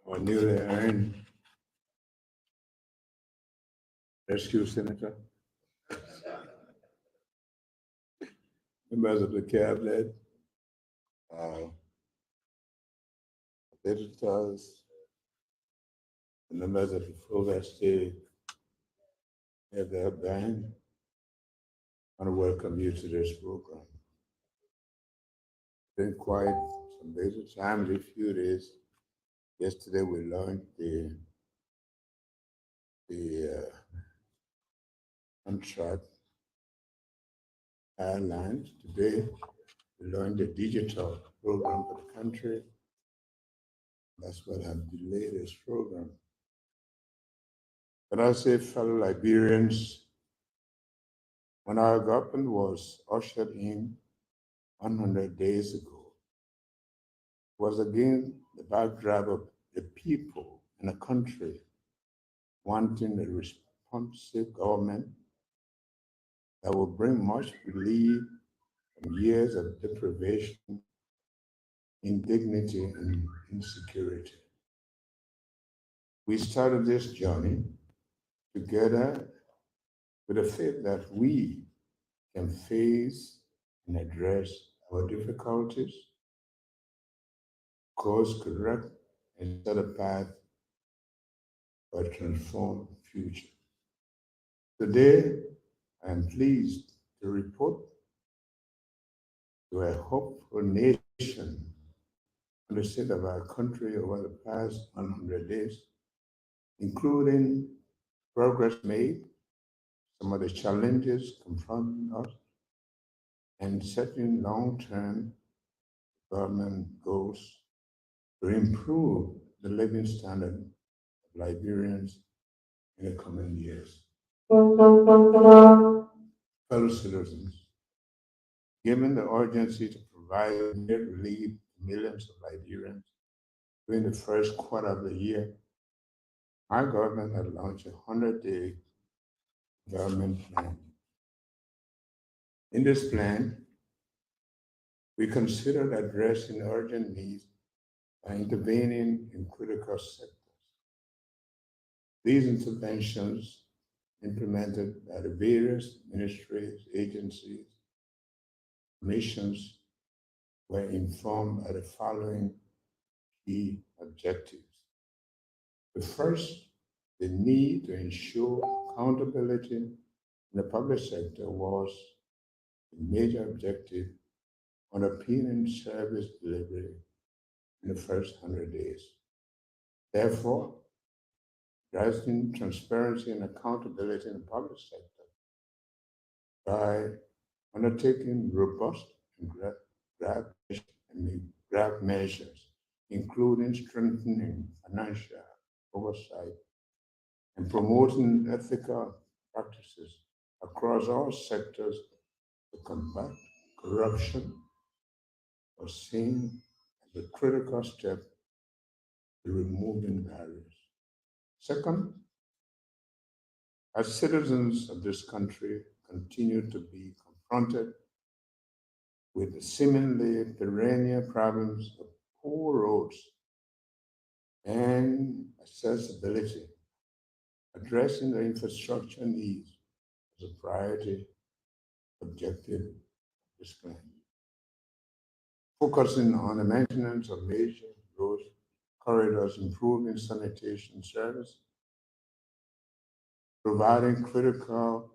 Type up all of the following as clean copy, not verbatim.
our newly earned rescue senator, members of the cabinet, uh, editors, the members of the Florida State Band. I want to welcome you to this program. Been quite some busy timely few days. Yesterday we launched the contract airlines. Today we launched the digital program for the country. That's what have delayed this program. But I say, fellow Liberians, when our government was ushered in 100 days ago, it was again the backdrop of the people in a country wanting a responsive government that will bring much relief from years of deprivation, indignity, and insecurity. We started this journey together with the faith that we can face and address our difficulties, course correct, and set a path for a transformed future. Today, I am pleased to report to a hopeful nation on the state of our country over the past 100 days, including progress made, some of the challenges confronting us, and setting long-term development goals to improve the living standard of Liberians in the coming years. Fellow citizens, given the urgency to provide immediate relief to millions of Liberians during the first quarter of the year, our government had launched a 100-day government plan. In this plan, we considered addressing urgent needs by intervening in critical sectors. These interventions, implemented by the various ministries, agencies, missions, were informed by the following key objectives. The first, the need to ensure accountability in the public sector was a major objective underpinning service delivery in the first 100 days. Therefore, addressing transparency and accountability in the public sector by undertaking robust and grab measures, including strengthening financial oversight and promoting ethical practices across all sectors to combat corruption, was seen as a critical step to removing barriers. Second, as citizens of this country continue to be confronted with the seemingly perennial problems of poor roads and accessibility, addressing the infrastructure needs is a priority objective of this plan. Focusing on the maintenance of major road corridors, improving sanitation service, providing critical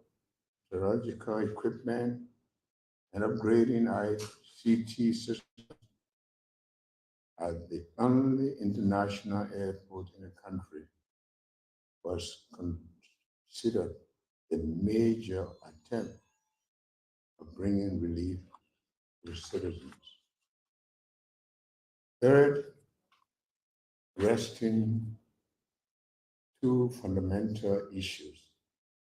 technological equipment, and upgrading ICT systems at the only international airport in the country was considered a major attempt of bringing relief to citizens. Third, addressing two fundamental issues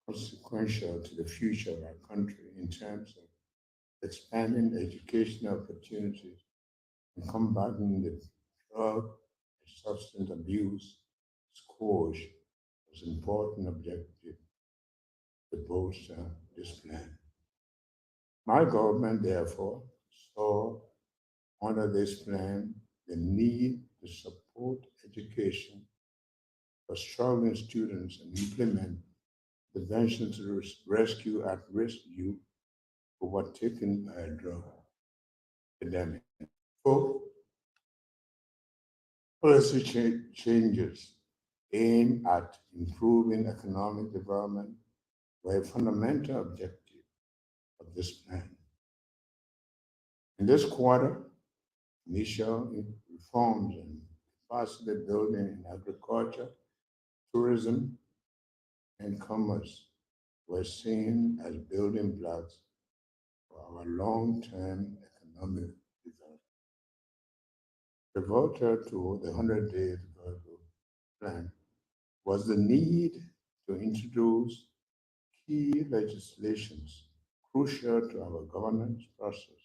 consequential to the future of our country in terms of expanding educational opportunities and combating the drug and substance abuse scourge was an important objective to bolster this plan. My government, therefore, saw under this plan the need to support education for struggling students and implement interventions to rescue at-risk youth overtaken by a drug epidemic. Four, policy changes aimed at improving economic development were a fundamental objective of this plan. In this quarter, initial reforms in capacity building in agriculture, tourism, and commerce were seen as building blocks for our long-term economic development. Pivotal to the 100-day development plan was the need to introduce key legislations crucial to our governance process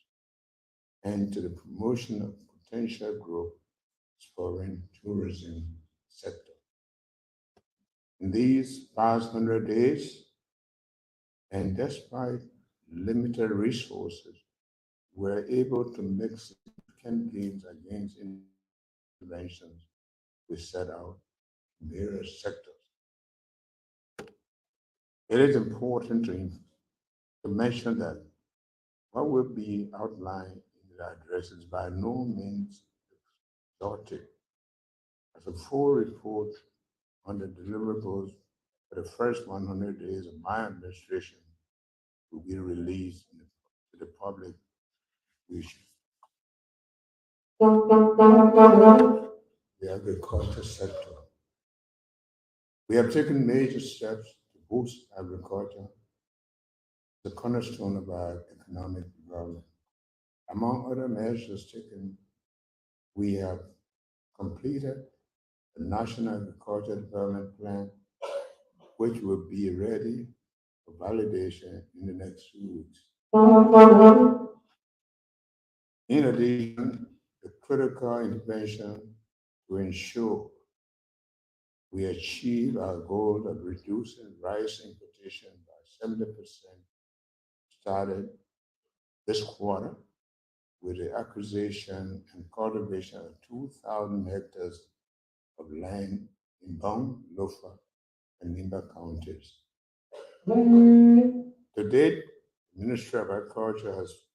and to the promotion of potential growth foreign tourism sector. In these past 100 days, and despite limited resources, we were able to make significant gains against interventions we set out in various sectors. It is important to mention that what will be outlined in the address is by no means exhaustive. As a full report on the deliverables for the first 100 days of my administration will be released to the public wishes. The agriculture sector. We have taken major steps to boost agriculture, the cornerstone of our economic development. Among other measures taken, we have completed the National Agriculture Development Plan, which will be ready for validation in the next 2 weeks. In addition, the critical intervention to ensure we achieve our goal of reducing rice importation by 70% started this quarter with the acquisition and cultivation of 2,000 hectares of land in Bong, Lofa, and Nimba counties. To date, the Ministry of Agriculture has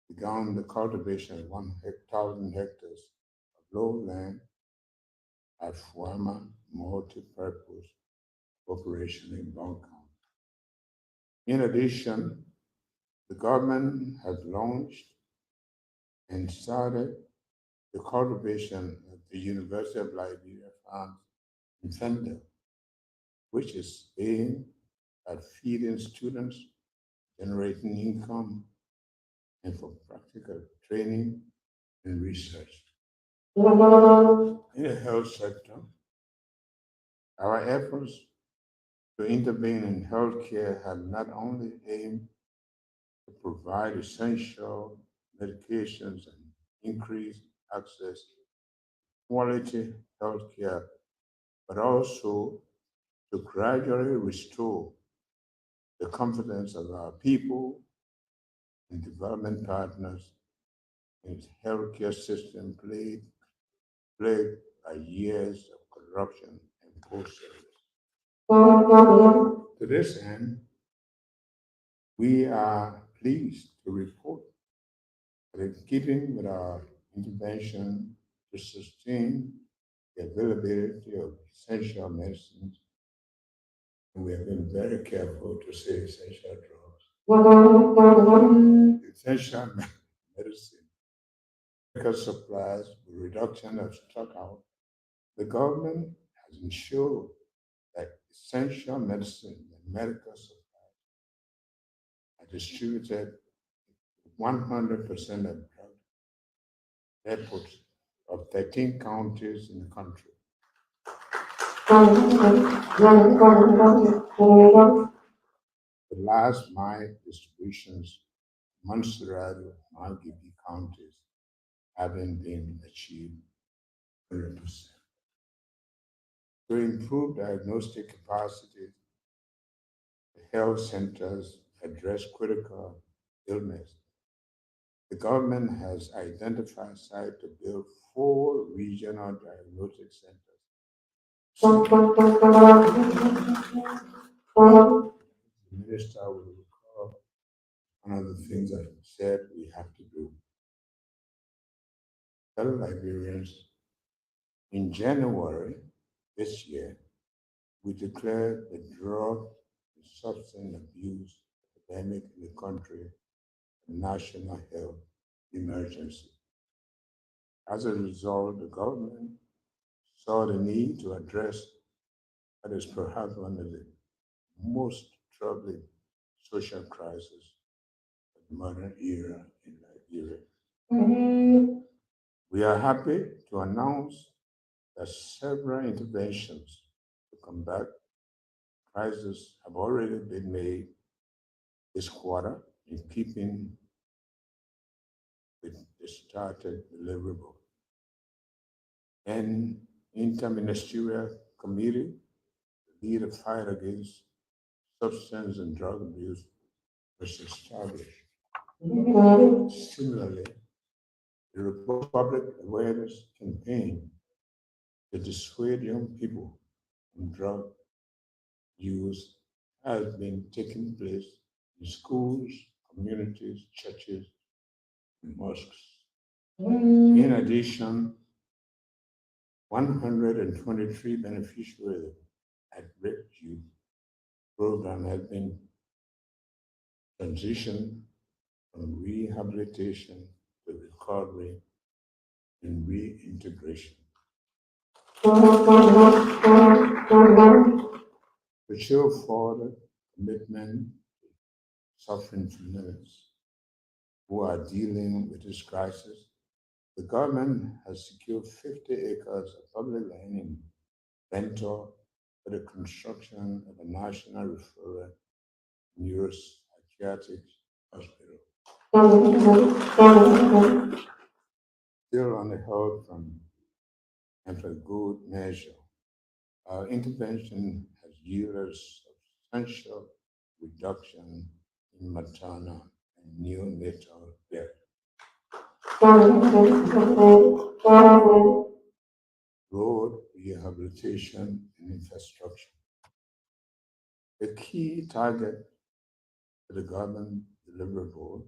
begun the cultivation of 1,000 hectares of lowland at Fuama Multi-Purpose Corporation in Bong County. In addition, the government has launched and started the cultivation of the University of Liberia farms in Fender, which is aimed at feeding students, generating income, and for practical training and research. In the health sector, our efforts to intervene in healthcare have not only aimed to provide essential medications and increase access to quality healthcare, but also to gradually restore the confidence of our people and development partners in the healthcare system plagued by years of corruption and poor service. To this end, we are pleased to report that in keeping with our intervention to sustain the availability of essential medicines, and we have been very careful to say essential drugs, essential medicine, medical supplies, with reduction of stock out, the government has ensured that essential medicine and medical supplies are distributed 100% of drug depots of 13 counties in the country. The last mile distributions, Montserrat and Margibi counties, having been achieved 100%. To improve diagnostic capacity, the health centers address critical illness. The government has identified sites to build 4 regional diagnostic centers. The minister will recall one of the things I said we have to do. Tell Liberians, in January this year, we declared the drug and substance abuse epidemic in the country a national health emergency. As a result, the government saw the need to address what is perhaps one of the most troubling social crises of the modern era in Nigeria. We are happy to announce that several interventions to combat crisis have already been made this quarter in keeping with the started deliverable. An interministerial committee to lead a fight against substance and drug abuse was established. Similarly, the Robust Public Awareness campaign to dissuade young people from drug use has been taking place in schools, communities, churches, and mosques. In addition, 123 beneficiaries at Red Youth program have been transitioned from rehabilitation to recovery and reintegration. To show further commitment to suffering communities who are dealing with this crisis, the government has secured 50 acres of public land in Bentor for the construction of a national referral neuropsychiatric hospital. Still on the hold from and for good measure, our intervention has yielded substantial reduction in maternal and neonatal death. Road rehabilitation and infrastructure. The key target for the government deliverable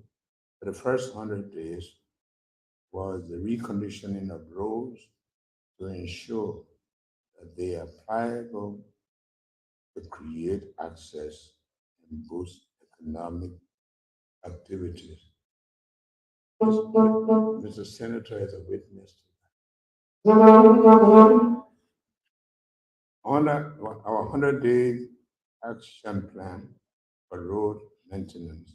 for the first 100 days was the reconditioning of roads to ensure that they are pliable to create access and boost economic activities. Mr. Senator is a witness to that. On our 100-day action plan for road maintenance,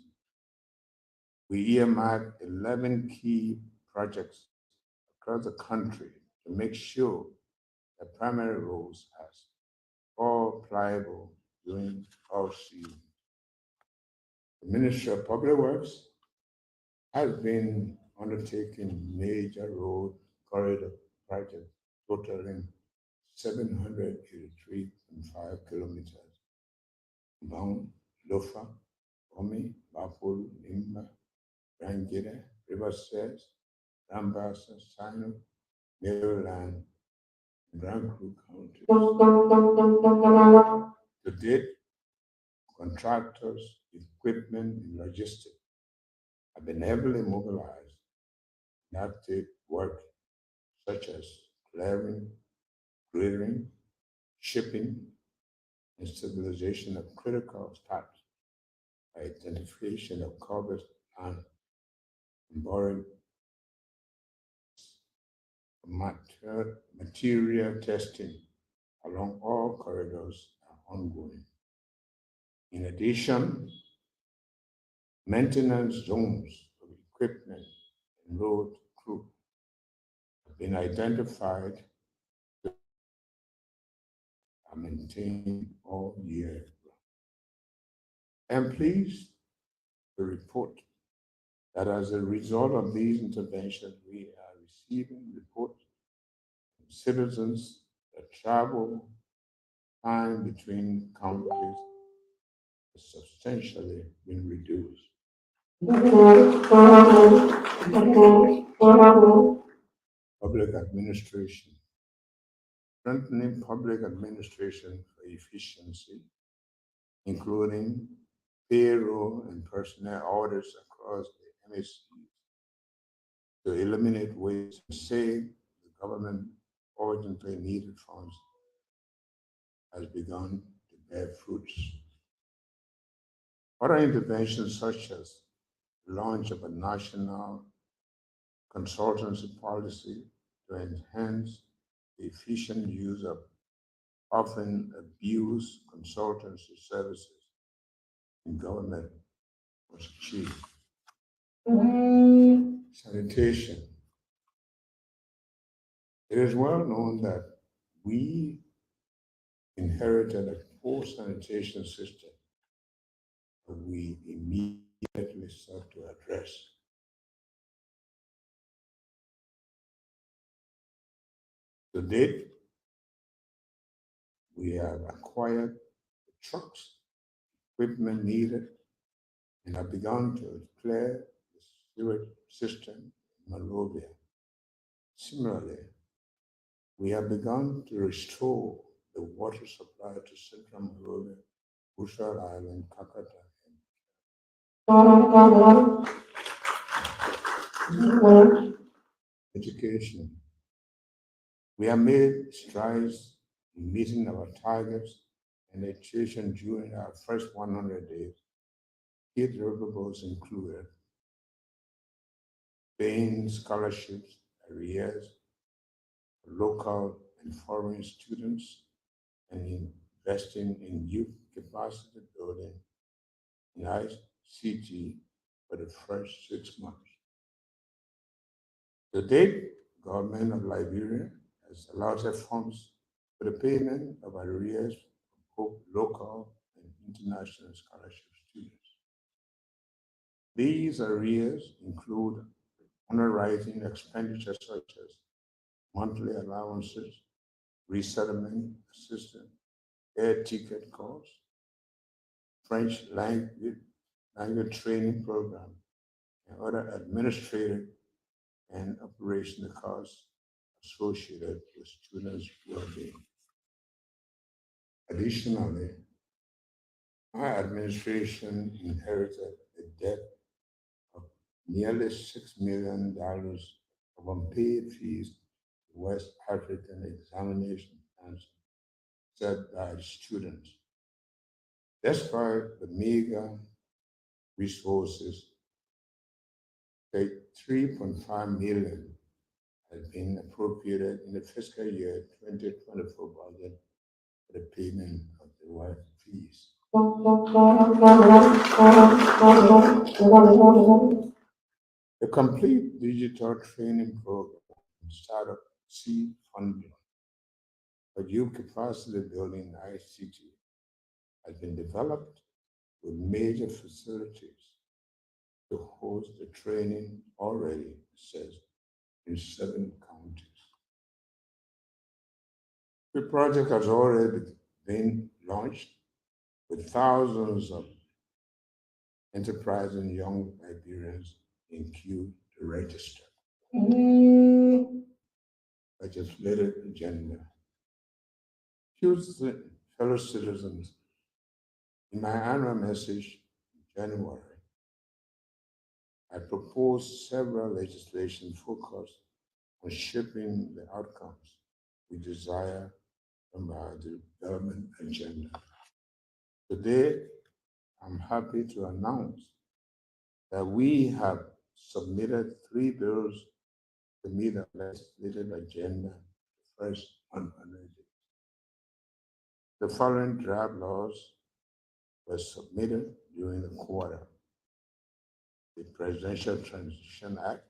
we earmarked 11 key projects across the country to make sure that primary roads are all pliable during all seasons. The Ministry of Public Works has been undertaking major road corridor projects totaling 783.5 kilometers. Bound, Lofa, Omi, Bapul, Nimba, Rangida, Riverside, Rambasa, Sino, Maryland, and Brancru counties. To date, contractors, equipment, and logistics have been heavily mobilized in active work such as clearing, grading, shipping, and stabilization of critical stops by identification of covers and borrowing material testing along all corridors are ongoing. In addition, maintenance zones of equipment and road crew have been identified and maintained all year round. I am pleased to report that as a result of these interventions, we are receiving reports from citizens that travel time between counties has substantially been reduced. public administration, strengthening public administration for efficiency, including payroll and personnel audits across the MSCs to eliminate waste and save the government urgently needed funds has begun to bear fruits. Other interventions such as the launch of a national consultancy policy to enhance the efficient use of often abused consultancy services in government was achieved. Sanitation. It is well known that we inherited a poor sanitation system that we immediately sought to address. To date, we have acquired the trucks, equipment needed, and have begun to clear the sewage system in Monrovia. Similarly, we have begun to restore the water supply to Central Monrovia, Bushel Island, Kakata, and education. We have made strides in meeting our targets and education during our first 100 days. Key deliverables included paying scholarships, arrears, for local and foreign students, and investing in youth capacity building in ICT for the first 6 months. To date, government of Liberia has allotted funds for the payment of arrears for both local and international scholarship students. These arrears include underwriting expenditures such as monthly allowances, resettlement assistance, air ticket costs, French language training program, and other administrative and operational costs associated with students' well-being. Additionally, our administration inherited a debt of nearly $6 million of unpaid fees to West African Examination Council set by students. Despite the meager resources, the $3.5 million has been appropriated in the fiscal year 2024 budget for the payment of the work fees. The complete digital training program and startup seed funding for youth capacity building ICT has been developed with major facilities to host the training already assessed in 7 counties. The project has already been launched with thousands of enterprising young Liberians in queue to register. Legislative agenda. Fellow citizens, in my annual message in January, I proposed several legislation focused on shaping the outcomes we desire from our development agenda. Today, I'm happy to announce that we have submitted 3 bills to meet the legislative agenda the first 100 days. The following draft laws were submitted during the quarter: the Presidential Transition Act,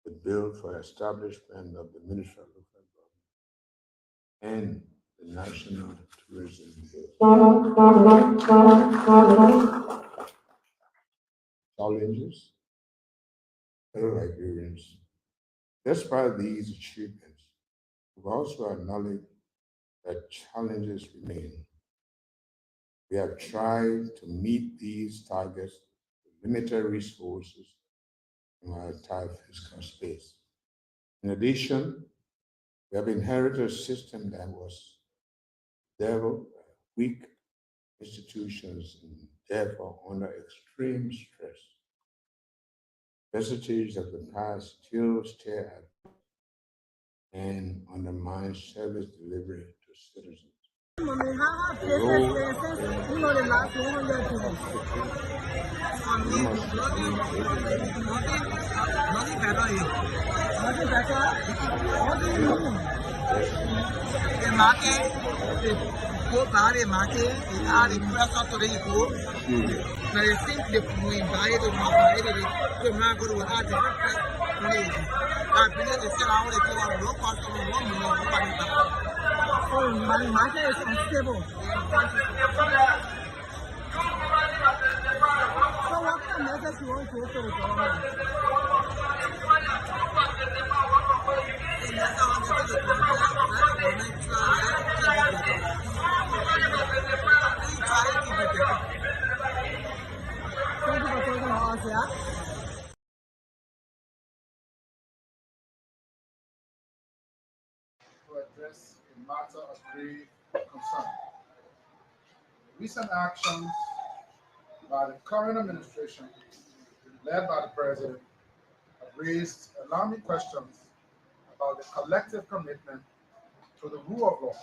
the bill for establishment of the Ministry of Local Government, and the National Tourism Bill. Challenges, fellow Liberians. Despite these achievements, we've also acknowledged that challenges remain. We have tried to meet these targets with limited resources in our tight fiscal space. In addition, we have inherited a system that was therefore weak institutions and therefore under extreme stress. Vestiges of the past still stare at and undermine service delivery to citizens. Mommy, how have places since the last 100 years? Nothing better. Nothing better? What do you mean? The market, the go buy the market, the add the pressure to the go. Now they think they buy it, the market will add the pressure. I believe they sell out the people low cost of 1 million. Oh, my market is unstable. So what kind of measures you want to take to the government? Thank you for taking us here. Address a matter of grave concern. Recent actions by the current administration, led by the president, have raised alarming questions about the collective commitment to the rule of law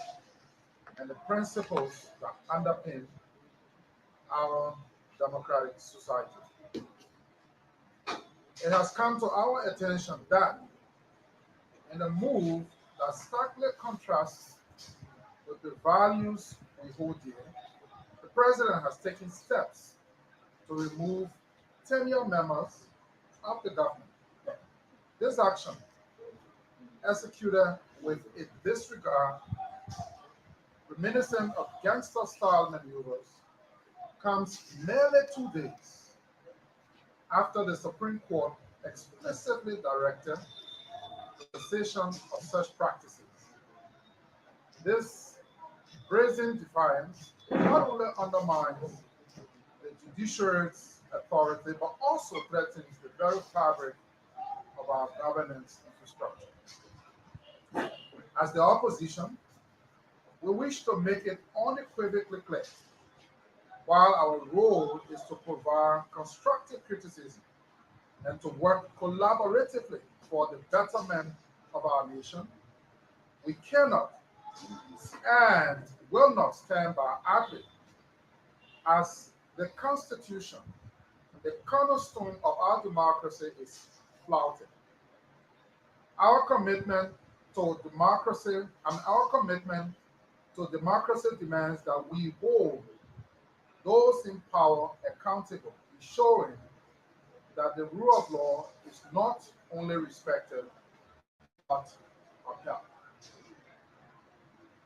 and the principles that underpin our democratic society. It has come to our attention that in a move that starkly contrasts with the values we hold dear, the president has taken steps to remove tenure members of the government. This action, executed with a disregard reminiscent of gangster-style maneuvers, comes merely 2 days after the Supreme Court explicitly directed the cessation of such practices. This brazen defiance not only undermines the judiciary's authority, but also threatens the very fabric of our governance infrastructure. As the opposition, we wish to make it unequivocally clear, while our role is to provide constructive criticism and to work collaboratively for the betterment of our nation, we cannot and will not stand by idly as the Constitution, the cornerstone of our democracy, is flouted. Our commitment to democracy demands that we hold those in power accountable, ensuring that the rule of law is not only respected but upheld.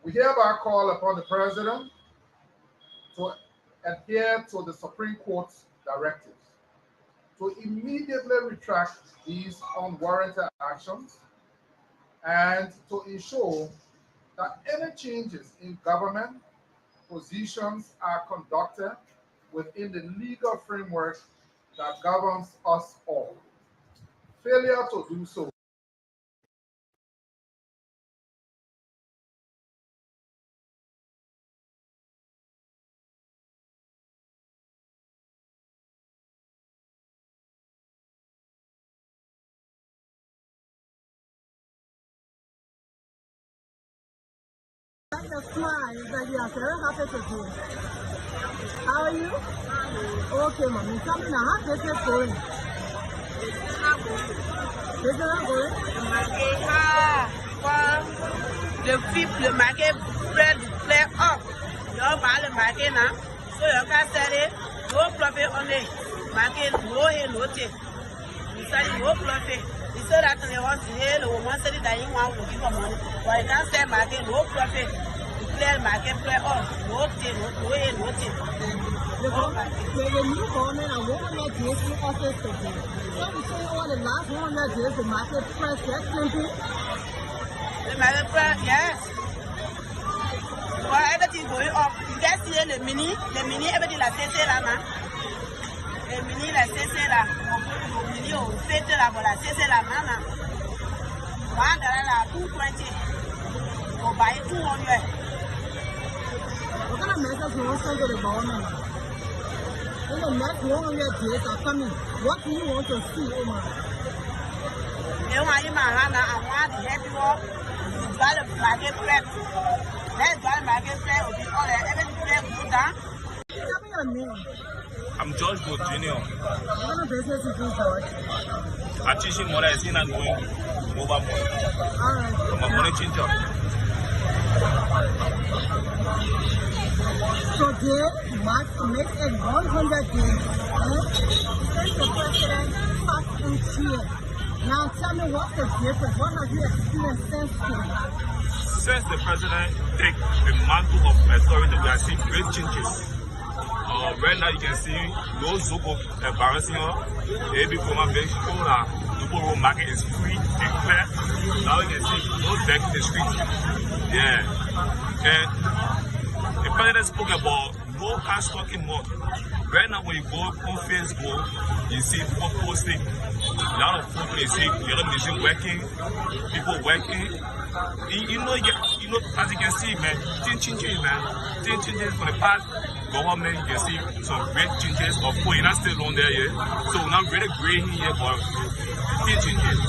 We hereby call upon the President to adhere to the Supreme Court's directives, to immediately retract these unwarranted actions, and to ensure that any changes in government positions are conducted within the legal framework that governs us all. Failure to do so The fly that you are very happy to do. How are you? Okay, mommy. Tell me now, how business going? Business not going? Le market spread play up. You buy the market now, so you can sell it. No profit on it. Market no here, no take. You sell it, no profit. You say that they want to hear the woman say that you want to give them money, but you can't sell market, no profit. Market play on, no thing, no way, no thing. The new government and 100 years in office today. So we say all the last 100 years the market price gets plenty. The market price, yes. Well, everything going up. You guys see the mini, everything like this là now. The mini like this là. The mini on fait là, voilà, c'est là maintenant. $220. Go buy it 200. What kind of message you want to send to the government? When the next 100 days are coming, what do you want to see, Omar? They want you, man, I want to help you all. You got to market prep. Let's go to market prep. All the everything will go down. Tell me your name. I'm George Gold Jr. What kind of business you do, George? I'm teaching more than I'm going mobile money. All right. I'm a money changer. Today makes it 100 days. Since the president passed each year. Now tell me what's the difference? What have you experienced since then? Since the president take the mantle of authority, we are seeing great changes. Right now you can see no Zoko embarrassing her. Every former bench cola, the road market is free and clear. Now you can see no deck in the street. Yeah. And the president spoke about no cash talking more. Right now when you go on Facebook, you see people posting a lot of food, they see little machine working, people working. You know, as you can see, man, changes, man. Changes for the past government, you can see some great changes. Of course, you're not still on there yet. So we're not really gray here, but changes.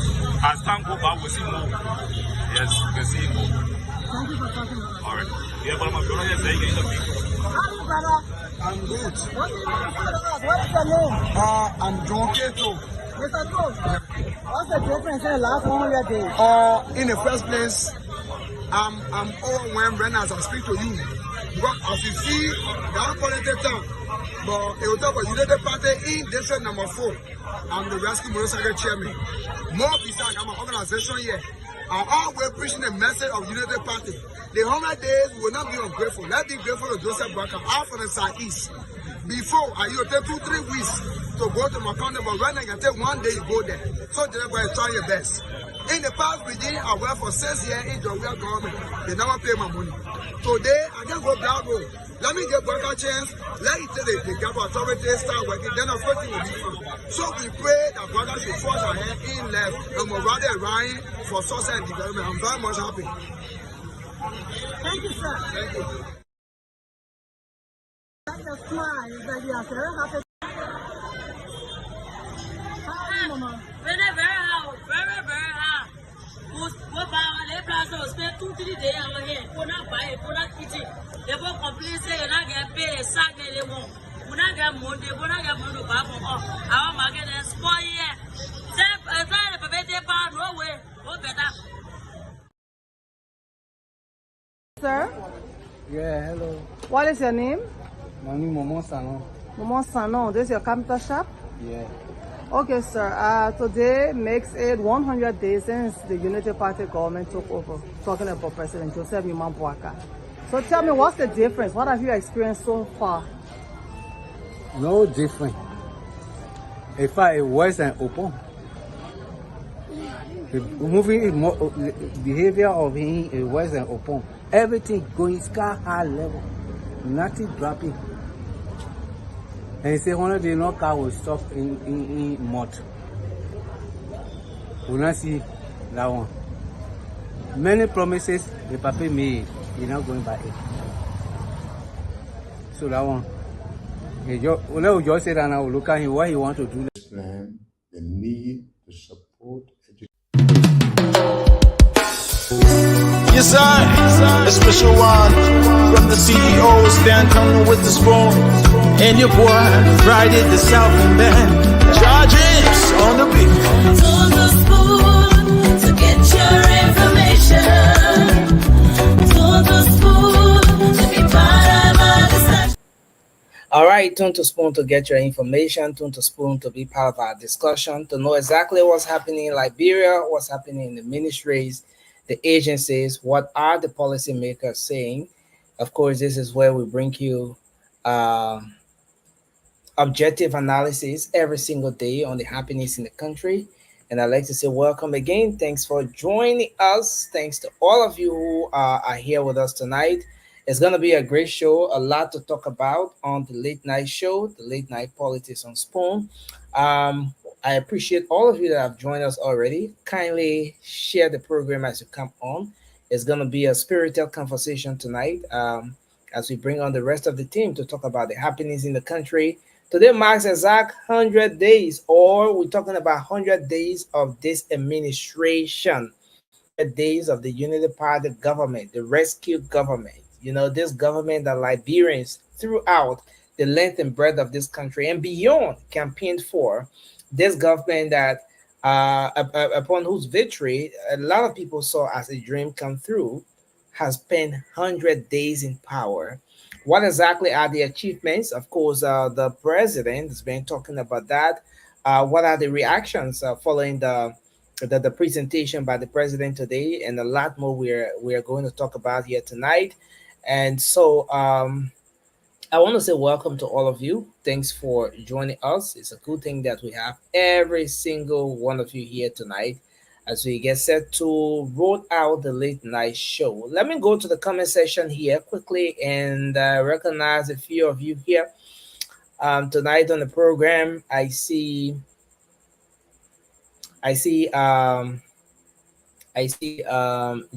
As time goes by, we'll see more. Yes, you can see more. Thank you for talking about it. All right. Yeah, but my brother here said you're in the big. How are you, brother? I'm good. What do you want to say to us? What is your name? I'm John Keto. Mr. Joe, what's the difference in the last 100 days? In the first place, I'm overwhelmed when as I speak to you. Because as you see, that politics town, but it will talk about United Party in district number 4. I'm the Rescue Motorcycle Chairman. More besides, I'm an organization here. I'm always preaching the message of United Party. The 100 days will not be ungrateful. Let's be grateful to Joseph Barker out from the southeast. Before, I used to take 2-3 weeks to go to my county, but right now you can take 1 day, you go there. So just try your best. In the past, I worked for 6 years in the real government. They never pay my money. Today, I can go down road. Let me get back a chance. Let it take the government authority start working. Then of course it will be fun. So we pray that brother should force ahead in left and we're rather rhyme for success and development. I'm very much happy. Thank you, sir. Thank you. Like the smile is that you are very happy. How are you, Mama? Very hard. Very hard. Go buy a plaza, spend 2-3 days over here. Go not buy it, go not eat it. They will complain, say you're not getting paid, sack they won't. We're not getting money, we're not getting money to buy for all. Our market is spoiled here. Say, if I have a better power, no way. Go better. Sir, Yeah, hello. what is your name? My name is Momo Sano. Momo Sano. This is your capital shop? Yeah. Okay, sir. Today makes it 100 days since the Unity Party government took over, talking about President Joseph Nyeman Boakai. So tell me, what's the difference? What have you experienced so far? No different. If I was an open, the moving is more, the behavior of him it was an open. Everything going sky high level, nothing dropping. And he said 100 days no car will stop in mud. We not see that one. Many promises the papa made, he's not going by it. So that one. He just said and I will look at him what he want to do. This plan, the need to support education. Yes, sir. A special one from the CEO, Stan Tony with the spoon. And your boy, Friday the Southern Band. Charges on the beat. To the spoon to get your information. To the spoon to be part of our discussion. All right, Tune to Spoon to get your information, Tune to Spoon to be part of our discussion, to know exactly what's happening in Liberia, what's happening in the ministries, the agencies, what are the policymakers saying. Of course, this is where we bring you objective analysis every single day on the happenings in the country. And I'd like to say welcome again. Thanks for joining us. Thanks to all of you who are here with us tonight. It's going to be a great show, a lot to talk about on the late night show, the late night politics on Spoon. I appreciate all of you that have joined us already. Kindly share the program as you come on. It's going to be a spirited conversation tonight as we bring on the rest of the team to talk about the happenings in the country. Today marks exact 100 days, or we're talking about 100 days of this administration, 100 days of the Unity Party government, the rescue government. You know, this government that Liberians throughout the length and breadth of this country and beyond campaigned for, this government that upon whose victory a lot of people saw as a dream come through, has spent 100 days in power. What exactly are the achievements? Of course, the president has been talking about that. What are the reactions following the presentation by the president today, and a lot more we're going to talk about here tonight. And so I want to say welcome to all of you. Thanks for joining us. It's a good thing that we have every single one of you here tonight as we get set to roll out the late night show. Let me go to the comment section here quickly and recognize a few of you here. Tonight on the program, I see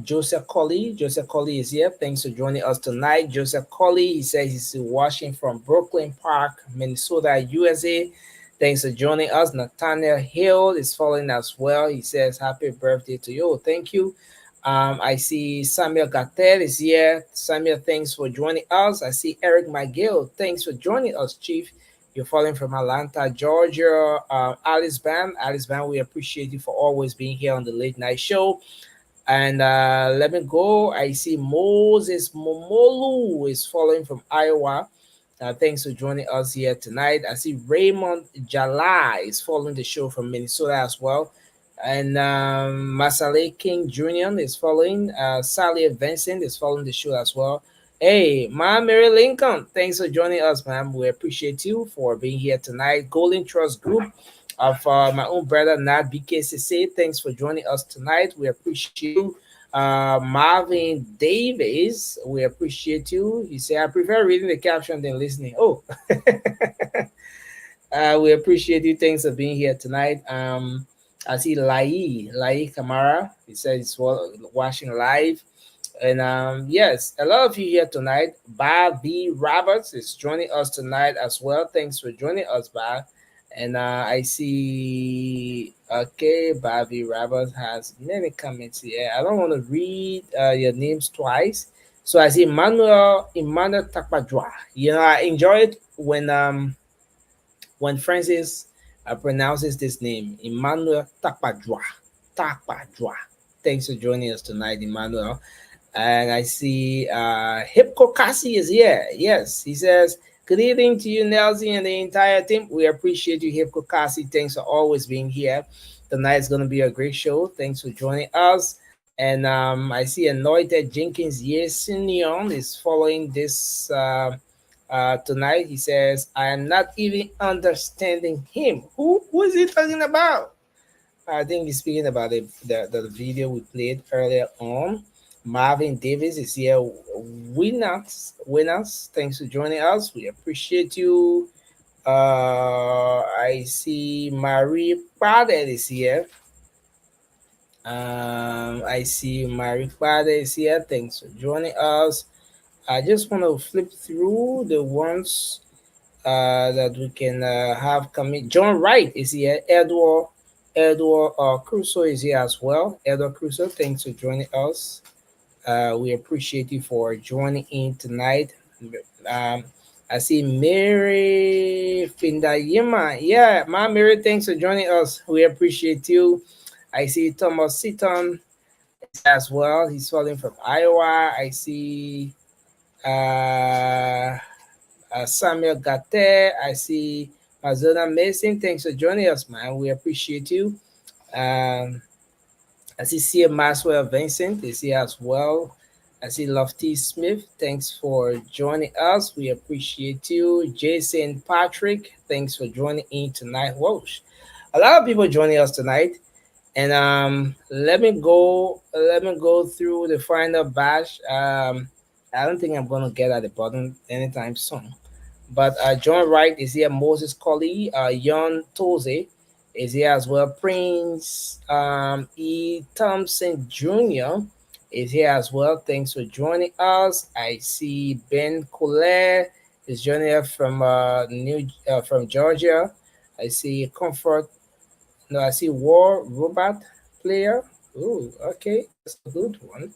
Joseph Colley. Joseph Colley is here. Thanks for joining us tonight. Joseph Colley, he says he's watching from Brooklyn Park, Minnesota, USA. Thanks for joining us. Nathaniel Hill is following as well. He says happy birthday to you. Thank you. I see Samuel Gattel is here. Samuel, thanks for joining us. I see Eric McGill. Thanks for joining us, Chief. You're following from Atlanta, Georgia. Alice Bam, we appreciate you for always being here on the late night show. And let me go. I see Moses Momolu is following from Iowa. Thanks for joining us here tonight. I see Raymond Jala is following the show from Minnesota as well. And Masale King Jr. is following. Sally Vincent is following the show as well. Hey, Ma'am Mary Lincoln, thanks for joining us, ma'am. We appreciate you for being here tonight. Golden Trust Group of my own brother, Nat BKCC, thanks for joining us tonight. We appreciate you. Marvin Davis, we appreciate you. He said, I prefer reading the caption than listening. Oh, we appreciate you. Thanks for being here tonight. I see Lai Kamara. He says he's watching live. And yes, a lot of you here tonight. Bobby Roberts is joining us tonight as well. Thanks for joining us, Bob. And I see, okay, Bobby Roberts has many comments here. I don't want to read your names twice. So I see Emmanuel Takpadra. You know, I enjoy it when Francis pronounces this name, Emmanuel Takpadra. Thanks for joining us tonight, Emmanuel. And I see Hipko Kasi is here. Yes, he says, good evening to you, Nelson, and the entire team. We appreciate you, Hipko Kasi. Thanks for always being here. Tonight is going to be a great show. Thanks for joining us. And I see Anointed Jenkins Yesinion is following this tonight. He says, I am not even understanding him. Who is he talking about? I think he's speaking about the video we played earlier on. Marvin Davis is here. Winners, thanks for joining us. We appreciate you. I see Marie Pade is here. I see Marie Pade is here. Thanks for joining us. I just want to flip through the ones that we can have coming. John Wright is here. Edward Crusoe is here as well. Edward Crusoe, thanks for joining us. We appreciate you for joining in tonight. I see Mary Findayima. Yeah, Ma Mary, thanks for joining us. We appreciate you. I see Thomas Seaton as well. He's calling from Iowa. I see Samuel Gate. I see Mazona Mason. Thanks for joining us, man. We appreciate you. I see C. Maxwell Vincent is here as well. I see Lofty Smith. Thanks for joining us. We appreciate you. Jason Patrick, thanks for joining in tonight. Whoa, a lot of people joining us tonight. And let me go through the final batch. I don't think I'm gonna get at the bottom anytime soon. But John Wright is here. Moses Colley, Jan Toze, is here as well. Prince E. Thompson Jr. is here as well. Thanks for joining us. I see Ben Colette is joining us from from Georgia. I see Comfort. No, I see War Robot Player. Ooh, okay, that's a good one.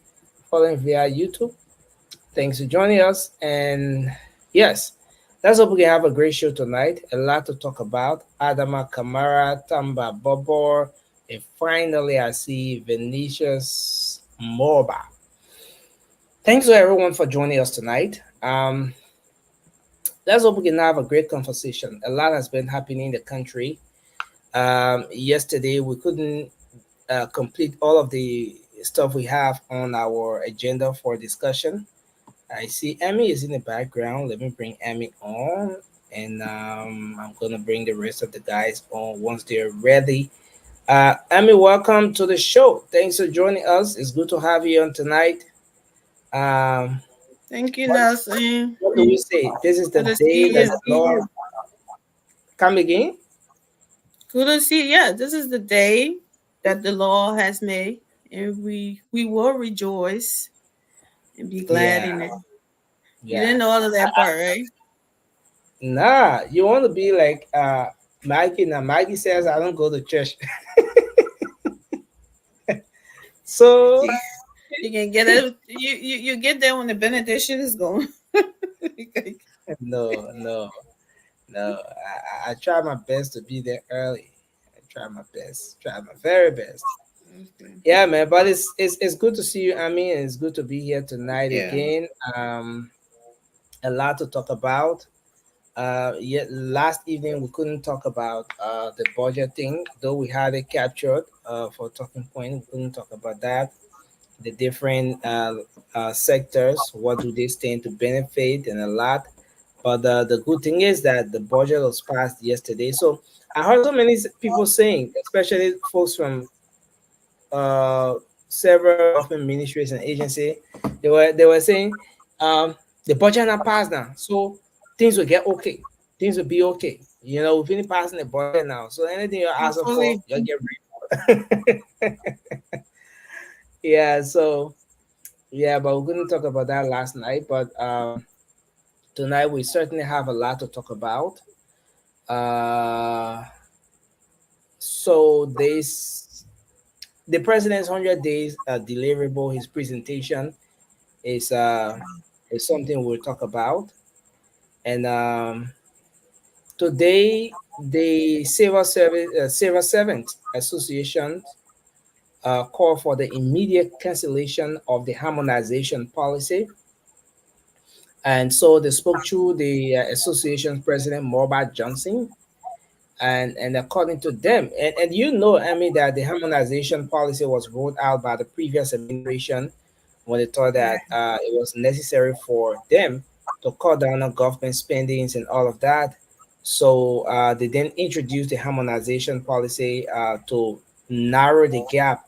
Following via YouTube. Thanks for joining us. And yes, let's hope we can have a great show tonight. A lot to talk about. Adama Kamara, Tamba Bobor, and finally I see Vinicius Morba. Thanks to everyone for joining us tonight. Let's hope we can have a great conversation. A lot has been happening in the country. Yesterday we couldn't complete all of the stuff we have on our agenda for discussion. I see Emmy is in the background. Let me bring Emmy on, and I'm gonna bring the rest of the guys on once they're ready. Emmy, welcome to the show. Thanks for joining us. It's good to have you on tonight. Um, Thank you, Nelson. what do we say? This is the Good to day see that you. the Lord come again. Good to see. Yeah, this is the day that the Lord has made, and we will rejoice and be glad in it. You didn't Yeah. know all of that part, right? Nah, you want to be like Maggie. Now Maggie says I don't go to church. So You can get it. You get there when the benediction is going. no, no, no. I try my best to be there early. I try my best. Try my very best. Yeah, man. But it's good to see you. I mean, it's good to be here tonight Yeah. again. A lot to talk about. Yet last evening we couldn't talk about the budget thing, though we had it captured for talking point. We couldn't talk about that. The different sectors, what do they stand to benefit, and a lot. But the good thing is that the budget was passed yesterday. So I heard so many people saying, especially folks from uh, several government ministries and agencies, they were saying the budget not passed now, so things will get okay. Things will be okay. You know, we've been passing the budget now, so anything you're asking for, Hopefully. you'll get ready. Yeah. So yeah, but we couldn't talk about that last night. But tonight we certainly have a lot to talk about. Uh, so this the president's 100 days deliverable. His presentation is something we'll talk about. And today, the Civil Servant Association call for the immediate cancellation of the harmonization policy. And so they spoke to the association president, Morbat Johnson, and according to them, and you know, I mean, that the harmonization policy was rolled out by the previous administration when they thought that it was necessary for them to cut down on government spendings and all of that. So they then introduced the harmonization policy to narrow the gap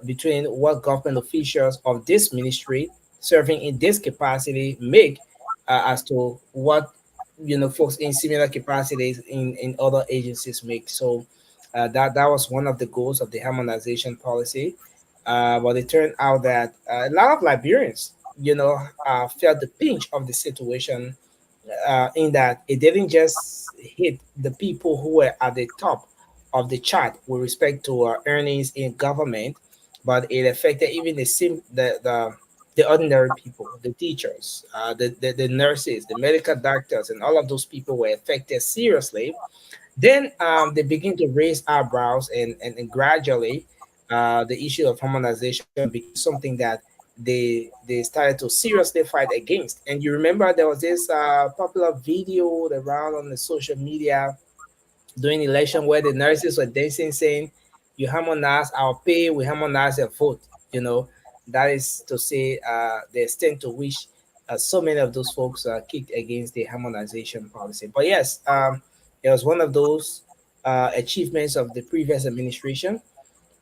between what government officials of this ministry serving in this capacity make as to what folks in similar capacities in other agencies make. So that was one of the goals of the harmonization policy. But it turned out that a lot of Liberians, felt the pinch of the situation, in that it didn't just hit the people who were at the top of the chart with respect to earnings in government, but it affected even the ordinary people, the teachers, the nurses, the medical doctors, and all of those people were affected seriously. Then they begin to raise eyebrows, and gradually the issue of harmonization became something that they started to seriously fight against. And you remember there was this popular video around on the social media during election where the nurses were dancing, saying, "You harmonize our pay, we harmonize your vote." You know, that is to say, the extent to which so many of those folks kicked against the harmonization policy. But yes, it was one of those achievements of the previous administration.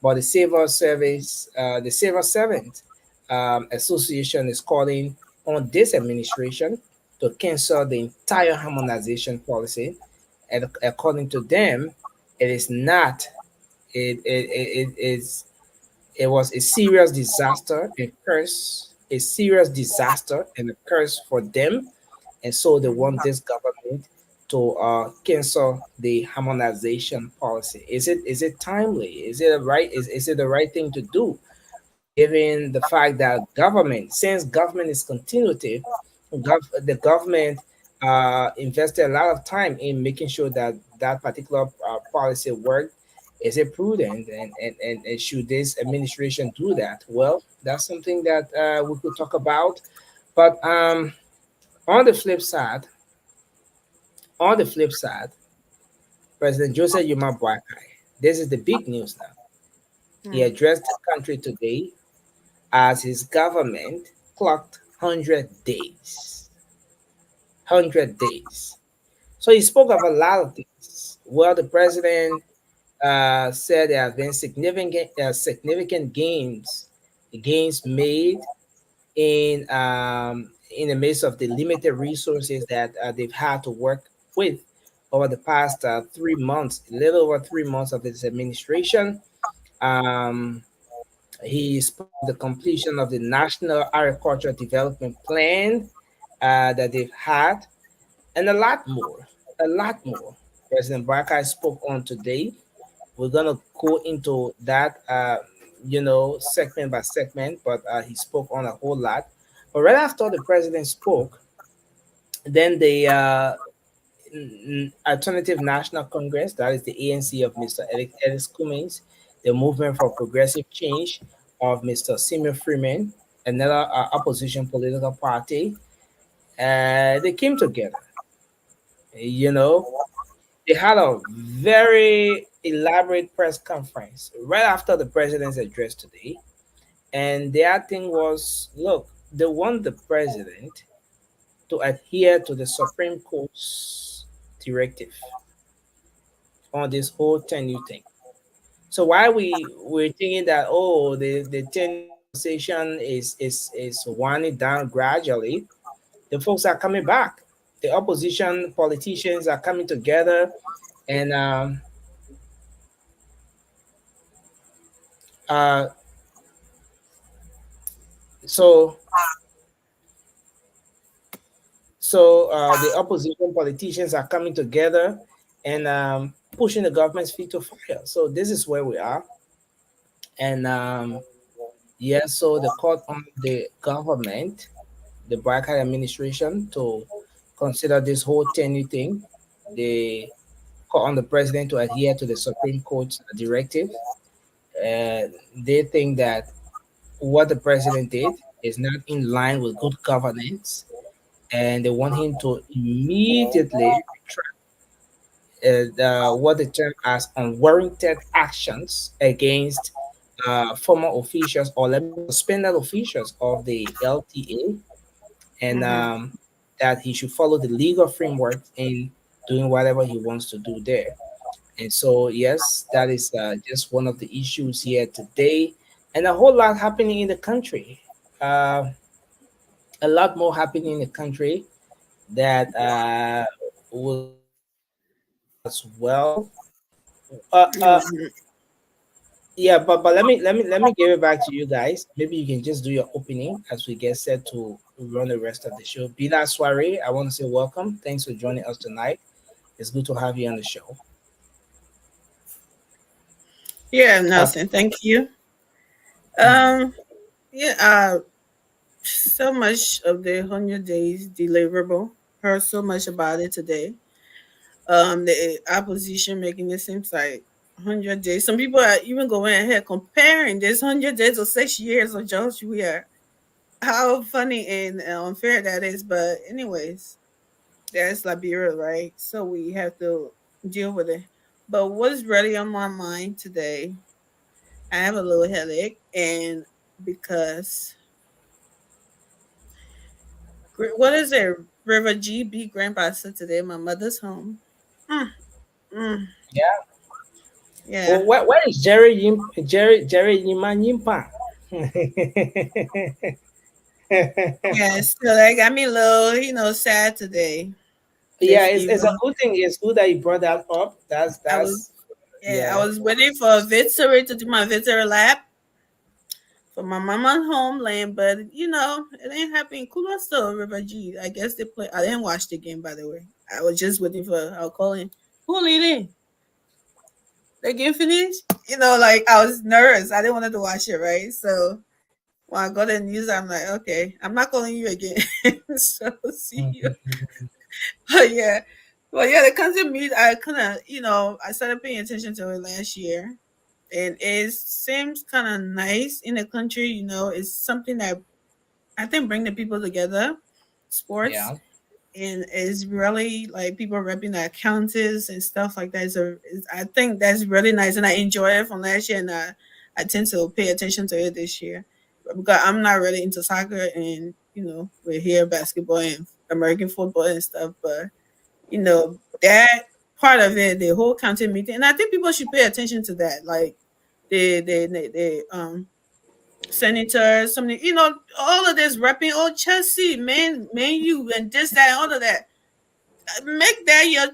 But the civil servant association is calling on this administration to cancel the entire harmonization policy. And according to them, It is not. It was a serious disaster, a curse, a serious disaster and a curse for them. And so they want this government to cancel the harmonization policy. Is it timely? Is it right? Is it the right thing to do? Given the fact that government, since government is continuity, the government invested a lot of time in making sure that that particular policy worked. Is it prudent, and should this administration do that? Well, that's something that we could talk about. But on the flip side, on the flip side, President Joseph Yuma Boakai, this is the big news now. He addressed the country today as his government clocked 100 days. 100 days. So he spoke of a lot of things. Well, the president said there have been significant gains made in the midst of the limited resources that they've had to work with over the past 3 months, a little over 3 months of his administration. Um, he spoke of the completion of the National Agricultural Development Plan that they've had, and a lot more, a lot more. President Barkai spoke on today. We're gonna go into that, segment by segment, but he spoke on a whole lot. But right after the president spoke, then the Alternative National Congress, that is the ANC of Mr. Ellis Cummings, the Movement for Progressive Change of Mr. Seymour Freeman, another opposition political party, they came together. You know, they had a very elaborate press conference right after the president's address today. And their thing was, look, they want the president to adhere to the Supreme Court's directive on this whole tenure thing. So while we're thinking that, oh, the tenure conversation is winding down gradually, the folks are coming back. The opposition politicians are coming together, and uh, so the opposition politicians are coming together and pushing the government's feet to fire. So this is where we are, and yes, so the court on the government, the Barker administration, to consider this whole tenure thing. They call on the president to adhere to the Supreme Court's directive. They think that what the president did is not in line with good governance, and they want him to immediately what they term as unwarranted actions against former officials, or let me suspended officials of the LTA, and that he should follow the legal framework in doing whatever he wants to do there. And so, yes, that is just one of the issues here today, and a whole lot happening in the country. A lot more happening in the country that will as well. Uh, uh, yeah, but let me give it back to you guys. Maybe you can just do your opening as we get set to run the rest of the show. Bila Soiree, I want to say welcome. Thanks for joining us tonight. It's good to have you on the show. Yeah, Nelson, thank you. Yeah, so much of the 100 days deliverable. Heard so much about it today. The opposition making it seem like 100 days. Some people are even going ahead comparing this 100 days or 6 years of George Weah. How funny and unfair that is. But anyways, that's Liberia, right? So we have to deal with it. But what's really on my mind today, I have a little headache, and because what is it? River GB Grandpa said today, my mother's home. Yeah. Yeah. Well, where is Jerry Yima Yimpa? Yeah, so that got me a little, sad today. Yeah, it's a good thing. It's good that you brought that up. I was Yeah, I was waiting for Victory to do my Victory lap for my mama's homeland, but you know, it ain't happening. Kudos to River G. I guess they play. I didn't watch the game, by the way. I was just waiting for. I'll call in. Who leading? The game finished. You know, like I was nervous. I didn't want to watch it, right? So when I got the news, I'm like, okay, I'm not calling you again. So see you. But yeah, the country meet. I kind of, you know, I started paying attention to it last year, and it seems kind of nice in the country. You know, it's something that I think bring the people together. Sports. Yeah. And it's really like people repping their counties and stuff like that. I think that's really nice, and I enjoy it from last year, and I tend to pay attention to it this year because I'm not really into soccer, and you know we're here basketball and American football and stuff, but you know that part of it, the whole county meeting, and I think people should pay attention to that, like the senators, something, you know, all of this repping, oh Chelsea, man, you and this, that, and all of that. Make that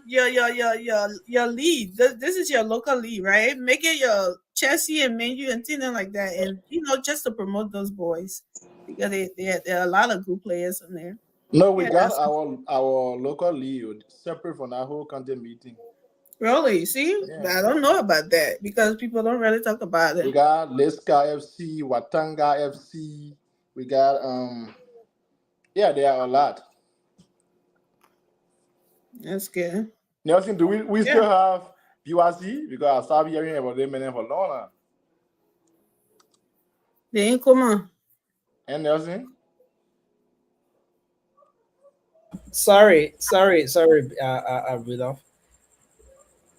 your lead. This is your local lead, right? Make it your Chelsea and Man U and things like that, and you know, just to promote those boys because there are a lot of good players in there. No, we Yeah, got our local league separate from that whole county meeting. Really? See, Yeah. I don't know about that because people don't really talk about it. We got Leska FC, Watanga FC. We got yeah, there are a lot. That's good. Nelson, do we still have BYC? Because I started hearing about them for long now. They ain't come on. And Nelson? Sorry, Rudolph.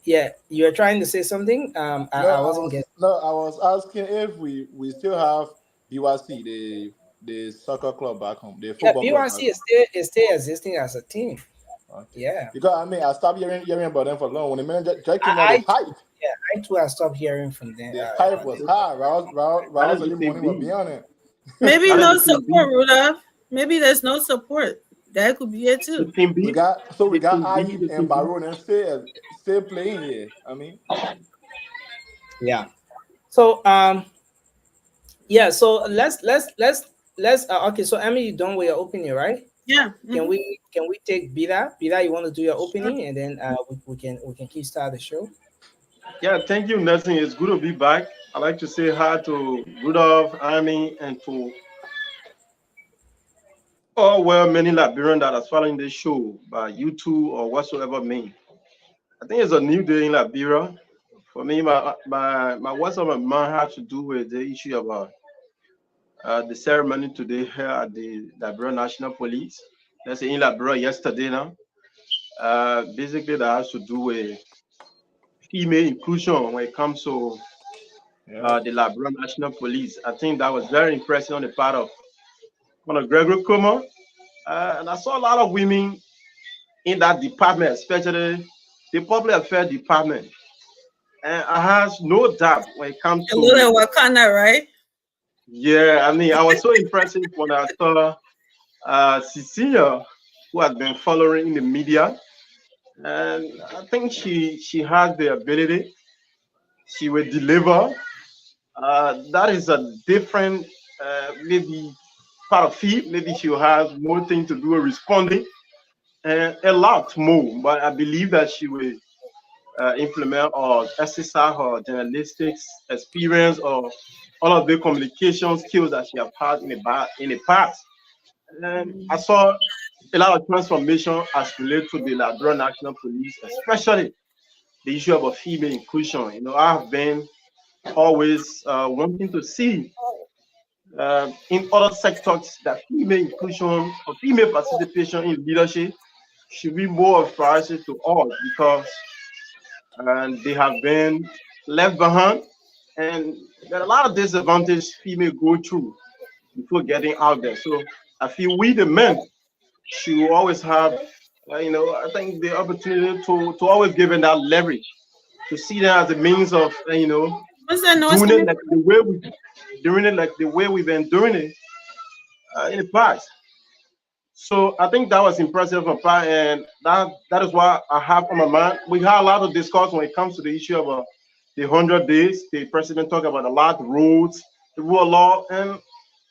Yeah, you were trying to say something. I wasn't getting. No, I was asking if we still have BYC, the soccer club back home. The football club BYC is still existing as a team. Okay. Yeah. Because I mean, I stopped hearing about them for long. When the manager came out, the hype. Yeah, I too. I stopped hearing from them. The hype was high. Rouse early morning will be on it. Maybe no support, Rudolph. Maybe there's no support. That could be it too. We got Ayib and Baron and still playing here. I mean, yeah. So yeah. So let's okay. So Emily, you done with your opening, right? Yeah. Can we take Bida? Bida, you want to do your opening, and then we can kick start the show. Yeah, thank you, Nelson. It's good to be back. I'd like to say hi to Rudolph, Army, and to many Liberians that are following this show by YouTube or whatsoever means. I think it's a new day in Liberia. For me, my what's on my mind has to do with the issue about the ceremony today here at the Liberia National Police. Let's say in Liberia yesterday now. Basically, that has to do with female inclusion when it comes to the Liberia National Police. I think that was very impressive on the part of Gregory Kuma. And I saw a lot of women in that department, especially the public affairs department. And I have no doubt when it comes to Wakanda, right? Yeah, I mean, I was so impressed when I saw Cecilia, who has been following in the media. And I think she has the ability. She will deliver. That is a different, maybe part of it. Maybe she will have more things to do with responding, and a lot more. But I believe that she will implement or exercise her journalistic experience or all of the communication skills that she has had in the past. And I saw a lot of transformation as related to the Liberia National Police, especially the issue of a female inclusion. You know, I have been always wanting to see in other sectors that female inclusion or female participation in leadership should be more of a priority to all, because they have been left behind, and there are a lot of disadvantages female go through before getting out there. So I feel we the men should always have, I think the opportunity to always give them that leverage, to see them as a means of, doing it like the way we've been doing it in the past. So I think that was impressive, and that is what I have on my mind. We had a lot of discussion when it comes to the issue of the 100 days. The president talked about a lot, roads, the rule of law, and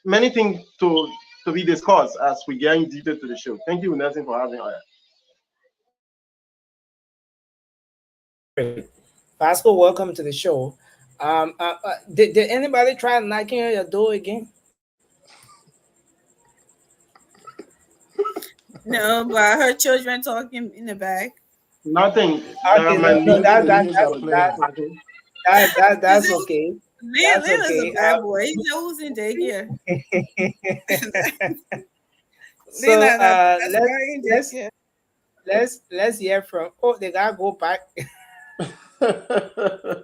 many things to be discussed as we get deeper to the show. Thank you, Nelson, for having us. Vasco, welcome to the show. Did anybody try knocking on your door again? No, but I heard children talking in the back. Nothing. That's okay. Lena's a bad boy. He knows in daycare. Let's hear from. Oh, they gotta go back.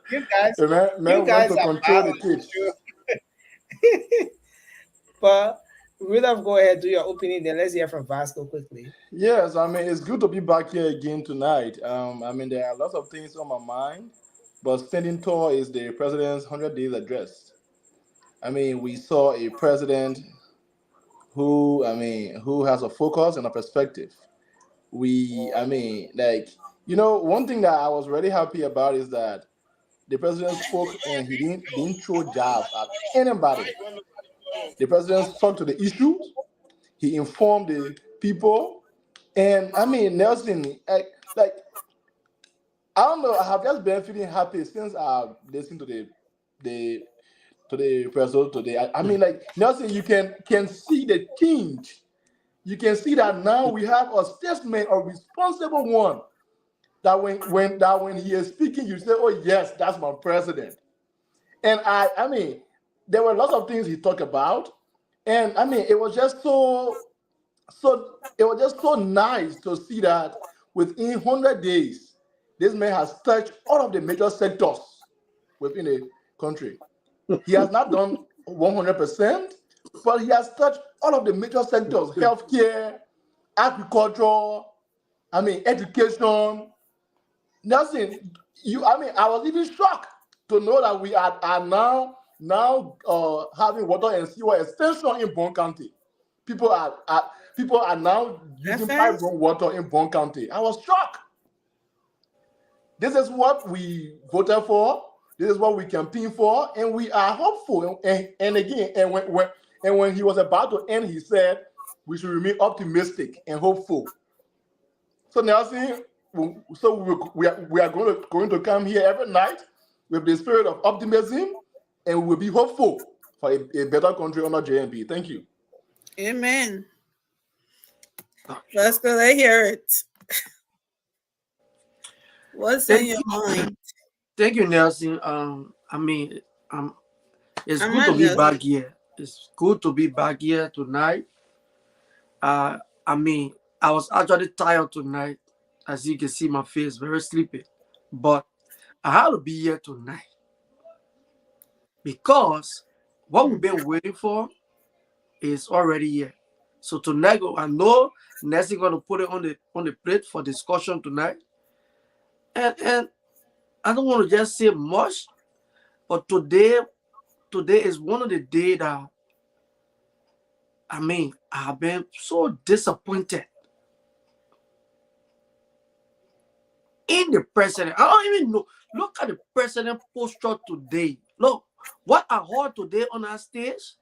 you guys to control the kids. But Rudolph, go ahead, do your opening, then let's hear from Vasco quickly. Yes, I mean, it's good to be back here again tonight. I mean, there are lots of things on my mind, but standing tall is the president's 100 days address. I mean, we saw a president who has a focus and a perspective. One thing that I was really happy about is that the president spoke and he didn't throw jabs at anybody. The president talked to the issues. He informed the people. And I mean, Nelson, I don't know, I have just been feeling happy since I've listened to the president today. I mean, like, Nelson, you can see the change. You can see that now we have a statesman, a responsible one, that when he is speaking, you say, oh yes, that's my president. And I mean, there were lots of things he talked about, and I mean, it was just so nice to see that within 100 days, this man has touched all of the major sectors within the country. He has not done 100%, but he has touched all of the major sectors: healthcare, agriculture, I mean, education. Nelson, I was even shocked to know that we are now having water and sewer extension in Bond County. People are now using pipe-borne water in Bond County. I was shocked. This is what we voted for. This is what we campaigned for, and we are hopeful. And when he was about to end, he said we should remain optimistic and hopeful. So Nelson, we are going to come here every night with the spirit of optimism, and we will be hopeful for a better country under JMB. Thank you. Amen. Let's go. Let's hear it. What's in your mind? Thank you, Nelson. I mean, it's good to be back here. It's good to be back here tonight. I mean, I was actually tired tonight. As you can see, my face very sleepy. But I had to be here tonight because what we've been waiting for is already here. So tonight, I know Nelson going to put it on the plate for discussion tonight. And I don't want to just say much, but today is one of the days that, I mean, I have been so disappointed in the president. I don't even know. Look at the president posture today. Look, what I heard today on our stage,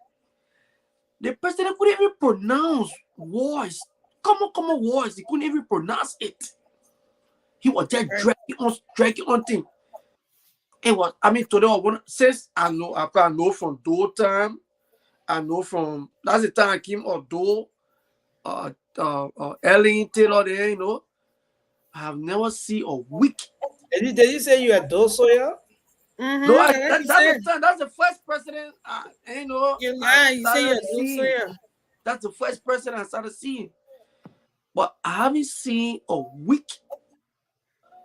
the president couldn't even pronounce words. Common words. He couldn't even pronounce it. He was just dragging on things. It was, I mean, today, since I know from Doe time, I know from, that's the time I came of Doe, Ellen Taylor there, you know. I have never seen a week. Did you say you are Doe Sawyer? Mm-hmm. No, that's the first president, you know. You're lying. You say you're Doe Sawyer. That's the first president I started seeing. But I haven't seen a weak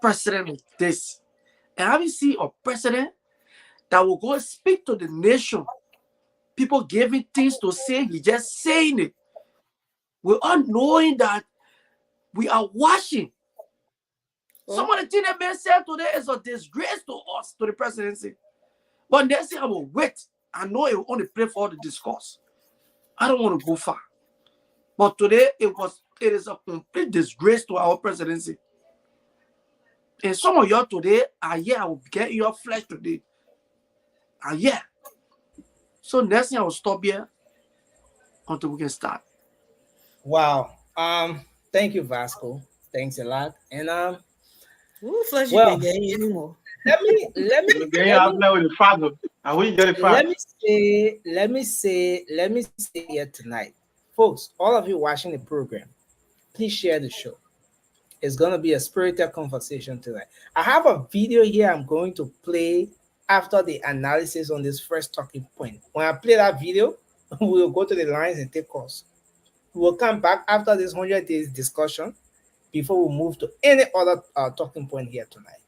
president like this. I haven't seen a president that will go and speak to the nation. People giving things to say, he just saying it. We're all knowing that we are watching. Some of the things that man said today is a disgrace to us, to the presidency. But they say, I will wait. I know it will only play for the discourse. I don't want to go far. But today, it is a complete disgrace to our presidency. And some of y'all today are here. I will get your flesh today. Are here. So next thing I will stop here until we can start. Wow. Thank you, Vasco. Thanks a lot. And Who flesh you well, can get anymore? let me Then you have to with the father. And we get it let fast. me say here tonight, folks, all of you watching the program, please share the show. It's gonna be a spirited conversation tonight. I have a video here I'm going to play after the analysis on this first talking point. When I play that video, we'll go to the lines and take calls. We'll come back after this 100 days discussion before we move to any other talking point here tonight.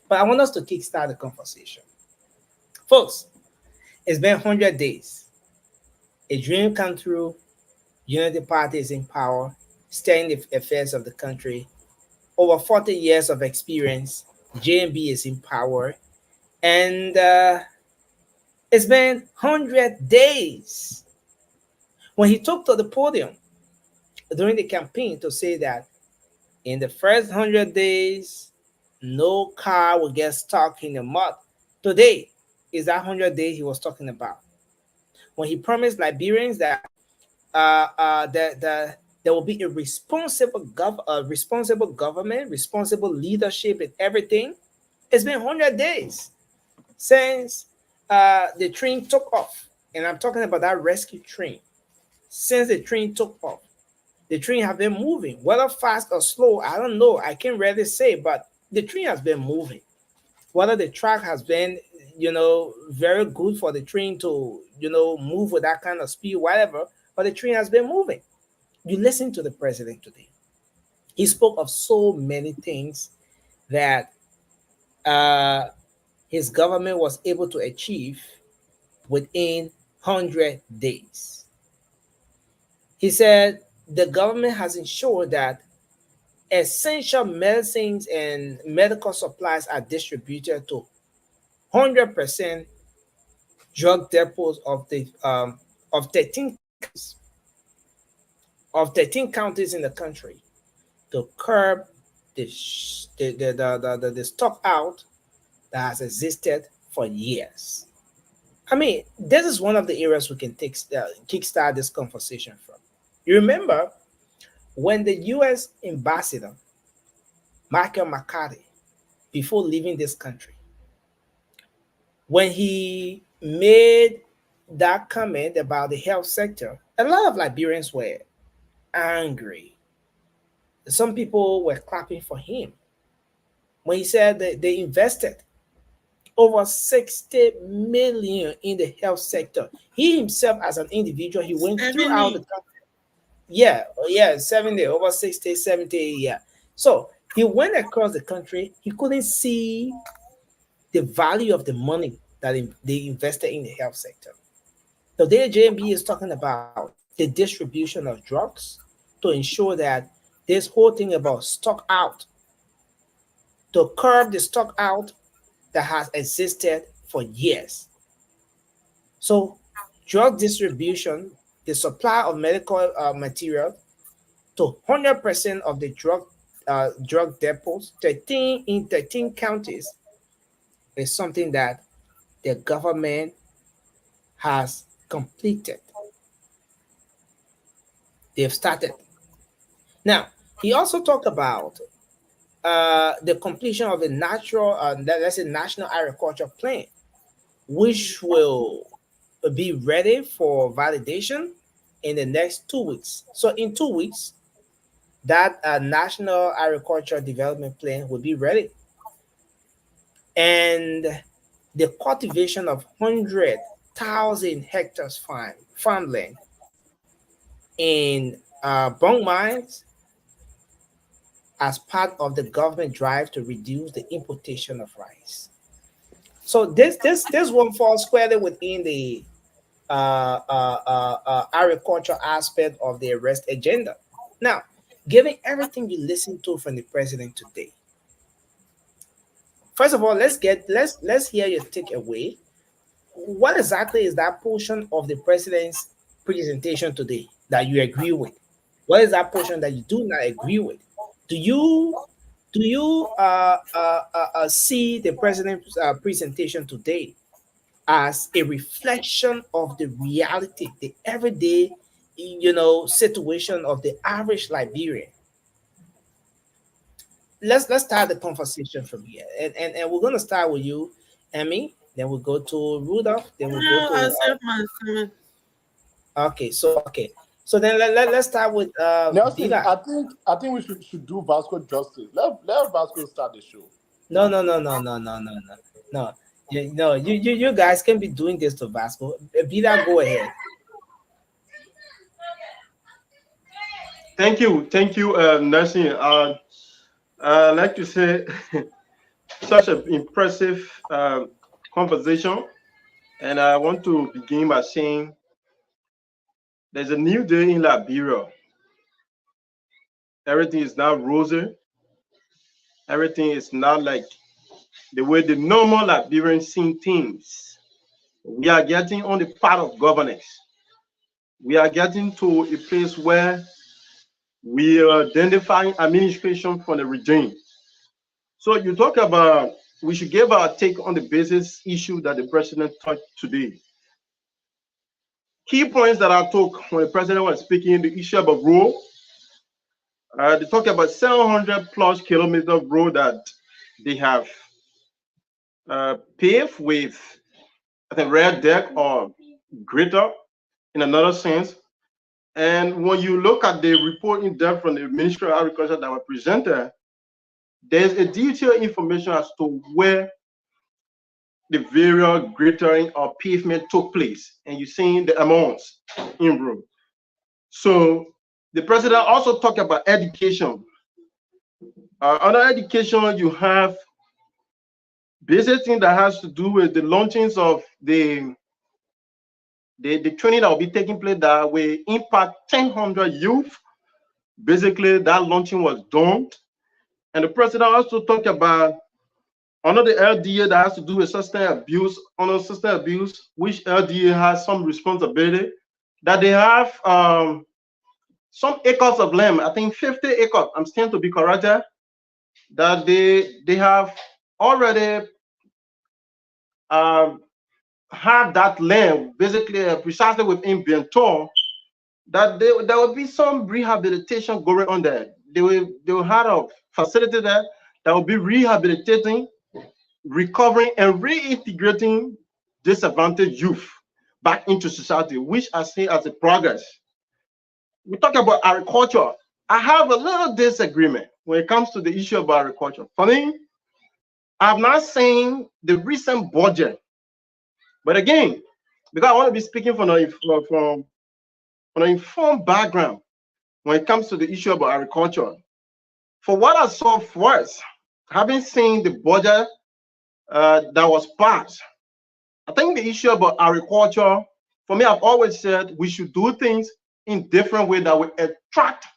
But I want us to kickstart the conversation. Folks, it's been 100 days. A dream come true. Unity Party is in power, steering the affairs of the country. Over 40 years of experience. JMB is in power. And it's been 100 days. When he took to the podium during the campaign to say that in the first 100 days, no car will get stuck in the mud. Today is that 100 days he was talking about. When he promised Liberians that there will be a responsible government, responsible leadership and everything. It's been 100 days since the train took off. And I'm talking about that rescue train. Since the train took off, the train has been moving. Whether fast or slow, I don't know. I can't really say, but the train has been moving. Whether the track has been, very good for the train to, move with that kind of speed, whatever, but the train has been moving. You listen to the president today. He spoke of so many things that his government was able to achieve within 100 days. He said the government has ensured that essential medicines and medical supplies are distributed to 100% drug depots of 13 counties in the country to curb the stock out that has existed for years. I mean, this is one of the areas we can kickstart this conversation from. You remember when the U.S. ambassador, Michael McCarthy, before leaving this country, when he made that comment about the health sector, a lot of Liberians were angry. Some people were clapping for him when he said that they invested over 60 million in the health sector. He himself, as an individual, he went throughout the country. Yeah, 70, over 60, 70, yeah. So he went across the country. He couldn't see the value of the money that they invested in the health sector. Today, JMB is talking about the distribution of drugs to ensure that this whole thing about stock out, to curb the stock out that has existed for years. So drug distribution, the supply of medical material to 100% of the drug depots, 13 counties, is something that the government has completed. They've started. Now, he also talked about the completion of a national agriculture plan, which will be ready for validation in the next 2 weeks. So in 2 weeks, that national agriculture development plan will be ready. And the cultivation of 100,000 hectares farmland in Bong Mines as part of the government drive to reduce the importation of rice. So this one falls squarely within the agriculture aspect of the arrest agenda. Now, given everything you listened to from the president today, first of all, let's hear your takeaway. What exactly is that portion of the president's presentation today that you agree with? What is that portion that you do not agree with? Do do you see the president's presentation today as a reflection of the reality, the everyday, situation of the average Liberian? Let's start the conversation from here, and we're gonna start with you, Emmy. Then we'll go to Rudolph. Then we'll go I'll to. serve my comment. Okay, so then let's start with Nelson, Dila. I think we should do Vasco justice. Let Vasco start the show. No. You guys can be doing this to Vasco. Dila, go ahead. Thank you, Nelson. I'd like to say such an impressive conversation, and I want to begin by saying there's a new day in Liberia. Everything is now rosy. Everything is not like the way the normal Liberians see things. We are getting on the part of governance. We are getting to a place where we are identifying administration from the regime. So you talk about we should give our take on the basis issue that the president touched today. Key points that I took when the president was speaking, the issue about road. They talk about 700 plus kilometers of road that they have paved with, I think, red deck or greater in another sense. And when you look at the report in depth from the Ministry of Agriculture that were presented, there's a detailed information as to where the various gratering or pavement took place, and you're seeing the amounts in room. So the president also talked about education. Under education, you have basic thing that has to do with the launchings of the training that will be taking place that will impact 1,000 youth. Basically, that launching was done. And the president also talked about another LDA that has to do with substance abuse, which LDA has some responsibility, that they have some acres of land, I think 50 acres, I'm still to be corrected, that they have already have that land basically precisely within Benton, that there will be some rehabilitation going on there. They will have a facility there that will be rehabilitating, recovering, and reintegrating disadvantaged youth back into society, which I see as a progress. We talk about agriculture. I have a little disagreement when it comes to the issue of agriculture. For me, I'm not saying the recent budget, but again, because I want to be speaking from an informed background when it comes to the issue about agriculture. For what I saw first, having seen the budget that was passed, I think the issue about agriculture, for me, I've always said we should do things in different ways that will attract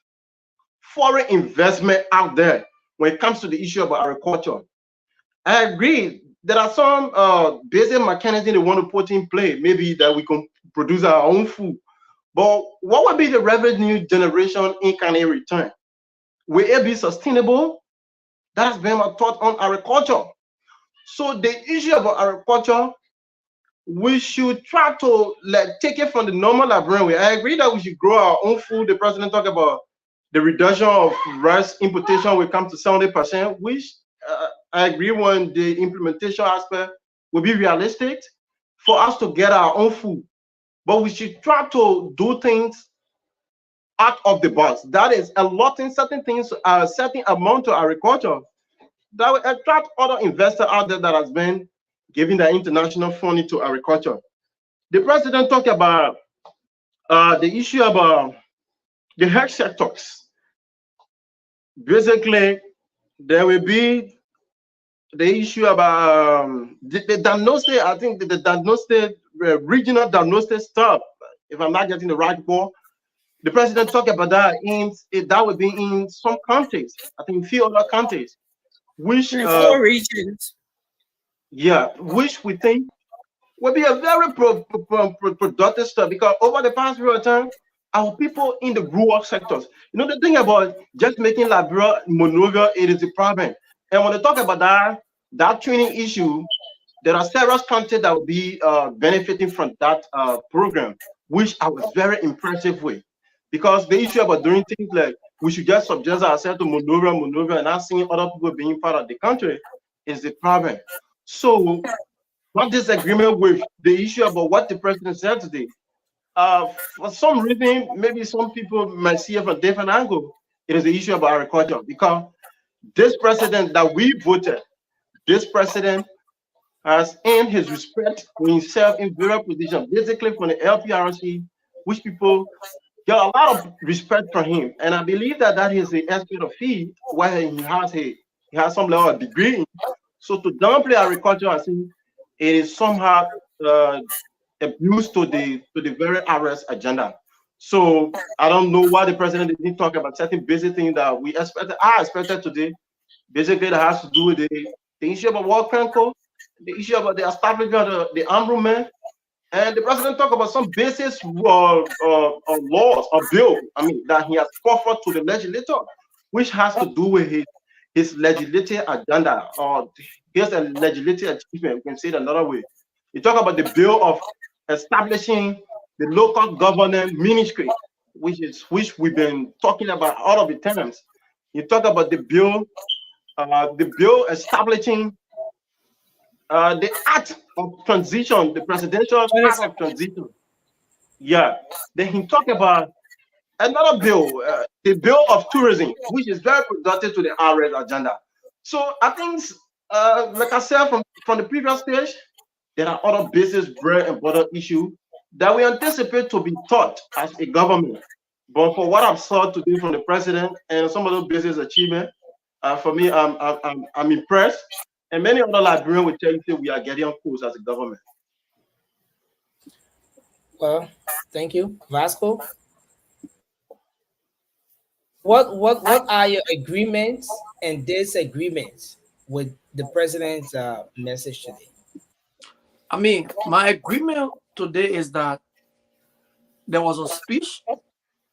foreign investment out there when it comes to the issue about agriculture. I agree. There are some basic mechanisms they want to put in play, maybe that we can produce our own food. But what would be the revenue generation in Canadian return? Will it be sustainable? That has been my thought on agriculture. So the issue about agriculture, we should try to take it from the normal Liberian way. I agree that we should grow our own food. The president talked about the reduction of rice importation will come to 70%, which I agree when the implementation aspect will be realistic for us to get our own food. But we should try to do things out of the box. That is allotting certain things, a certain amount to agriculture that will attract other investors out there that has been giving the international funding to agriculture. The president talked about the issue about the health sectors. Basically, there will be the issue about the diagnostic, I think the diagnostic, regional diagnostic stuff, if I'm not getting the right word. The president talked about that that would be in some countries, I think a few other countries, which in 4 regions. Yeah, which we think will be a very productive stuff, because over the past period of time, our people in the rural sectors. You know, the thing about just making Liberia Monrovia, it is a problem. And when they talk about that training issue, there are several countries that will be benefiting from that program, which I was very impressive with. Because the issue about doing things like we should just subject ourselves to Monrovia, and not seeing other people being part of the country is the problem. So, not disagreement with the issue about what the president said today. For some reason, maybe some people might see it from a different angle. It is the issue about agriculture, because this president that we voted, this president has earned his respect for himself in various positions, basically from the LPRC, which people get a lot of respect from him. And I believe that is the aspect of he, where he has some level of degree. So to downplay agriculture, I think it is somehow abuse to the very arrest agenda. So I don't know why the president didn't talk about certain basic things that I expected today. Basically, that has to do with the issue about war crime code, the issue about the establishment of the armament, and the president talked about some basis laws or bill. I mean, that he has offered to the legislature, which has to do with his legislative agenda or his legislative achievement. We can say it another way. You talk about the bill of establishing the local governance ministry, which we've been talking about all of the times. You talk about the bill establishing the act of transition, the presidential act of transition. Yeah. Then he talked about another bill, the bill of tourism, which is very productive to the RS agenda. So I think, like I said from the previous stage, there are other basic bread and butter issues that we anticipate to be taught as a government. But for what I've saw today from the president and some of those business achievements, for me, I'm impressed. And many other Liberians will tell you we are getting close as a government. Well, thank you, Vasco. What are your agreements and disagreements with the president's message today? I mean, my agreement today is that there was a speech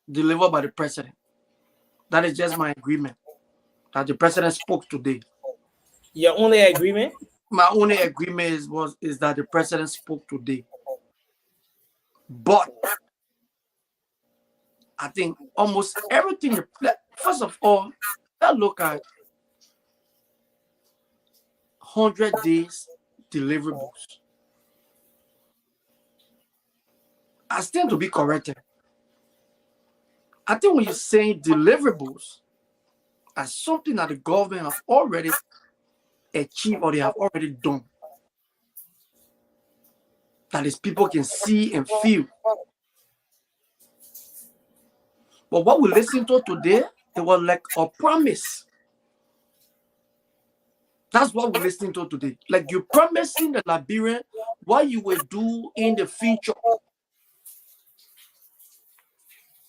delivered by the president. That is just my agreement, that the president spoke today. Your only agreement? My only agreement is that the president spoke today. But I think almost everything, first of all, let's look at 100 days deliverables. I stand to be corrected. I think when you're saying deliverables as something that the government have already achieved or they have already done, that is people can see and feel. But what we listened to today, it was like a promise. That's what we're listening to today. Like you're promising the Liberian what you will do in the future.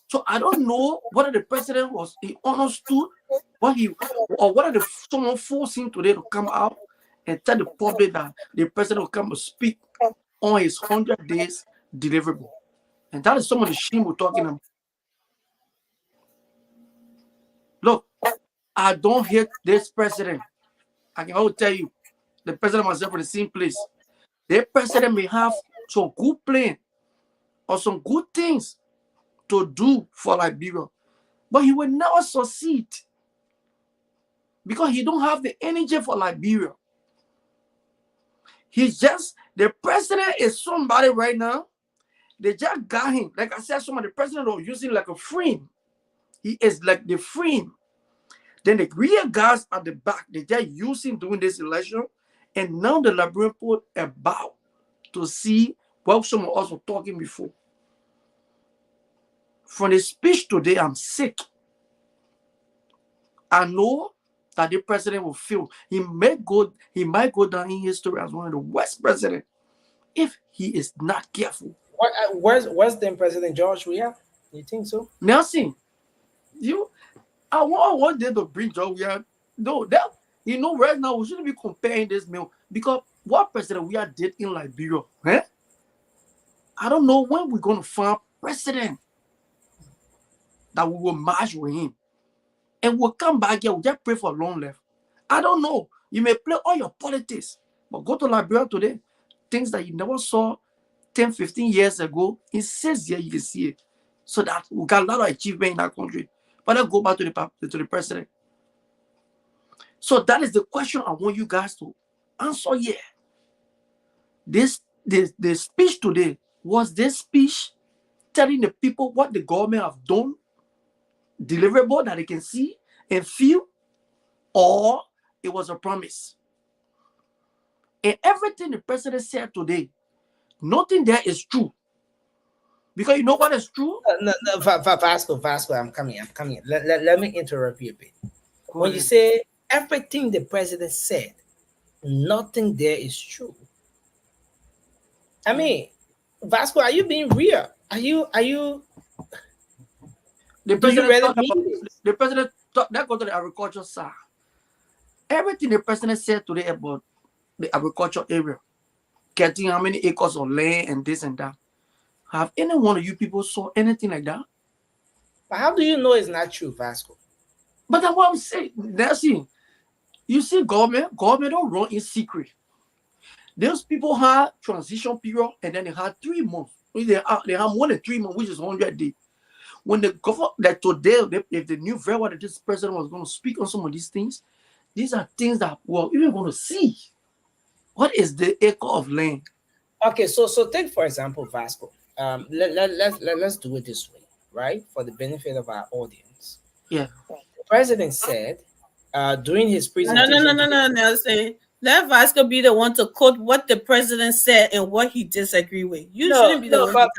So I don't know whether the president he understood whether someone forced him today to come out and tell the public that the president will come to speak on his 100 days deliverable. And that is some of the shame we're talking about. Look, I don't hate this president. I can always tell you, the president myself in the same place. The president may have some good plan or some good things to do for Liberia, but he will never succeed because he don't have the energy for Liberia. The president is somebody right now. They just got him. Like I said, the president was using like a frame. He is like the frame. Then the real guys at the back, they just using during this election, and now the Liberian people are about to see what some of us were talking before. From the speech today, I'm sick. I know that the president will feel he might go down in history as one of the worst presidents if he is not careful. Where's then President George Weah? You think so? Nelson, I want them to bring George Weah. No, right now we shouldn't be comparing this meal because what President Weah did in Liberia, I don't know when we're gonna find president that we will march with him. And we'll come back here, we'll just pray for long life. I don't know. You may play all your politics, but go to Liberia today, things that you never saw 10, 15 years ago, in 6 years, you can see it. So that we got a lot of achievement in that country. But let's go back to the president. So that is the question I want you guys to answer here. The speech today, was this speech telling the people what the government have done, deliverable that they can see and feel, or it was a promise? And everything the president said today, nothing there is true. Because you know what is true? No, Vasco, I'm coming. Let me interrupt you a bit. When you say everything the president said, nothing there is true. I mean, Vasco, are you being real? Are you the president talked that go to the agriculture side. Everything the president said today about the agriculture area, getting how many acres of land and this and that. Have any one of you people saw anything like that? But how do you know it's not true, Vasco? But that's what I'm saying. That's it. You see, government don't run in secret. Those people had transition period, and then they had 3 months. They have more than 3 months, which is 100 days. When the government, that today, if they knew very well that this president was going to speak on some of these things, these are things that we're even going to see. What is the acre of land? Okay, so take for example, Vasco. Let's do it this way, right? For the benefit of our audience. Yeah. The president said during his presentation. No, Nelson. Let Vasco be the one to quote what the president said and what he disagreed with. You shouldn't be the one.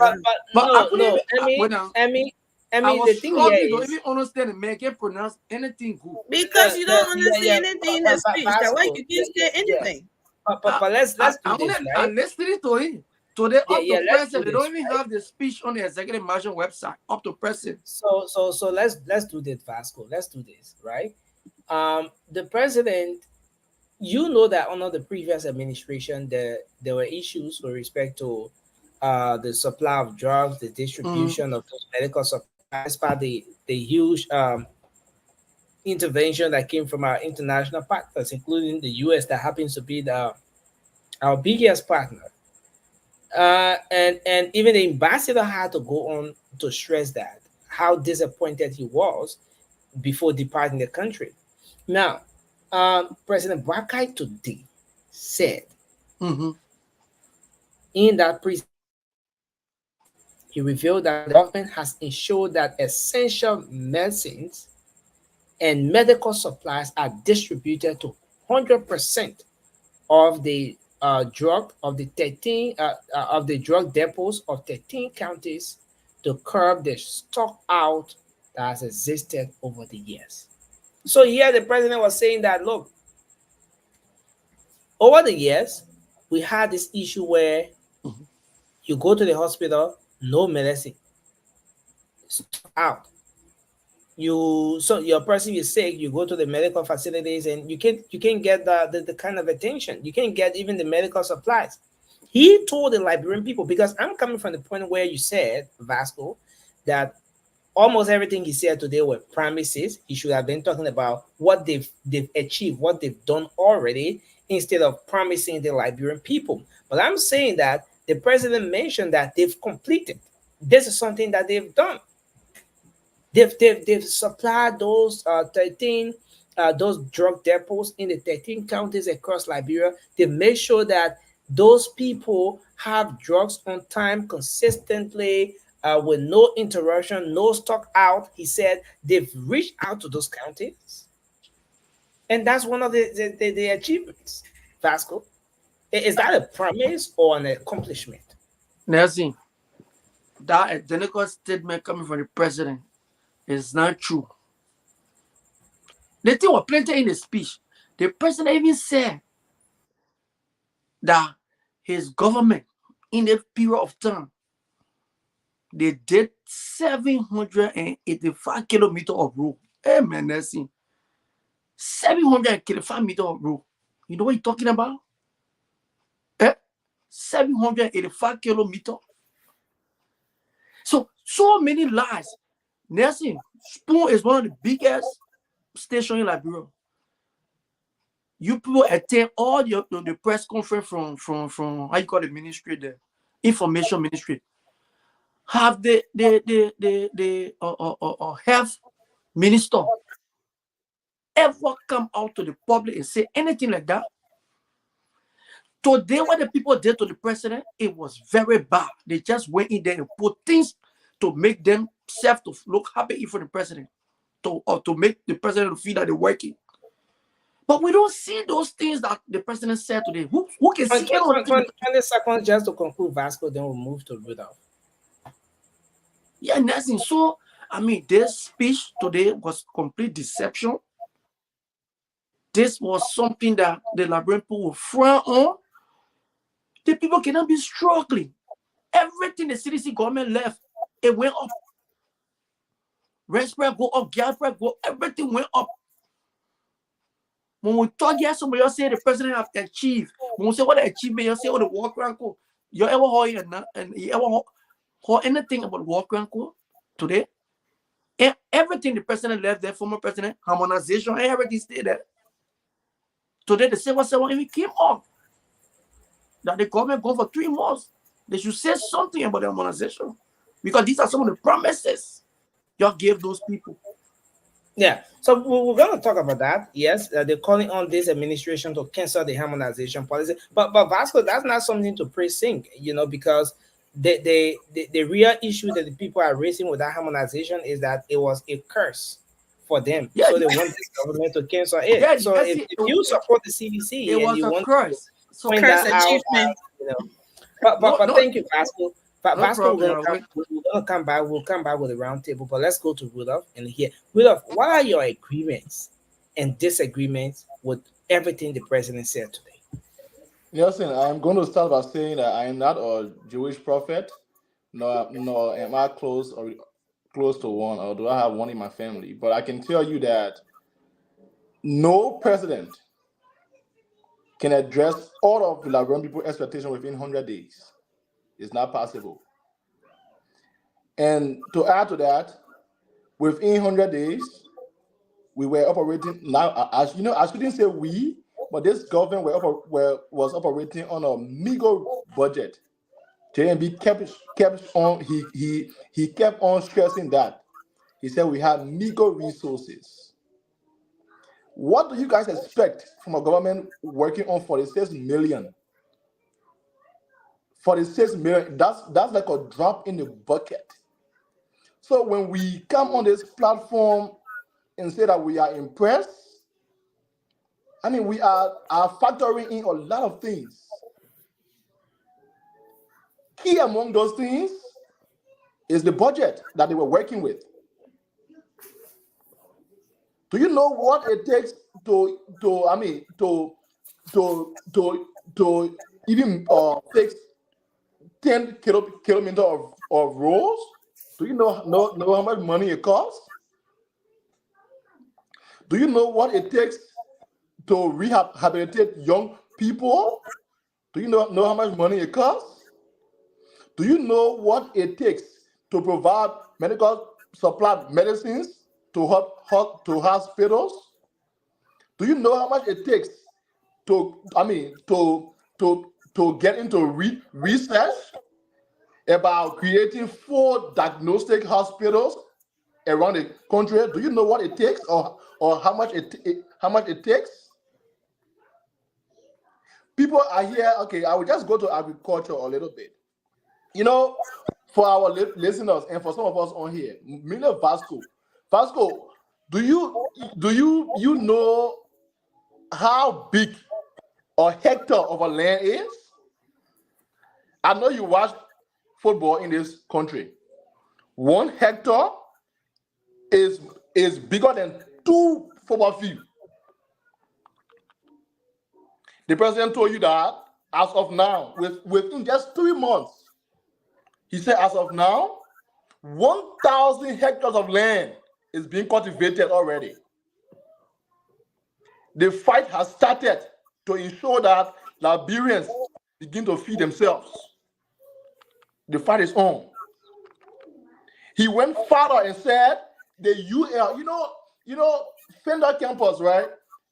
I mean, the thing here is, don't even understand and make it pronounce anything good. Because you don't understand anything in the speech. That's why you can't say anything. But let's do this, right? I'm listening to him. Today, up to present, they don't even right? have the speech on the executive mansion website. Up to present. So let's do this, Vasco. Let's do this, right? The president, you know that under the previous administration, there were issues with respect to the supply of drugs, the distribution of those medical supplies, by the huge intervention that came from our international partners, including the US, that happens to be our biggest partner. And even the ambassador had to go on to stress that, how disappointed he was before departing the country. Now, President Boakai today said in that presentation, he revealed that the government has ensured that essential medicines and medical supplies are distributed to 100% of the drug depots of 13 counties to curb the stock out that has existed over the years. So here the president was saying that, look, over the years, we had this issue where you go to the hospital, no medicine, stock out. Your person is sick, you go to the medical facilities and you can't get the kind of attention. You can't get even the medical supplies. He told the Liberian people, because I'm coming from the point where you said, Vasco, that almost everything he said today were promises. He should have been talking about what they've achieved, what they've done already, instead of promising the Liberian people. But I'm saying that the president mentioned that they've completed. This is something that they've done. They've supplied those 13 those drug depots in the 13 counties across Liberia. They've made sure that those people have drugs on time, consistently, with no interruption, no stock out. He said they've reached out to those counties, and that's one of the achievements. Vasco, is that a promise or an accomplishment? Nelson, that identical statement coming from the president is not true. The thing was plenty in the speech. The president even said that his government, in the period of time, they did 785 kilometers of road. Hey, man, Nelson. 785 meters of road. You know what he's talking about? 785 kilometers. So many lives. Nelson, Spoon is one of the biggest stations in Liberia. You people attend all the press conference from how you call the ministry, the information ministry. Have the health minister ever come out to the public and say anything like that? Today, what the people did to the president, it was very bad. They just went in there and put things to make themselves to look happy for the president, to make the president feel that they're working. But we don't see those things that the president said today. Who can see 20 seconds just to conclude Vasco, then we'll move to Rudolph. Yeah, nothing. So, I mean, this speech today was complete deception. This was something that the Liberian people will frown on. The people cannot be struggling. Everything the CDC government left, it went up. Rent spread go up, gas price go up, everything went up. When we talk here, somebody else say the president have achieved. When we say what the achievement, you say what the work rank go. You ever heard and you ever heard anything about work rank go today? And everything the president left there, former president, harmonization, everything stayed there. Today, the 7-7 even came up that the government go for 3 months. They should say something about the harmonization because these are some of the promises you gave those people. Yeah, so we're going to talk about that. Yes, they're calling on this administration to cancel the harmonization policy. But Vasco, that's not something to pre-sync, because the real issue that the people are raising with that harmonization is that it was a curse for them. Yeah, so they want this government to cancel it. Yeah, so if you support the CDC, it was a curse. So curse achievement. But thank you, Vasco. Vasco, we'll come back. We'll come back with a roundtable. But let's go to Rudolph and hear. Rudolph, what are your agreements and disagreements with everything the president said today? Nelson, I'm going to start by saying that I am not a Jewish prophet, nor am I close to one, or do I have one in my family. But I can tell you that no president can address all of the Liberian people's expectations within 100 days. It's not possible. And to add to that, within 100 days, we were operating now. As you know, I shouldn't say we, but this government was operating on a meager budget. JMB kept on. He kept on stressing that. He said we have meager resources. What do you guys expect from a government working on 46 million? 46 million, that's like a drop in the bucket. So when we come on this platform and say that we are impressed, I mean, we are factoring in a lot of things. Key among those things is the budget that they were working with. Do you know what it takes to even fix 10 kilometers of roads? Do you know how much money it costs? Do you know what it takes to rehabilitate young people? Do you know how much money it costs? Do you know what it takes to provide medical supply medicines to hospitals? Do you know how much it takes to get into research about creating 4 diagnostic hospitals around the country? Do you know what it takes or how much it takes? People are here. Okay, I will just go to agriculture a little bit. For our listeners and for some of us on here, Vasco, do you know how big a hectare of a land is? I know you watch football in this country. 1 hectare is bigger than 2 football fields. The president told you that as of now, within just 3 months, he said as of now, 1,000 hectares of land is being cultivated already. The fight has started to ensure that Liberians begin to feed themselves. The fight is on. He went further and said the UL, you know, Fender campus, right?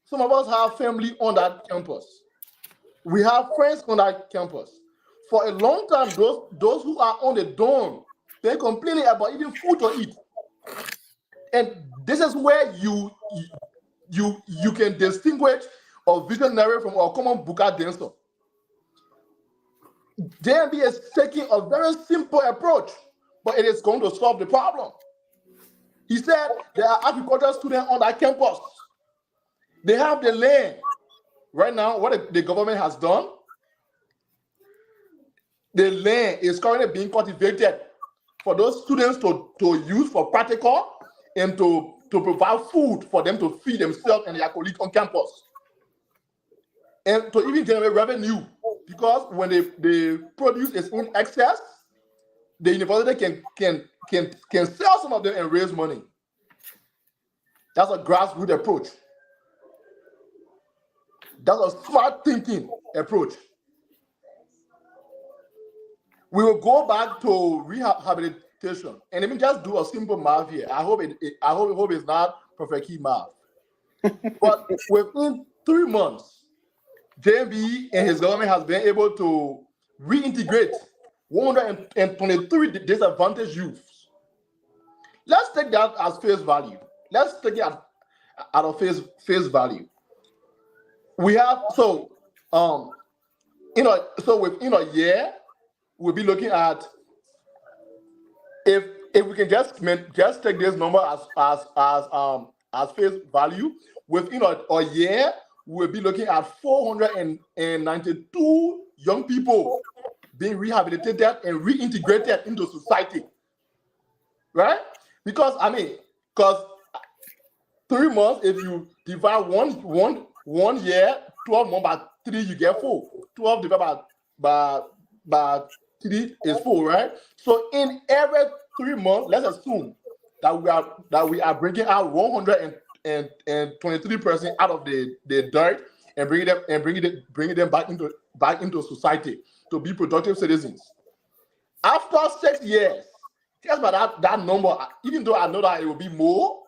Some of us have family on that campus. We have friends on that campus. For a long time, those who are on the dorm, they're complaining about even food to eat. And this is where you can distinguish a visionary from a common Buka dancer. JMB is taking a very simple approach, but it is going to solve the problem. He said there are agricultural students on that campus. They have the land. Right now, what the government has done, the land is currently being cultivated for those students to use for practical and to provide food for them to feed themselves and their colleagues on campus. And to even generate revenue, because when the produce is in excess, the university can sell some of them and raise money. That's a grassroots approach. That's a smart thinking approach. We will go back to rehabilitation, and let me just do a simple math here. I hope it's not perfect key math. But within 3 months, JMB and his government has been able to reintegrate 123 disadvantaged youths. Let's take that as face value. Let's take it out of face value. We have so within a year we'll be looking at if we can just take this number as face value. Within a year we'll be looking at 492 young people being rehabilitated and reintegrated into society, right? Because 3 months, if you divide one year, 12 months by 3, you get 4. 12 divided by 3 is 4, right? So in every 3 months, let's assume that we are bringing out 123% out of the dirt and bringing them back into society to be productive citizens. After 6 years, just by that number, even though I know that it will be more,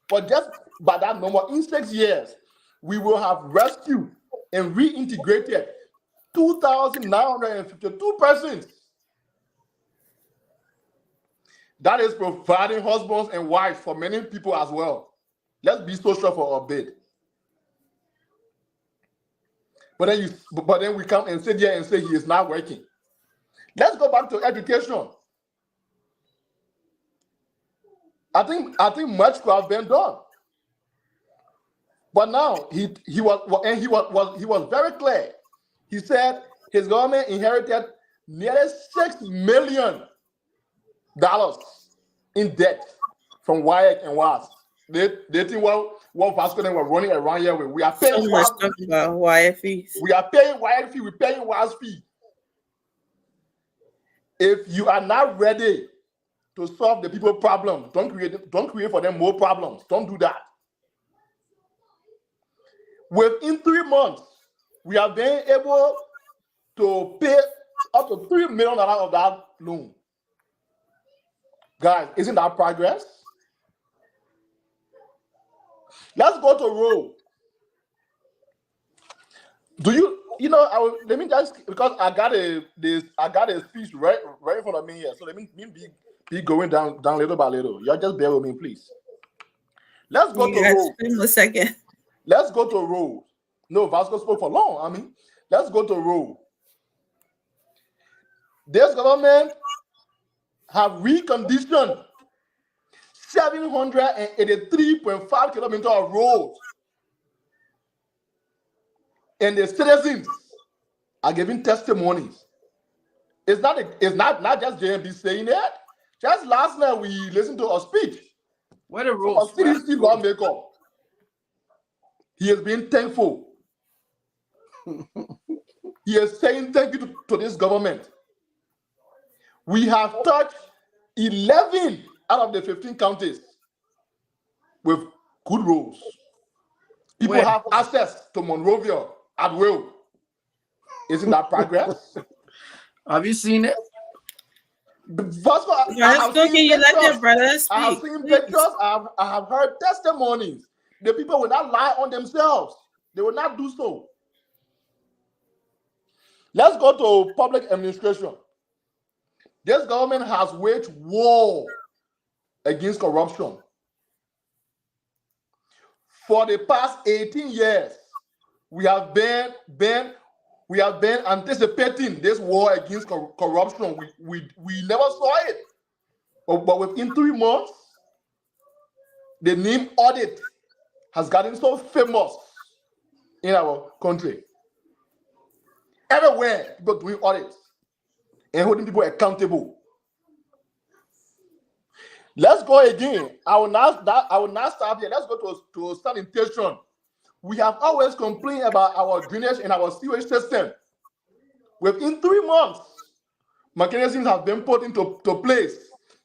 but just by that number, in 6 years, we will have rescued and reintegrated 2,952 persons. That is providing husbands and wives for many people as well. Let's be social for a bit. But then we come and sit here and say he is not working. Let's go back to education. I think much could have been done. But now he was very clear. He said his government inherited nearly $6 million in debt from WAEC and WASP. They think what Vasco were running around here with. We are paying WAEC fees. We are paying WAEC fee. We're paying WASP fee. If you are not ready to solve the people problem, don't create for them more problems. Don't do that. Within 3 months, we have been able to pay up to $3 million of that loan. Guys, isn't that progress? Let's go to road. Let me just, because I got a speech right in front of me here. So let me be going down little by little. Y'all just bear with me, please. Let's go to road. A second. Let's go to road. No, Vasco spoke for long. Let's go to road. This government have reconditioned 783.5 kilometers of roads. And the citizens are giving testimonies. It's not just JMB saying it. Just last night we listened to a speech. Where the roads? CDC lawmaker. He has been thankful. He is saying thank you to this government. We have touched 11 out of the 15 counties with good roads. People have access to Monrovia at will. Isn't that progress? Have you seen it? First of all, I Let's have go. seen Can you let pictures. your brother I have speak? seen Please. pictures. I have heard testimonies. The people will not lie on themselves. They will not do so. Let's go to public administration. This government has waged war against corruption. For the past 18 years, we have been anticipating this war against corruption. We never saw it. But within 3 months, the name audit has gotten so famous in our country. Everywhere, people doing audits and holding people accountable. Let's go again. I will not stop here. Let's go to sanitation. We have always complained about our drainage and our sewage system. Within 3 months, mechanisms have been put into place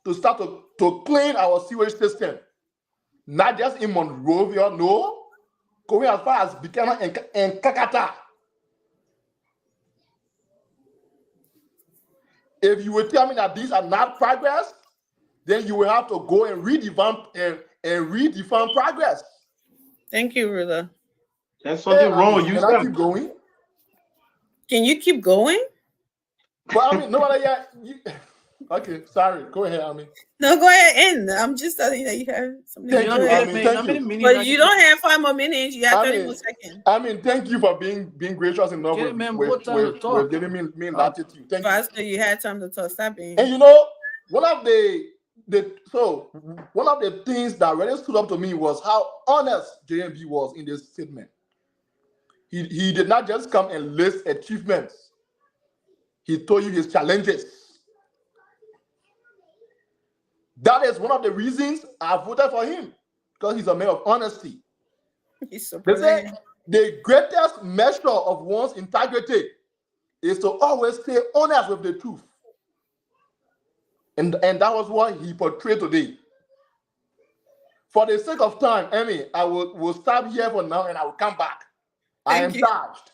to start to clean our sewage system. Not just in Monrovia, no. Going as far as Buchanan and Kakata. If you will tell me that these are not progress, then you will have to go and redefine progress. Thank you, Ruler. There's something wrong with you, Can I keep going? Can you keep going? But I mean, no matter yet. Okay, sorry. Go ahead, Ami. No, go ahead. End. I'm just telling you that you have something. Thank to you, do. Ami. Thank you. But you don't have 5 more minutes. You have 30 I more mean, seconds. I mean, thank you for being gracious enough Give him more time to with talk. giving me latitude. Thank you. Faster, you had time to talk. Stop being. And you know, one of the things that really stood up to me was how honest JMB was in this statement. He did not just come and list achievements. He told you his challenges. That is one of the reasons I voted for him, because he's a man of honesty. He's so They say the greatest measure of one's integrity is to always stay honest with the truth. And that was what he portrayed today. For the sake of time, Emmy, I will stop here for now and I will come back. I am charged.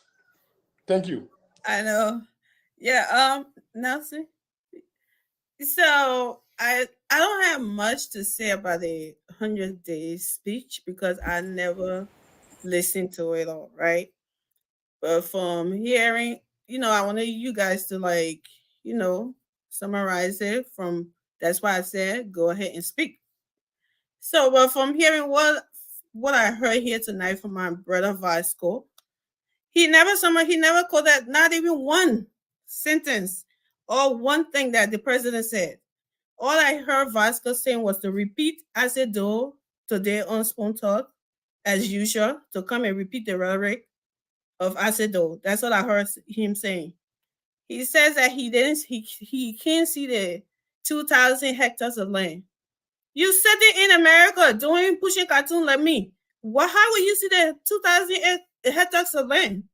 Thank you. I know. Yeah, Nelson. So I don't have much to say about the 100 days speech because I never listened to it all, right? But from hearing, I wanted you guys to summarize it from. That's why I said go ahead and speak. So, but from hearing what I heard here tonight from my brother Vasco, he never called that, not even one sentence or one thing that the president said. All I heard Vasco saying was to repeat ASEDO today on Spoon Talk, as usual, to come and repeat the rhetoric of ASEDO. That's what I heard him saying. He says that he can't see the 2,000 hectares of land. You sitting in America pushing cartoon like me. How will you see the 2,000 hectares of land?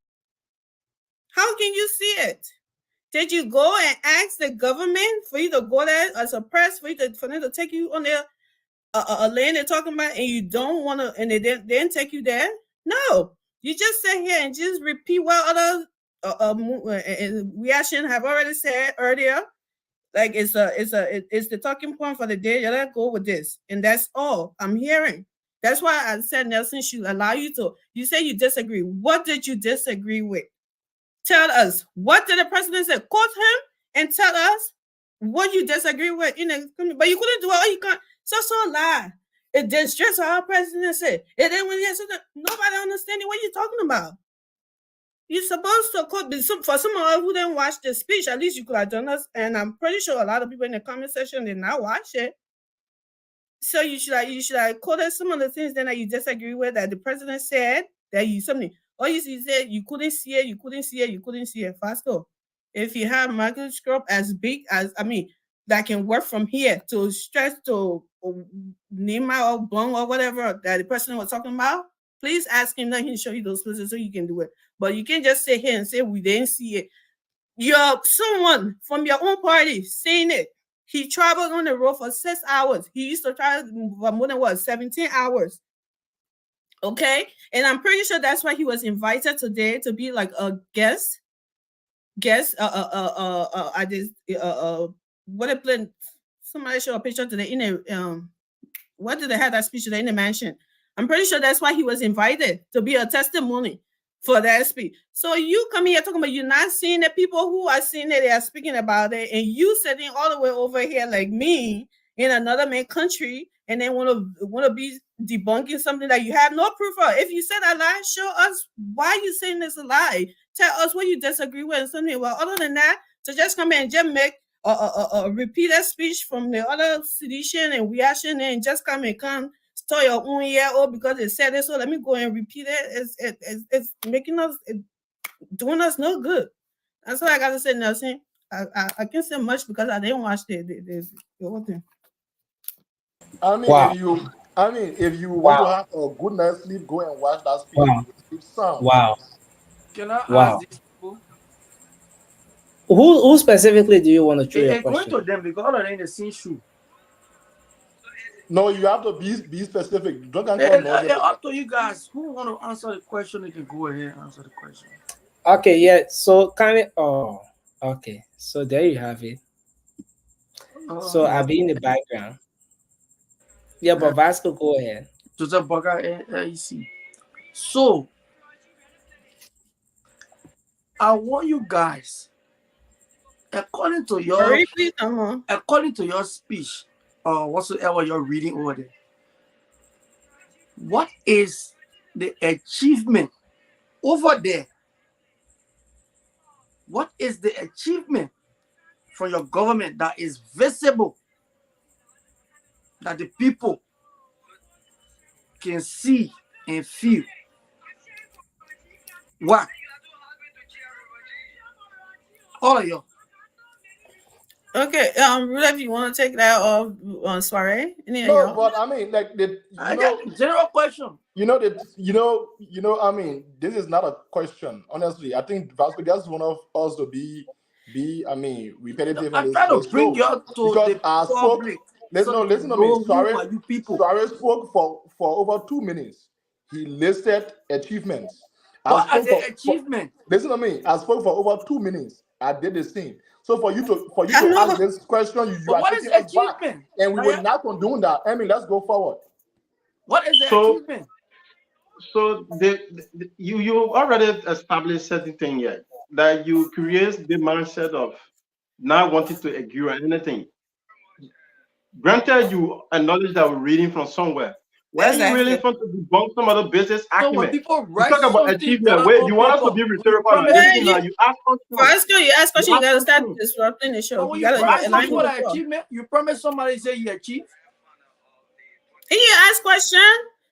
How can you see it? Did you go and ask the government for you to go there as a press for them to take you on their a land they're talking about, and you don't want to, and they didn't take you there? No, you just sit here and just repeat what other reaction have already said earlier. Like it's the talking point for the day. You let go with this, and that's all I'm hearing. That's why I said Nelson should allow you to. You say you disagree. What did you disagree with? Tell us. What did the president say? Quote him and tell us what you disagree with. But you couldn't do it. Oh, you can't. So lie. It did just what our president said. And then when he said that, nobody understanding what you're talking about. You're supposed to quote for someone who didn't watch the speech. At least you could have done this. And I'm pretty sure a lot of people in the comment section did not watch it. So you should quote some of the things then that you disagree with that the president said that you something. Or you said you couldn't see it. Vasco. If you have microscope as big as that can work from here to stretch to Nima or Bong or whatever that the president was talking about, please ask him that he can show you those places so you can do it. But you can't just sit here and say we didn't see it. You're someone from your own party saying it. He traveled on the road for 6 hours. He used to travel for more than 17 hours. Okay, and I'm pretty sure that's why he was invited today to be like a guest at this what they played. Somebody showed a picture today in a what did they have that speech today in the mansion? I'm pretty sure that's why he was invited to be a testimony for that speech. So you come here talking about you're not seeing the people who are seeing it, they are speaking about it, and you sitting all the way over here like me in another man country, and then want to be debunking something that you have no proof of. If you said a lie, show us why you saying this a lie. Tell us what you disagree with and something. Well, other than that, to just come in and just make a repeated speech from the other sedition and reaction and just come start your own year because they said it, so let me go and repeat it. It's making us, doing us no good. That's what I got to say, Nelson. I can't say much because I didn't watch the whole thing. I mean, if you want to have a good night's sleep, go and watch that speech. Sleep sound. Can I ask these people? Who specifically do you want to throw your Going question? to them because all of them in the same shoe. No, you have to be specific. Don't Up to you guys. Who want to answer the question? They can go ahead and answer the question. Okay, yeah. So okay. So there you have it. So I'll be in the background. Yeah, but Vasco, go ahead. Joseph Boga, AEC. So I want you guys, according to your speech or whatsoever you're reading over there, what is the achievement over there? What is the achievement from your government that is visible, that the people can see and feel? What? All of you. Okay, Rulev, you want to take that off on soiree? No, but I mean, like I got a general question. I mean, this is not a question. Honestly, I think Vasco just want of us to be repetitive. I'm trying to bring you up to the public. Listen to me. Suarez spoke for over 2 minutes. He listed achievements. What are the achievements? Listen to me. I spoke for over 2 minutes. I did the same. So for you to ask this question, you are taking us back, and we were not doing that. I mean, let's go forward. What is the achievement? So you already established certain thing yet that you create the mindset of not wanting to agree on anything. Granted, you acknowledge that we're reading from somewhere. Why are you really want to debunk some other business acumen? You talk about achievement. Wait, you want us to be rhetorical on anything now? You ask questions. You ask questions, you gotta start disrupting the show. You gotta achievement. You promise somebody say you achieve. And you ask question.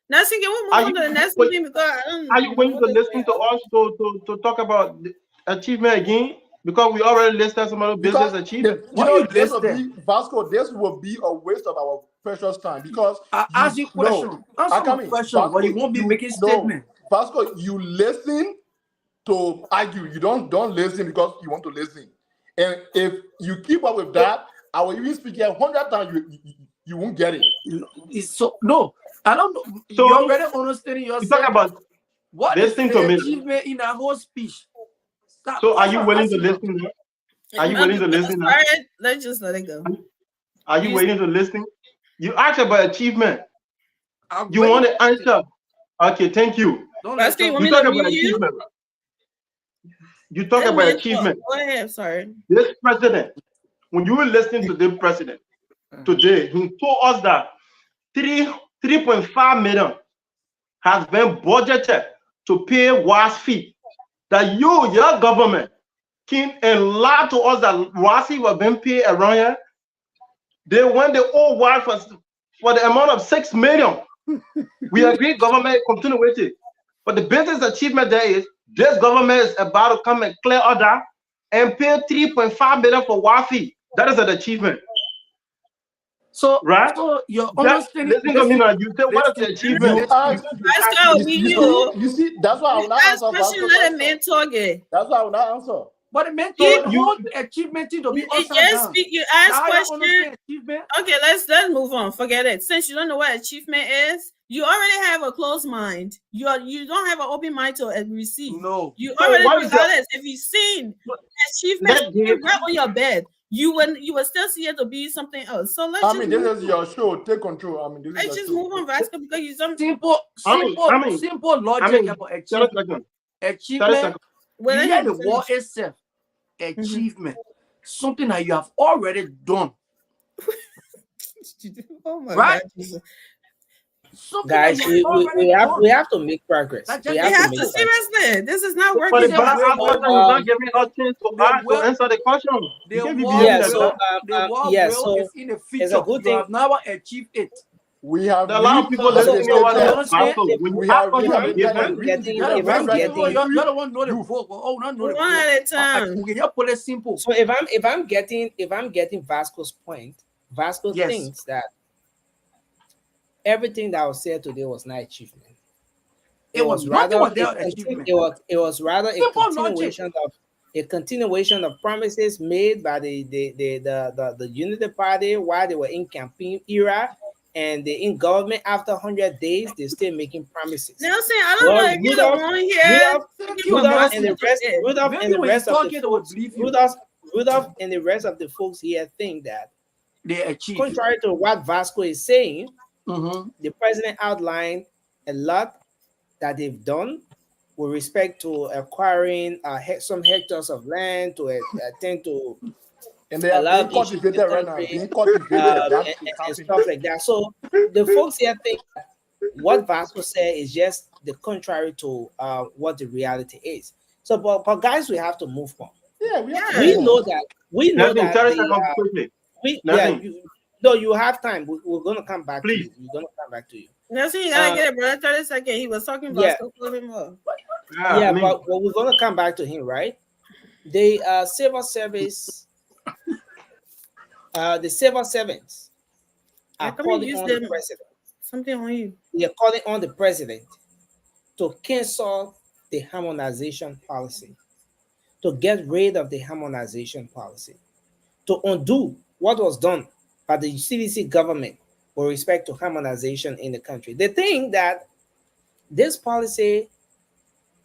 Nothing can we move on to the next meeting because I don't. Are you willing to listen to us to talk about achievement again? Because we already listed some other business achievements. Vasco, this will be a waste of our precious time because I ask you question. Answer my question, but you won't be making statement. Vasco, you listen to argue. You don't listen because you want to listen. And if you keep up with that, I will even speak here 100 times. You won't get it. I don't know. So, you're already understanding yourself. You talk about what is the achievement in that whole speech? So are you willing to listen? Are you willing to listen? Let's just let it go. Are you willing to listen? You asked about achievement. You want to answer? Okay, thank you. You talk about achievement. You talk about achievement. Go ahead, sorry. This president, when you were listening to the president today, he told us that 3.5 million has been budgeted to pay WAS fee. That your government came and lied to us that WASI was being paid around here. They want the old WAS for the amount of 6 million. We agree government continue with it. But the business achievement there is this government is about to come and clear order and pay 3.5 million for WAFI. That is an achievement. So, right? So you're understanding. Listen to me now. You say what is the achievement? You see, that's why I will not answer. Let a man talk it. That's why I will not answer. But the mentor you achievement to be you ask questions. Okay, let's move on. Forget it. Since you don't know what achievement is, you already have a closed mind. You don't have an open mind to receive. No. You already regardless. If you've seen achievement right on your bed, you will still see it to be something else. So let's I just mean, move this is on. your show. Take control. I mean, this is Let's your just show. move on, Vasco, because you some Simple, simple logic about achievement. Achievement. Well, let Yeah, him the war finish. itself, achievement, something that you have already done, Oh my right? God, Jesus. Something Guys, that you have already done. we have to make progress. That We just We have to have make to progress. seriously. This is not But working the out. bad They question will, is not giving us chance to answer the question. You can't be behaving like that. the war yeah, will so is in the it's future. a good You thing. have never achieved it. We have There are a lot of people read listening the over there. statement. understand? Pastor, when you We ask have questions, read if behave I'm like getting, You're the if I'm first getting, people, you're the one know the book. Oh, not know the One book. at a time. We can just put it simple. so if I'm getting Vasco's point, Vasco Yes. thinks that everything that was said today was not achievement. It was rather achievement. it was rather Simple a continuation of promises made by the Unity Party while they were in campaign era, and they in government after 100 days. They're still making promises. Nelson, I don't know if you're the one here. Rudolph and the rest, Rudolph Maybe and the when rest you of talk the it, they will folks, believe you. Rudolph and the rest of the folks here think that, They achieve. contrary to what Vasco is saying, Mm-hmm. the president outlined a lot that they've done with respect to acquiring some hectares of land to attend to And they are allow being cultivated right now. Being cultivated. and stuff like that. So the folks here think what Vasco said is just the contrary to what the reality is. So, but guys, we have to move on. Yeah, We know that. We know Nothing, that. 30 seconds quickly. Nothing. No, you have time. We're gonna come back Please. to you. We're gonna come back to you. Nelson, you gotta get it, brother. 30 seconds. He was talking about Yeah. stuff a little bit more. But we're gonna come back to him, right? The civil service, the civil servants are calling on the president. Something on you. They're calling on the president to cancel the harmonization policy, to get rid of the harmonization policy, to undo what was done by the CDC government with respect to harmonization in the country. They think that this policy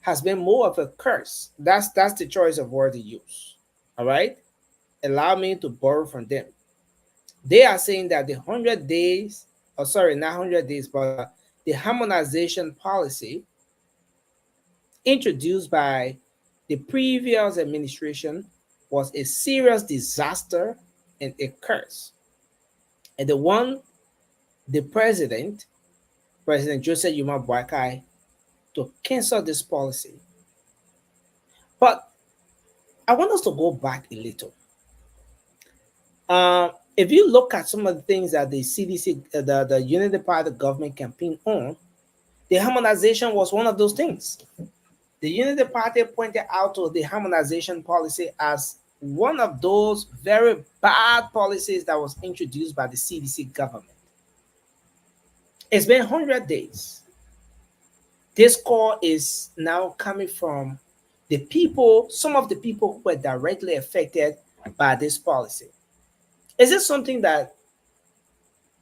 has been more of a curse. That's the choice of word to use. All right? Allow me to borrow from them. They are saying that the 100 days, oh sorry, not 100 days, but the harmonization policy introduced by the previous administration was a serious disaster and a curse. And the President Joseph Yuma Boakai, to cancel this policy. But I want us to go back a little. If you look at some of the things that the CDC, the Unity Party government campaigned on, the harmonization was one of those things. The Unity Party pointed out to the harmonization policy as one of those very bad policies that was introduced by the CDC government. It's been 100 days. This call is now coming from the people, some of the people who were directly affected by this policy. Is it something that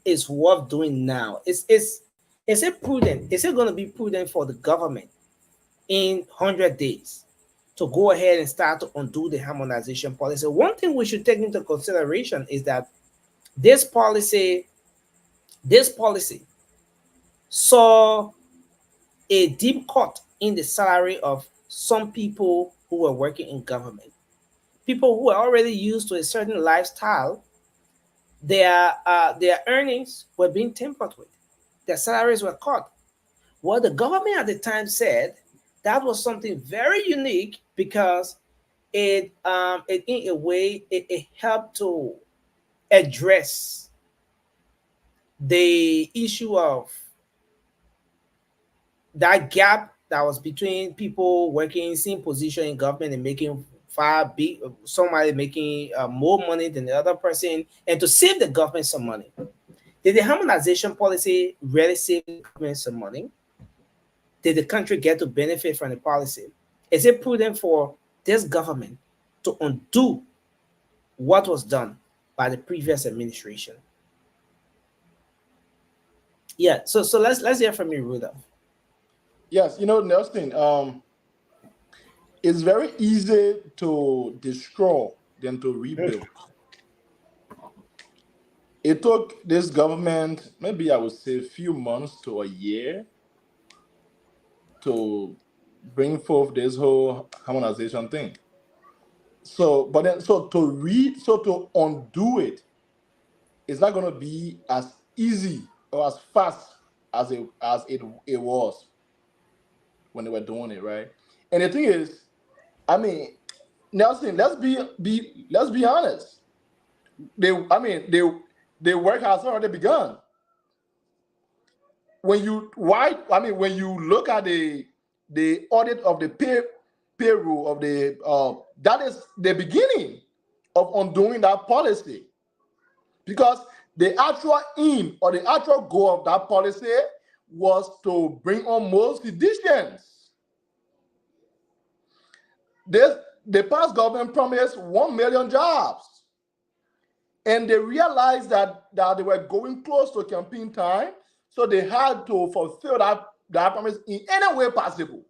is worth doing now? Is it prudent? Is it going to be prudent for the government in 100 days to go ahead and start to undo the harmonization policy? One thing we should take into consideration is that this policy saw a deep cut in the salary of some people who were working in government. People who were already used to a certain lifestyle, their earnings were being tampered with. Their salaries were cut. What the government at the time said, that was something very unique because it in a way it helped to address the issue of that gap that was between people working in same position in government and making somebody making more money than the other person, and to save the government some money. Did the harmonization policy really save the government some money? Did the country get to benefit from the policy? Is it prudent for this government to undo what was done by the previous administration? Yeah, so let's hear from you, Rudolph. Yes, Nelson, it's very easy to destroy than to rebuild. it took this government, maybe I would say a few months to a year, to bring forth this whole harmonization thing. So, but then, to undo it, it's not going to be as easy or as fast as it was when they were doing it, right? And the thing is, I mean, Nelson, let's be honest. The work has already begun. When you look at the audit of the payroll of the that is the beginning of undoing that policy, because the actual aim or the actual goal of that policy was to bring on more physicians. The past government promised 1 million jobs, and they realized that they were going close to campaign time, so they had to fulfill that promise in any way possible,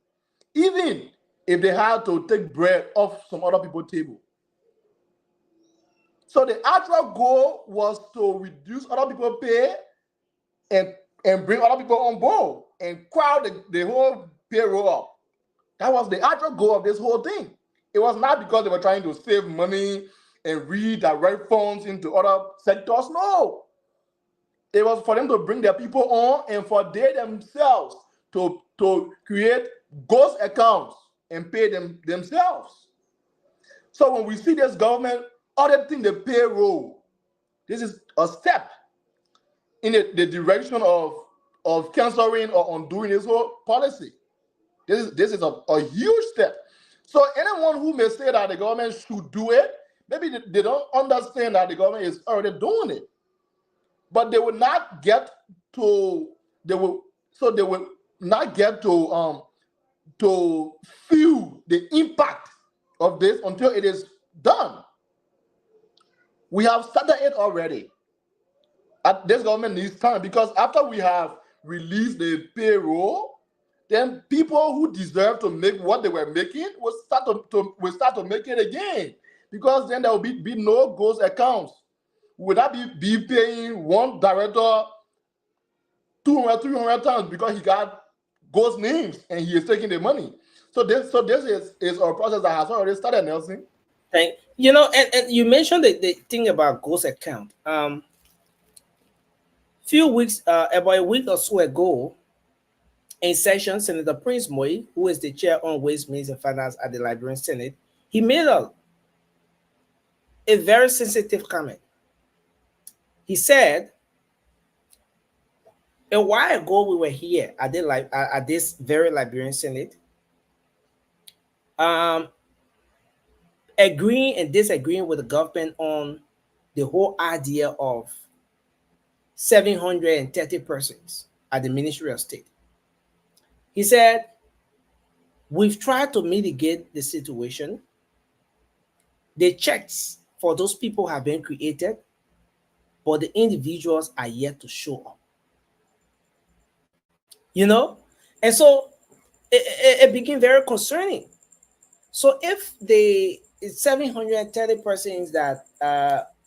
even if they had to take bread off some other people's table. So the actual goal was to reduce other people's pay and bring other people on board and crowd the whole payroll up. That was the actual goal of this whole thing. It was not because they were trying to save money and redirect funds into other sectors. No. It was for them to bring their people on and for they themselves to create ghost accounts and pay them themselves. So when we see this government auditing the payroll, this is a step in the direction of canceling or undoing this whole policy. This is a huge step. So anyone who may say that the government should do it, maybe they don't understand that the government is already doing it. But they will not get to feel the impact of this until it is done. We have started it already. This government needs time, because after we have released the payroll, then people who deserve to make what they were making will start to make it again, because then there will be no ghost accounts. Would that be paying one director 200, 300 times because he got ghost names and he is taking the money? So this is a process that has already started, Nelson. And you mentioned the thing about ghost account. About a week or so ago, in session, Senator Prince Moi, who is the chair on Ways, Means and Finance at the Liberian Senate, he made a very sensitive comment. He said, a while ago we were here at this very Liberian Senate, agreeing and disagreeing with the government on the whole idea of 730 persons at the Ministry of State. He said, we've tried to mitigate the situation. The checks for those people have been created, but the individuals are yet to show up. And so it became very concerning. So if the 730 persons that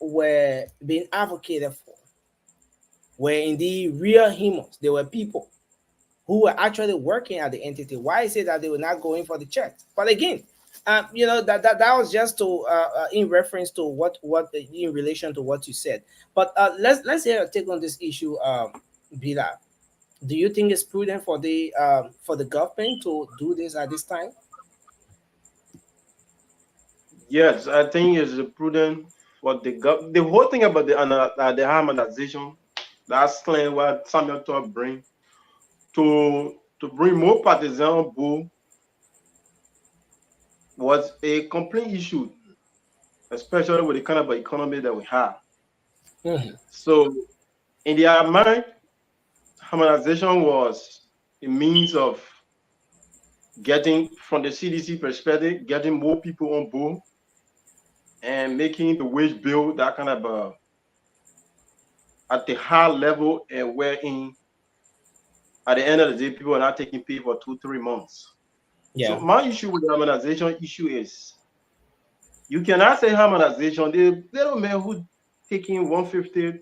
were being advocated for were indeed real humans, they were people who were actually working at the entity, why is it that they were not going for the checks? But again, that was just to in reference to what in relation to what you said. But let's hear your take on this issue, Bila. Do you think it's prudent for the government to do this at this time? Yes, I think it's prudent for the whole thing about the harmonization. That's claim what Samuel Todd bring to bring more partisans on board was a complete issue, especially with the kind of economy that we have. Mm-hmm. So, in their mind, harmonization was a means of getting, from the CDC perspective, getting more people on board and making the wage bill that kind of at the high level, and wherein at the end of the day, people are not taking pay for 2-3 months. Yeah. So my issue with the harmonization issue is, you cannot say harmonization. The little man who taking 150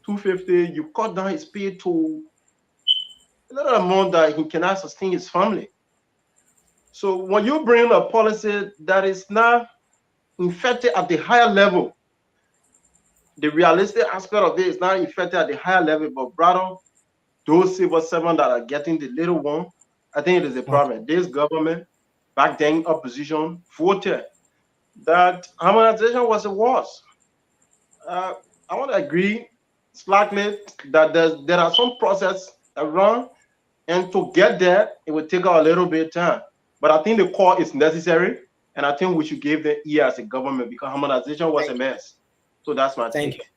250, you cut down his pay to a little amount that he cannot sustain his family. So when you bring a policy that is not effective at the higher level, the realistic aspect of it is not effective at the higher level, but rather those civil servants that are getting the little one, I think it is a problem. This government, back then opposition, voted that harmonization was a worse. I want to agree slightly that there are some process around, and to get there, it will take a little bit of time. But I think the core is necessary, and I think we should give the ear as a government because harmonization was a mess. So that's my take.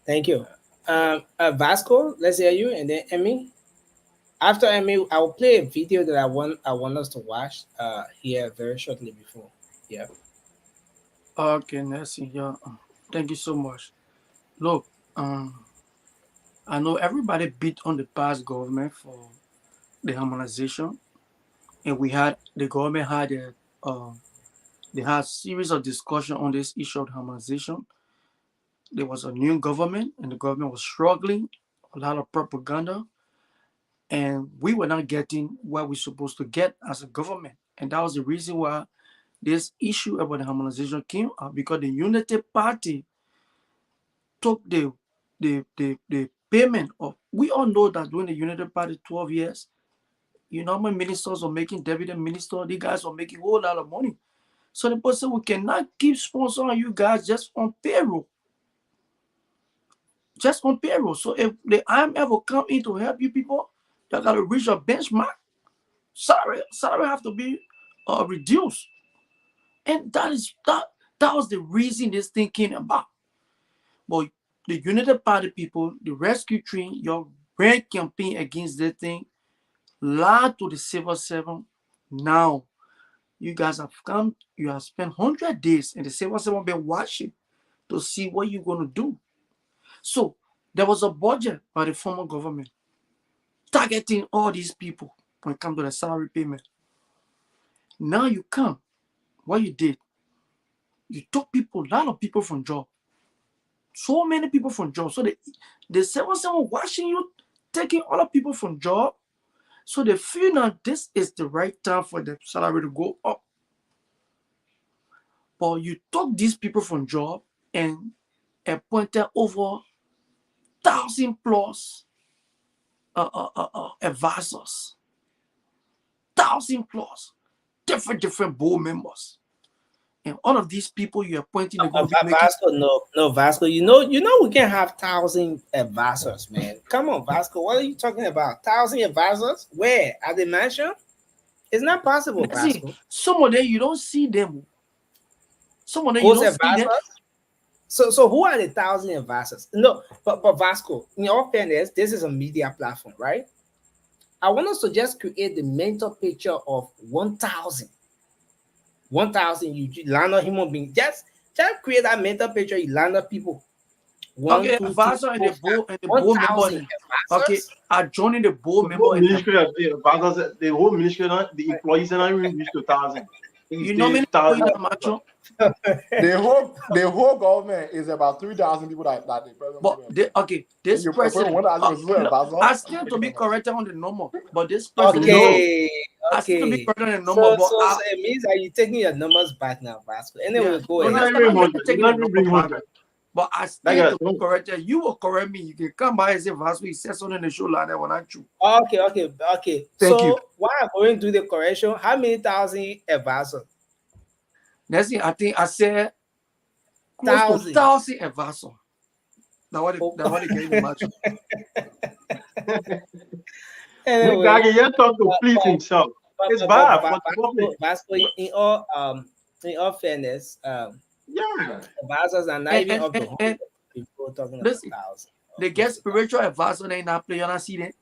Thank you. Vasco, let's hear you, and then Emmy. After Emmy, I will play a video that I want us to watch here very shortly before. Yeah. Okay, Nancy. Yeah. Thank you so much. Look, I know everybody beat on the past government for the harmonization, and the government had they had a series of discussion on this issue of harmonization. There was a new government, and the government was struggling, a lot of propaganda, and we were not getting what we're supposed to get as a government. And that was the reason why this issue about the harmonization came up, because the Unity Party took the payment of, we all know that during the Unity Party 12 years, you know how many ministers were making, deputy minister, these guys were making a whole lot of money. So the person, we cannot keep sponsoring you guys just on payroll. Just on payroll. So if the IMF will come in to help you people, you got to reach a benchmark. Salary have to be reduced. And that was the reason this thing came about. But the Unity Party people, the rescue train, your brand campaign against that thing, lied to the civil servant. Now, you guys have come, you have spent 100 days, and the civil servant been watching to see what you're going to do. So, there was a budget by the former government targeting all these people when it comes to the salary payment. Now you come, what you did, you took people, a lot of people from job. So many people from job. So the civil servant watching you taking all the people from job. So they feel now this is the right time for the salary to go up. But you took these people from job and appointed over 1,000 plus advisors. 1,000 plus different board members. And all of these people you're appointing, Vasco, no, Vasco. You know, we can't have 1,000 advisors, man. Come on, Vasco. What are you talking about? 1,000 advisors? Where? At the mansion? It's not possible, Vasco. See, some of them you don't see them. Some of them you don't see them. So who are the 1,000 advisors? No, but Vasco, in all fairness, this is a media platform, right? I want us to just create the mental picture of 1,000. 1,000, you land on human being. Just create that mental picture. You land on people. Advisor and the board member. Okay, I joined the board member. The whole ministry, the employees are not even reached 1,000. You know many people the whole government is about 3,000 people that the president. But this president, I still to be corrected on the number, but this president, I still to be corrected on the number. So it means that you're taking your numbers back now, Vasco. Anyway, go ahead. But I still to be corrected. You will correct me. You can come by and say, Vasco, he said something in the show like that when I chew. Okay. Thank you. While I'm going to do the correction, how many 1,000 advisors? Next thing, I think I said close to 1,000 advisors. Now what they get in the match? Anyway, you talk to please himself. It's bad. Vasco, in all fairness, advisors are not even up to 100 people talking about 1,000. They get spiritual advisor, they not play on a seat.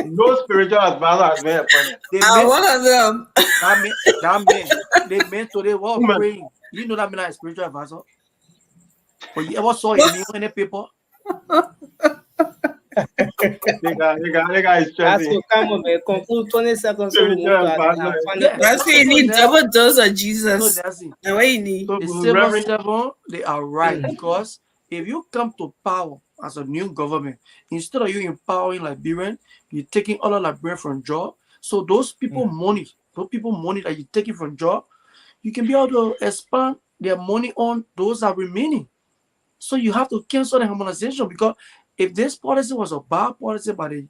No spiritual advisor has been I'm one of them. That man, they meant to they were praying. You know that mean like a spiritual advisor? But you ever saw him in the paper? They got his stressing. Come on, man. Conclude 20 seconds. That's why you need double dose of Jesus. The civil servant, they are right because if you come to power as a new government, instead of you empowering Liberian, you're taking all of Liberian from job. So those people money that you taking from job, you can be able to expand their money on those that remaining. So you have to cancel the harmonization, because if this policy was a bad policy by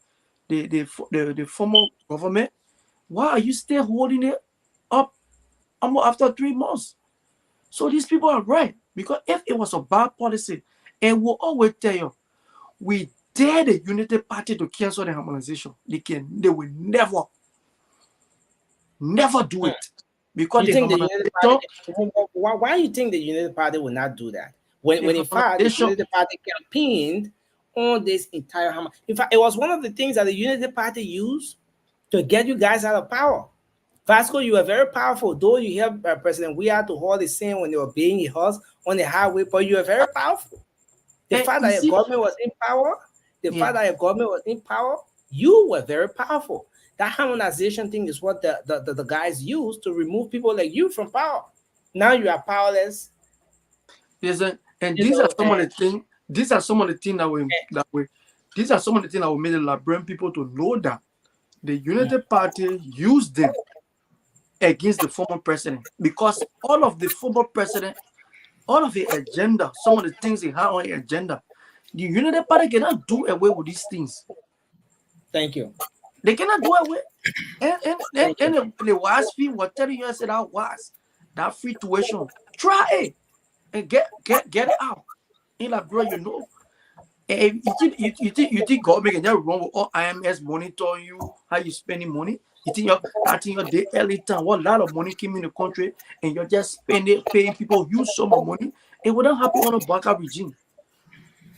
the former government, why are you still holding it up almost after 3 months? So these people are right, because if it was a bad policy, and we'll always tell you, we dare the Unity Party to cancel the harmonization. They will never do it, because You the think the Unity Party? harmonization. Why you think the Unity Party will not do that? When in fact the Unity Party campaigned on this entire hammer. In fact, it was one of the things that the Unity Party used to get you guys out of power. Vasco, you are very powerful. Though you hear President Weah to hold the same when they were being a horse on the highway, but you are very powerful. The fact that your government was in power, you were very powerful. That harmonization thing is what the guys use to remove people like you from power. Now you are powerless. Listen, and these are some of the things. These are some of the things that will make the Liberian people to know that the Unity Party used them against the former president, because all of the former president, all of the agenda, some of the things they had on the agenda, the Unity Party cannot do away with these things. Thank you. They cannot do away. And the WASP was telling you, I said that was that free tuition. Try it and get it out. In Liberia, you know. And you think government can just run with all IMS monitoring you, how you spending money? You think your day early time, what lot of money came in the country, and you're just spending, paying people huge sum of money? It wouldn't happen on a backup regime.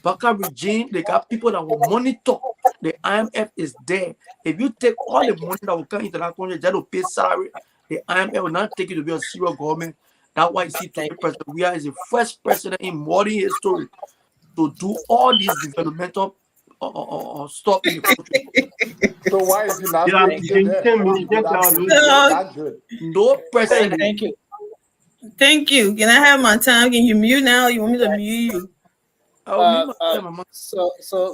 Backup regime, they got people that will monitor. The IMF is there. If you take all the money that will come into that country just to pay salary, the IMF will not take it to be a serious government. That's why you see President Weah is the first president in modern history to do all these developmental stuff in the country. So why is he not good? No president. Thank you. Thank you. Can I have my time? Can you mute now? You want me to mute you? So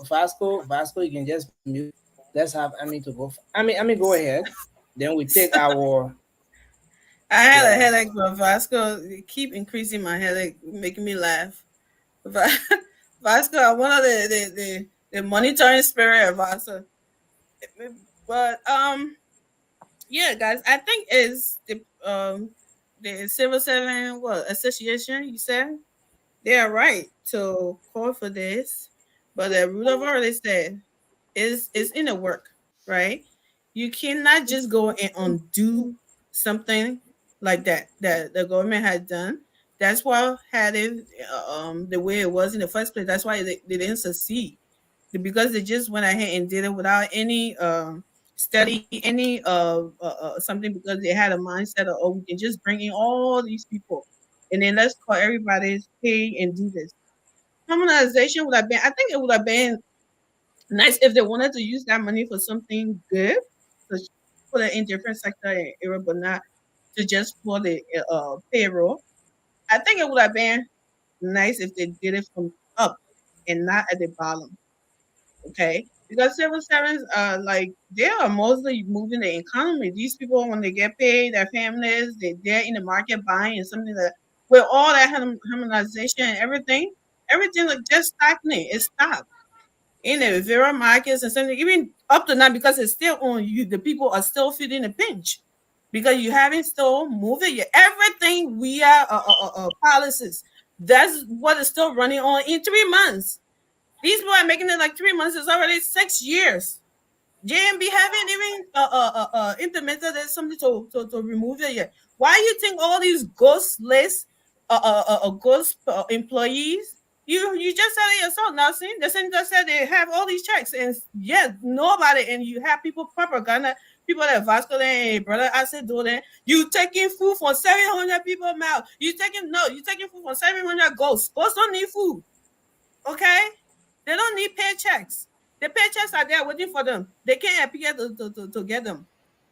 Vasco, you can just mute. Let's have Amy to go. Amy, go ahead. Then we take our. I had a headache, but Vasco keep increasing my headache, making me laugh. Vasco, I'm one of the monitoring spirit of Vasco. But yeah, guys, I think is the Civil Servant Association. You said they are right to call for this, but the rule of already said is in the work, right? You cannot just go and undo something like that the government had done. That's why had it the way it was in the first place. That's why they didn't succeed, because they just went ahead and did it without any study, any something, because they had a mindset of, oh, we can just bring in all these people and then let's call everybody's pay and do this. Harmonization would have been, I think it would have been nice if they wanted to use that money for something good, to put it in different sector area, but not to just for the payroll. I think it would have been nice if they did it from up and not at the bottom. Okay, because civil servants like they are mostly moving the economy. These people, when they get paid, their families, they're in the market buying, and something that with all that harmonization and everything like just stagnant. It stopped in the Vera markets and something, even up to now, because it's still on you. The people are still feeling the pinch because you haven't still moved it yet. Everything we are policies. That's what is still running on in 3 months. These people are making it like 3 months. It's already 6 years. JMB haven't even implemented something to remove it yet. Why do you think all these ghostless ghost employees? You just said it yourself, Nelson. The senator said they have all these checks, and yes, nobody. And you have people propaganda, people that Vasco and brother I said do that. You taking food from 700 people mouth. You taking food from 700 ghosts. Ghosts don't need food. Okay, they don't need paychecks. The paychecks are there waiting for them. They can't appear to get them.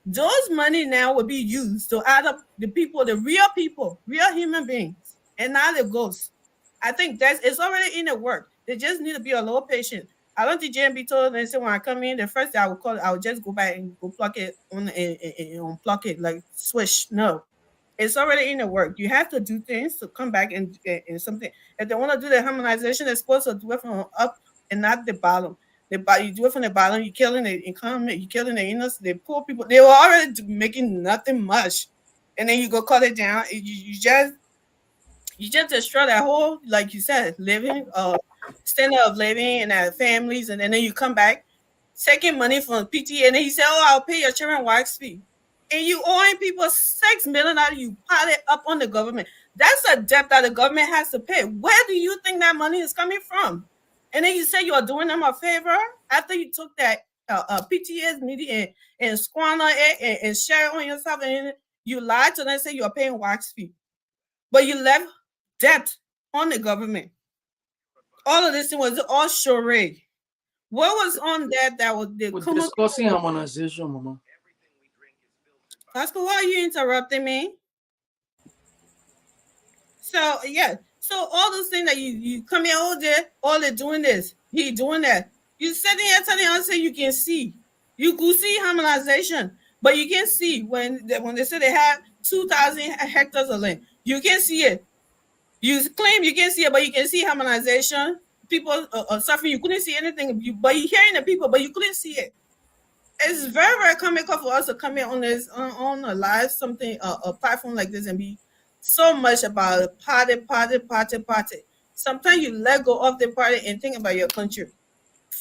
Those money now will be used to add up the people, the real people, real human beings, and not the ghosts. I think it's already in the work. They just need to be a little patient. I don't think JMB told them, say when I come in, the first day I would call it, I would just go back and go plug it on and unplug it, like switch. No. It's already in the work. You have to do things to come back and something. If they want to do the harmonization, they're supposed to do it from up and not the bottom. You do it from the bottom, you're killing the economy, you're killing the innocent, the poor people. They were already making nothing much. And then you go cut it down. You just destroy that whole, like you said, living, standard of living and their families, and then you come back taking money from PTA, and then you say, "Oh, I'll pay your children wax fee," and you owing people $6 million out. You pile it up on the government. That's a debt that the government has to pay. Where do you think that money is coming from? And then you say you are doing them a favor after you took that PTA's meeting and squander it and share it on yourself, and you lied to them and say you are paying wax fee, but you left debt on the government. All of this was all charade. What was on that was the discussing harmonization, Mama? Pastor, why are you interrupting me? So yeah, so all those things that you come here all day, all they're doing this, he doing that. You sitting here telling us say you can see, you could see harmonization, but you can't see when they say they have 2,000 hectares of land. You can't see it. You claim you can't see it, but you can see harmonization. People are suffering. You couldn't see anything, but you're hearing the people, but you couldn't see it. It's very, very comical for us to come in on this on a live something a platform like this and be so much about party. Sometimes you let go of the party and think about your country.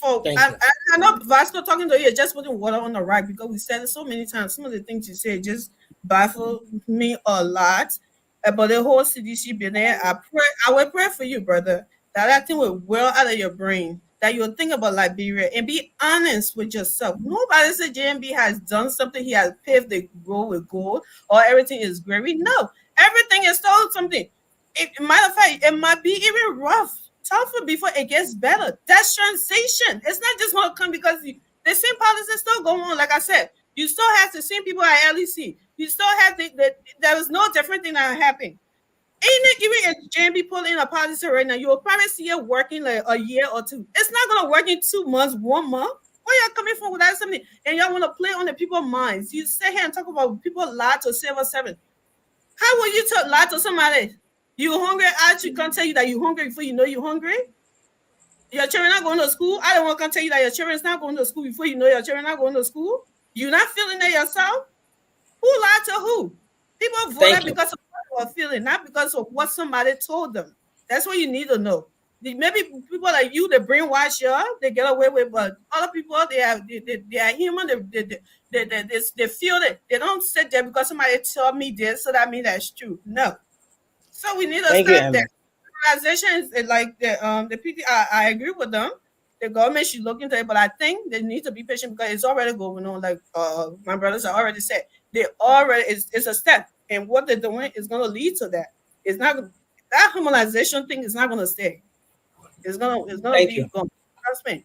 I know Vasco talking to you, just putting water on the rock because we said it so many times. Some of the things you say just baffle me a lot. About the whole CDC being there, I will pray for you, brother, that thing will well out of your brain, that you'll think about Liberia and be honest with yourself. Nobody said JMB has done something, he has paved the road with gold, or everything is gravy. No, everything is still something. Matter of fact, it might be even rough, tougher before it gets better. That's transition. It's not just going to come because the same policies still going on. Like I said, you still have the same people at LEC. You still have there was no different thing that happened. Even if JMB pull in a policy right now, you will probably see it working like a year or two. It's not going to work in 2 months, 1 month. Where y'all coming from without something? And y'all want to play on the people's minds. You sit here and talk about people lie to 7-7. How will you lie to somebody? You hungry? I actually can't tell you that you're hungry before you know you're hungry. Your children not going to school. I don't want to tell you that your children's not going to school before you know your children not going to school. You're not feeling it yourself. Who lied to who? People voted because of what they were feeling, not because of what somebody told them. That's what you need to know. Maybe people like you, they brainwash you, they get away with, but other people, they are human. They feel it. They don't sit there because somebody told me this, so that means that's true. No. So we need to stop that. Organization is like the PT. I agree with them. The government should look into it, but I think they need to be patient because it's already going on. Like my brothers have already said, it's a step, and what they're doing is going to lead to that. It's not that harmonization thing is not going to stay. It's gonna be gone. Trust me.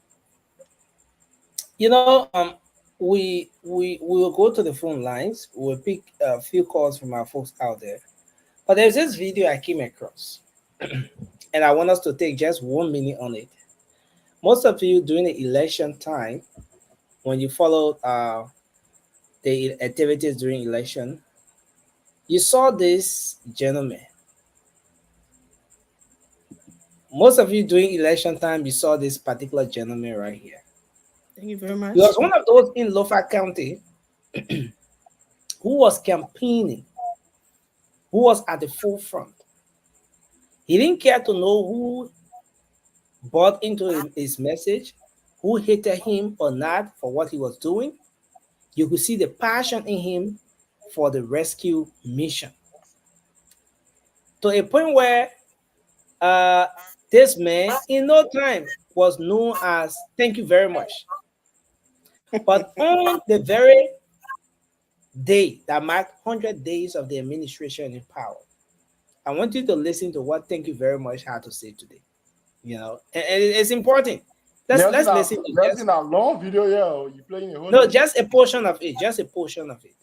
You know, we will go to the phone lines. We'll pick a few calls from our folks out there. But there's this video I came across, and I want us to take just 1 minute on it. Most of you during the election time, when you followed the activities during election, you saw this gentleman. Most of you during election time, you saw this particular gentleman right here. Thank you very much. He was one of those in Lofa County who was campaigning, who was at the forefront. He didn't care to know who bought into his message, who hated him or not for what he was doing. You could see the passion in him for the rescue mission. To a point where this man, in no time, was known as "Thank you very much." But on the very day that marked 100 days of the administration in power, I want you to listen to what "Thank you very much" had to say today. You know, and it's important. Let's listen to that's in a long video, yeah. You playing a whole no, just a portion of it. Just a portion of it.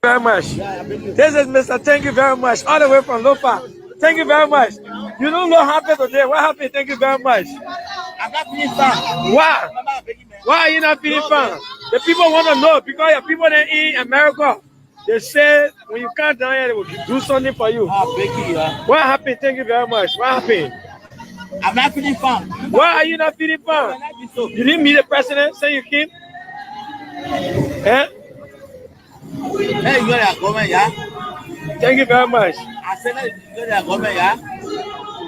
Very much. This is Mr. Thank you very much, all the way from Lofa. Thank you very much. You don't know what happened today. What happened? Thank you very much. I'm not feeling fine. Why? Why are you not feeling fine? The people want to know because your people in America, they say when you come down here, they will do something for you. What happened? Thank you very much. What happened? I'm not feeling fine. Why are you not feeling fine? You didn't meet the president, say you came? Eh? Hey, you got a government, yeah? Thank you very much. I said, you got a government, yeah?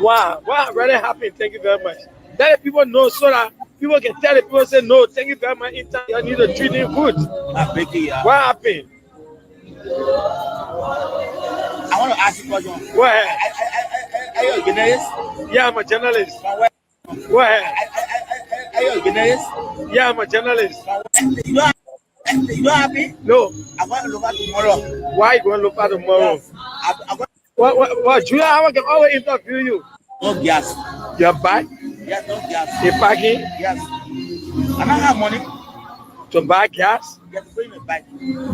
Wow, what really happened? Thank you very much. Let the people know so that people can tell the people, say, no, thank you very much. In time, you need to treat them good. What happened? I want to ask you a question. Go ahead. Are you a journalist? Yeah, I'm a journalist. Go ahead. Are you a journalist? Yeah, I'm a journalist. You don't happy? No. I'm going to look at tomorrow. Why you going to look at tomorrow? Yes. What? Julia, I can always interview you. No gas. Your bike? Yes, no gas. Your parking? Yes. I don't have money. To buy gas? You have to bring me back.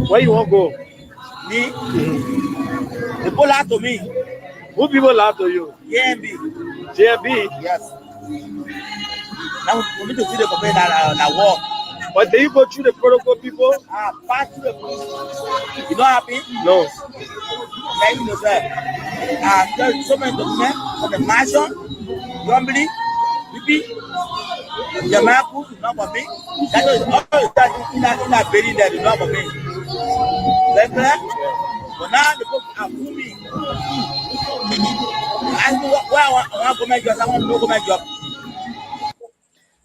Where you want to go? Me? The people lie to me. Who people lie to you? JMB. JMB? Yes. Now we need to see the company that work. But then you go through the protocol people? Pass through the police. You not happy? No. Like you know, sir. There's so many documents for the mansion, Grumbly, BP, Jamaica, is not for me. That is all that in that building there is not for me. Right there? But now the folks are fooling me. I know where I want to go my job. I want to go my job.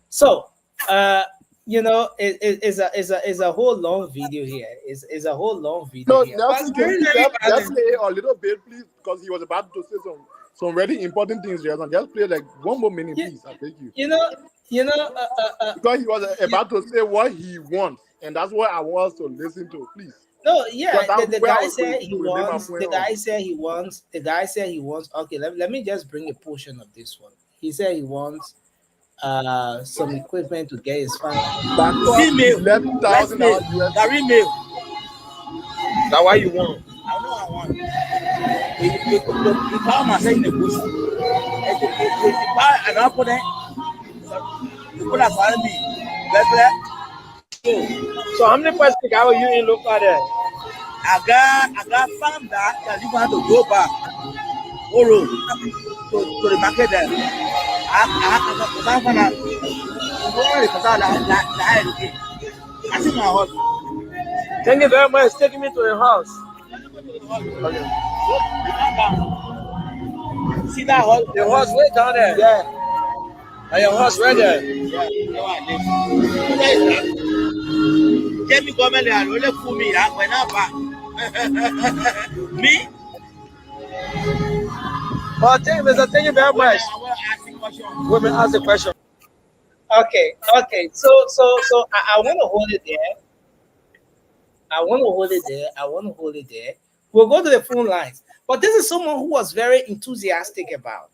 So, you know, it's a whole long video here. It's a whole long video No, here. Nelson, can you just play a little bit, please? Because he was about to say some very important things, Jason. Just play like 1 more minute, please. I thank you. You know, because he was about to say what he wants, and that's what I want to listen to, please. No, yeah, the guy said said he wants. The guy said he wants. Okay, let me just bring a portion of this one. He said he wants some equipment to get his family. Email. $11,000 email. That's why you want. I know I want. The farmer said in the bush. If you buy an opponent, people are following me. So how many person are you in look at that? I got found that you want to go back to the market there. I found out. I see my house. Thank you very much. Taking me to the house. Okay. See that house? The house way down there. Yeah. And your house right there. Yeah. Jamie government they are only for me. I'm going back. Me? Well, thank you very much. I want to ask you a question. Let me ask a question. Okay. So I want to hold it there. I want to hold it there. We'll go to the phone lines. But this is someone who was very enthusiastic about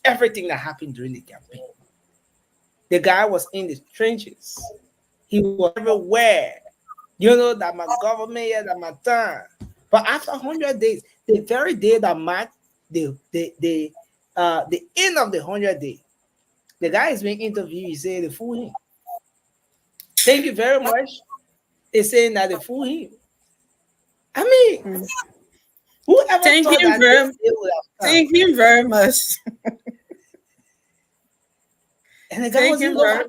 everything that happened during the campaign. The guy was in the trenches. He was everywhere. You know, that my government here, that my time. But after 100 days, the very day that marked the end of the 100 days, the guy is being interviewed. He said they fool him. Thank you very much. They're saying that they fool him. I mean, whoever Thank thought you that very, this day would have come? thank you very much. And the guy Thank was you in very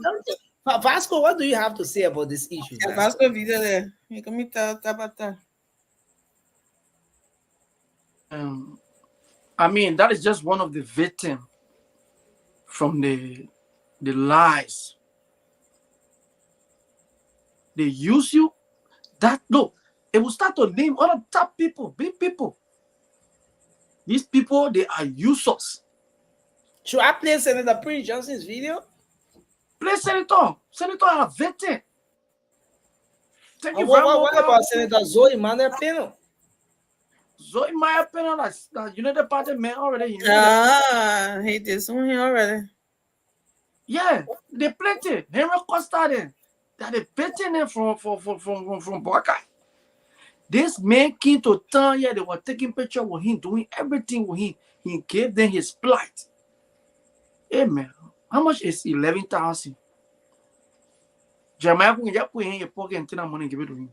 Vasco, what do you have to say about this issue? Vasco video there. You can meet that. I mean, that is just one of the victims from the lies. They use you. That no, it will start to name all the top people, big people. These people, they are useless. Should I play Senator Prince Johnson's video? Play Senator. Senator are a victim. Thank you very What much. about Senator Zoe Manuel Pino? Zoe Manuel Pino, that United Party man already. He did something here already. Yeah, they plenty. Henry Costa there. That they betting them from Buckeye. This man came to town here. They were taking picture with him, doing everything with him. He gave them his plight. Hey man, how much is 11,000? Jeremiah can just put in your pocket and take that money and give it to him.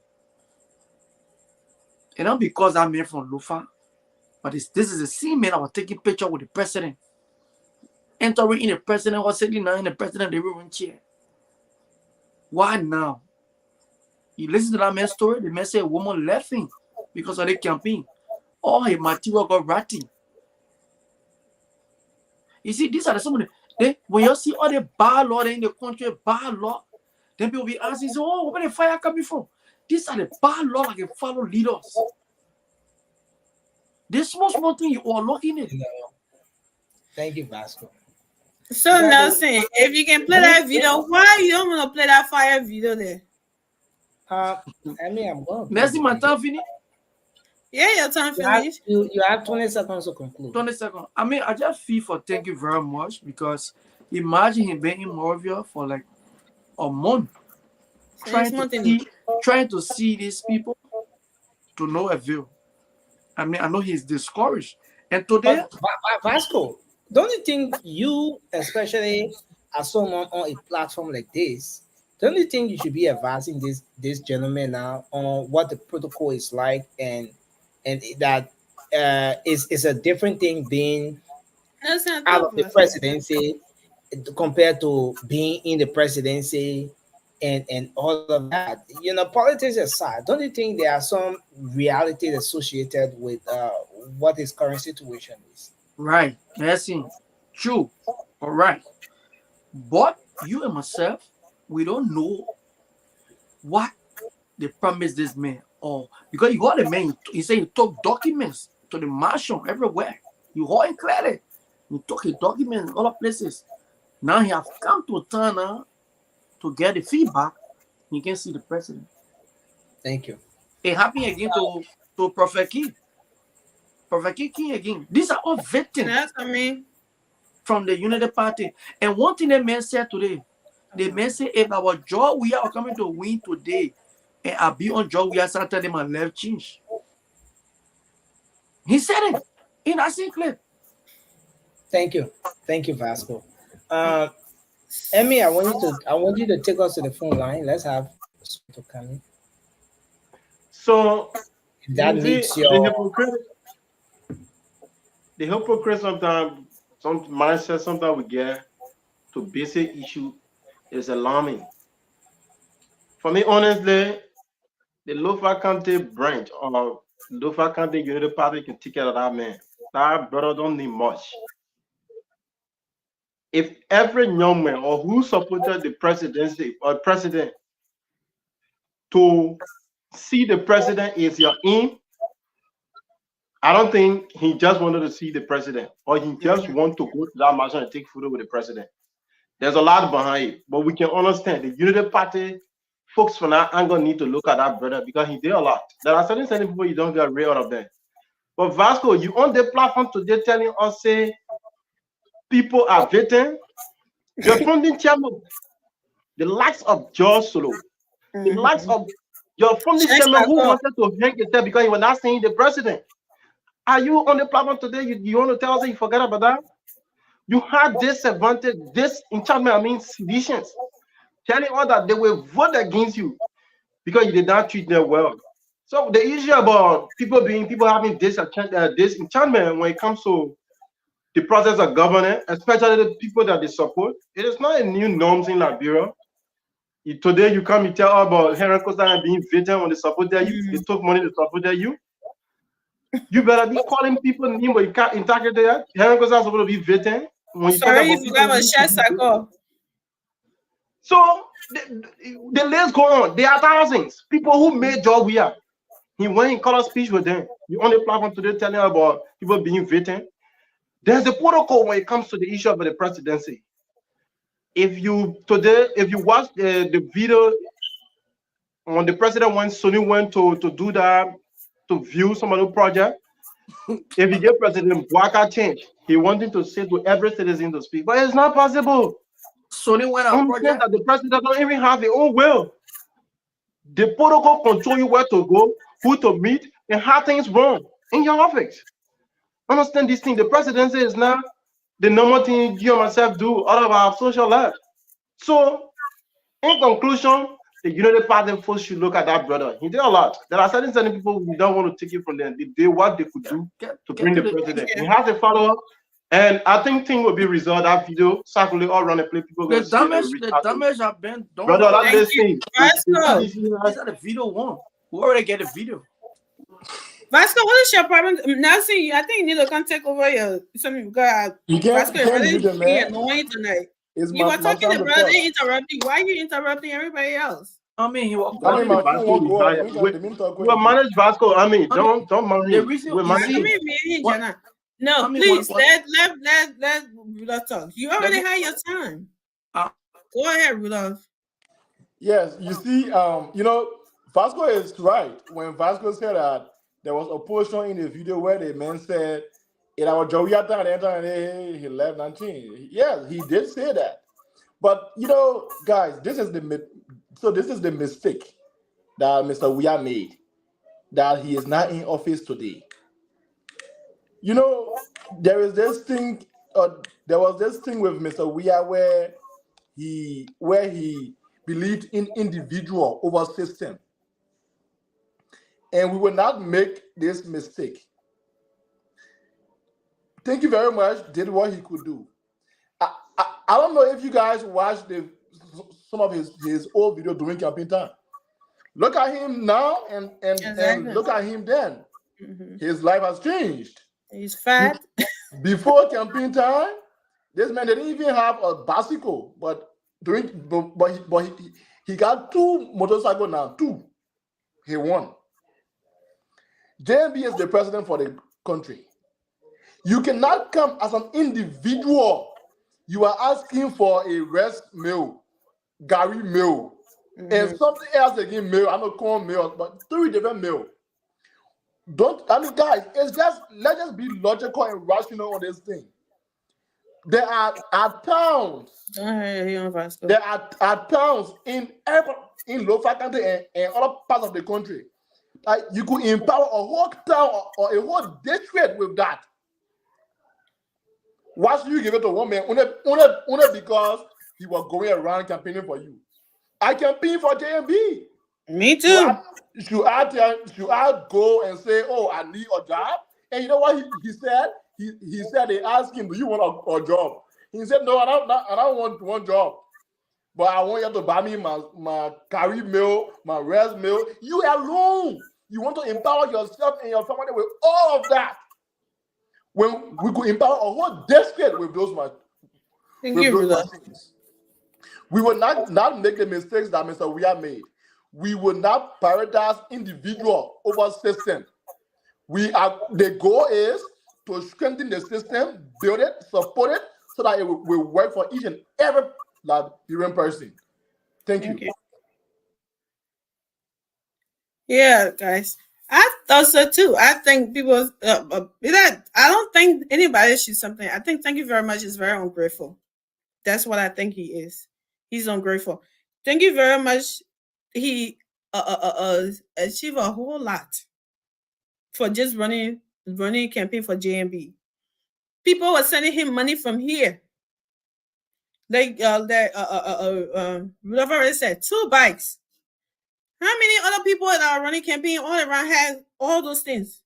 And not because that man from Lofa, but this is the same man that was taking picture with the president. Entering in the president was sitting down in the president living room chair. Why now? You listen to that man's story, the man said a woman left him because of the campaign. All his material got ratty. You see, these are the some of the when you see all the bad law in the country, bad law, then people be asking, oh, where the fire coming from? These are the bad law that can follow leaders. This small thing you are looking at. Thank you, Vasco. So Nelson, if you can play that video, why you don't want to play that fire video there? I mean, I'm going. Merci, my time finished. Yeah, your time finished. You have 20 seconds to conclude. 20 seconds. I mean, I just feel for thank you very much because imagine him being in Moravia for like a month, trying to see these people to no avail. I mean, I know he's discouraged. And today, Vasco, don't you think you, especially as someone on a platform like this, don't you think you should be advising this gentleman now on what the protocol is like and that is a different thing being out of the presidency compared to being in the presidency and all of that? You know, politics aside, don't you think there are some realities associated with what his current situation is? Right. That's it. True. All right. But you and myself, we don't know what they promised this man. Or because you got the man, he said he took documents to the marshal everywhere. You hold it clearly. He took his documents in other places. Now he has come to town to get the feedback. You can see the president. Thank you. It happened again to Prophet King. Prophet King again. These are all victims. That's what I mean. From the Unity Party. And one thing the man said today, the man said, if our job we are coming to win today, and I be on job, we are starting them and left change. He said it in that same clip. Thank you, Vasco. Emmy, I want you to take us to the phone line. Let's have to come in. So that meets your the hypocrite sometimes, some mindset sometimes we get to basic issue is alarming. For me, honestly, the Lofa County branch or Lofa County Unity Party can take care of that man. That brother don't need much. If every young man or who supported the presidency or president to see the president is your aim, I don't think he just wanted to see the president or he just want to go to that mansion and take photo with the president. There's a lot behind it, but we can understand the Unity Party folks from that angle need to look at that brother because he did a lot. There are certain people you don't get rid of them. But Vasco, you on the platform today telling us say people are victims. Your funding chairman, the likes of George Solo, the likes of your funding chairman who wanted to hang himself because he was not seeing the president. Are you on the platform today? You want to tell us you forget about that? You had disadvantage, disenchantment, seditions, telling all that they will vote against you because you did not treat them well. So the issue about people having disenchantment when it comes to the process of governance, especially the people that they support, it is not a new norm in Liberia. Today you come and tell about Henry Costa being victim when they supported you, they took money to support you. You better be calling people name, but you can't integrate that. Henry Costa is supposed to be victim. Sorry, you forgot about share cycle. So the list go on. There are thousands people who made job here. He went in color speech with them. You on the platform today telling about people being victim. There's a protocol when it comes to the issue of the presidency. If you watch the video when the president Sonny went to do that, to view some of the project, if you get President Bwaka change, he wanted to say to every citizen to speak, but it's not possible. Sonny went on project that the president don't even have his own will. The protocol control you where to go, who to meet, and how things run in your office. understand this thing. The presidency is not the normal thing you and myself do out of our social life. So, in conclusion, the United Party folks should look at that brother. He did a lot. There are certain people we don't want to take it from them. They did what they could do to bring the president. He has a follower, and I think thing will be resolved. That video, circulate all around the place. People The damage have been done. brother, that's the thing. These are the video one. We already get the video. Vasco, what is your problem? Nancy, I think you need to come take over your something. You can't really do that, man. annoying tonight. It's You were talking time to to brother, talk. interrupting. Why are you interrupting everybody else? I mean, he was. I mean, my Vasco phone is won't tired. go out. We'll manage Vasco. I mean, I mean, don't mind the me. reason We'll you manage see- him. No, I mean, please what- let Rudolph talk. You already had your time. Go ahead, Rudolph. Yes, you see, you know, Vasco is right. When Vasco said that there was a portion in the video where the man said, "In our Joviata and he left 19." Yes, he did say that. But you know, guys, this is the mistake that Mr. Weah made, that he is not in office today. You know, there was this thing with Mr. Weah where he believed in individual over system. And we will not make this mistake. Thank you very much. Did what he could do. I don't know if you guys watched some of his old video during campaign time. Look at him now and look at him then. Mm-hmm. His life has changed. He's fat. Before campaign time, this man didn't even have a bicycle, but he got 2 motorcycles now. 2. He won. JMB is the president for the country. You cannot come as an individual. You are asking for a rest meal, Gary meal, and something else again meal. I know corn meal, but 3 different meal. Guys, let's just be logical and rational on this thing. There are towns. There are towns in Lofa country and other parts of the country. Like you could empower a whole town or a whole district with that. Why should you give it to one man only because he was going around campaigning for you? I campaign for JMB. Me too. Should I go and say, "Oh, I need a job"? And you know what he said? He said they asked him, "Do you want a job?" He said, "No, I don't want one job, but I want you to buy me my carry meal, my rest meal." You alone. You want to empower yourself and your family with all of that. When we could empower a whole district with those machines. We will not make the mistakes that Mr. Weah made. We will not prioritize individual over system. The goal is to strengthen the system, build it, support it, so that it will work for each and every Liberian person. Thank you. Okay. Yeah, guys. I thought so too. I think people I don't think anybody should something. I think thank you very much is very ungrateful. That's what I think he is. He's ungrateful. Thank you very much. He achieved a whole lot for just running campaign for JMB. People were sending him money from here. Like Rudolph already said, 2 bikes. How many other people that are running campaign all around had all those things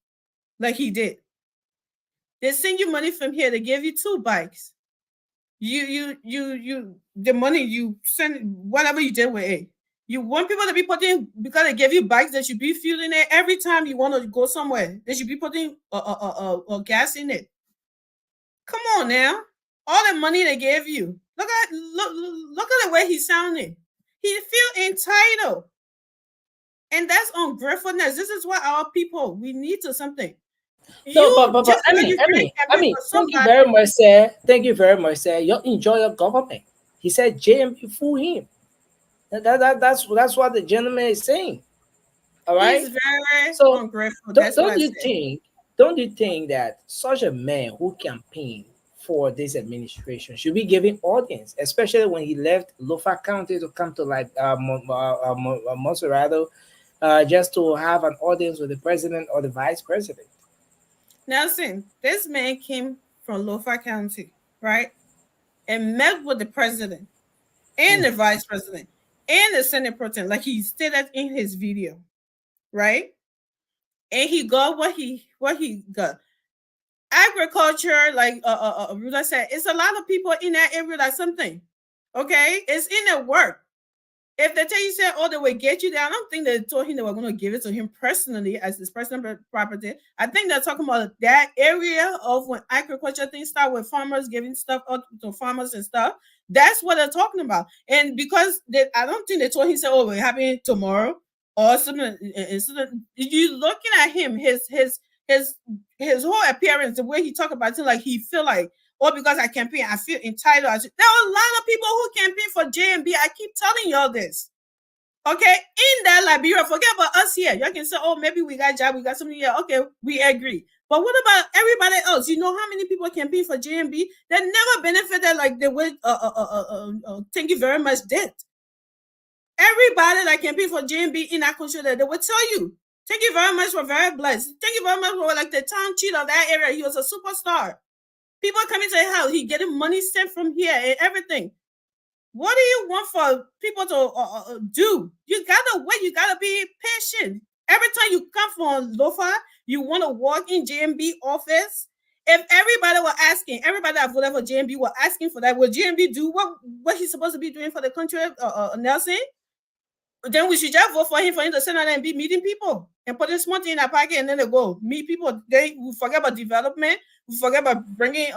like he did? They send you money from here. They give you 2 bikes. You the money you send, whatever you did with it. You want people to be putting, because they give you bikes, they should be fueling it every time you want to go somewhere. They should be putting gas in it. Come on now. All the money they gave you. Look at the way he's sounding. He feel entitled. And that's ungratefulness. This is what our people, we need to something. No, but I mean, thank you very much, sir. Thank you very much, sir. You enjoy your government. He said JMB fool him. That's what the gentleman is saying. All right. He's very so ungrateful. Don't you think that such a man who campaigned for this administration should be given audience, especially when he left Lofa County to come to like Monserrado, just to have an audience with the president or the vice president? Nelson, this man came from Lofa County, right? And met with the president and the vice president and the Senate president, like he stated in his video, right? And he got what he got. Agriculture, like Ruda said, it's a lot of people in that area like something. Okay, it's in their work. If they tell you, say, oh, they will get you there, I don't think they told him they were going to give it to him personally as his personal property. I think they're talking about that area of when agriculture things start with farmers giving stuff up to farmers and stuff. That's what they're talking about. And because I don't think they told him, say, oh, we're happening tomorrow or something. You looking at him, his whole appearance, the way he talk about it, like he feel like, or because I campaign, I feel entitled. There are a lot of people who campaign for JMB. I keep telling y'all this. Okay, in that Liberia, forget about us here. Y'all can say, oh, maybe we got job, we got something here. Okay, we agree. But what about everybody else? You know how many people campaign for JMB that never benefited like the way thank you very much did. Everybody that campaign for JMB in that country, they will tell you, thank you very much for very blessed. Thank you very much for like the town chief of that area. He was a superstar. People coming to his house, he getting money sent from here and everything. What do you want for people to do? You gotta wait. You gotta be patient. Every time you come from Lofa, you want to walk in JMB office. If everybody were asking, everybody that voted for JMB were asking for that, will JMB do what he's supposed to be doing for the country, Nelson? Then we should just vote for him to send out and be meeting people and putting small thing in our pocket, and then they go meet people. They will forget about development. We forget about bringing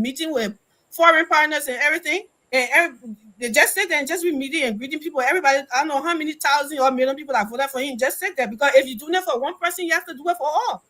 meeting with foreign partners and everything. And they just sit there and just be meeting and greeting people. Everybody, I don't know how many thousand or million people that voted for him. Just sit there, because if you do it for one person, you have to do it for all.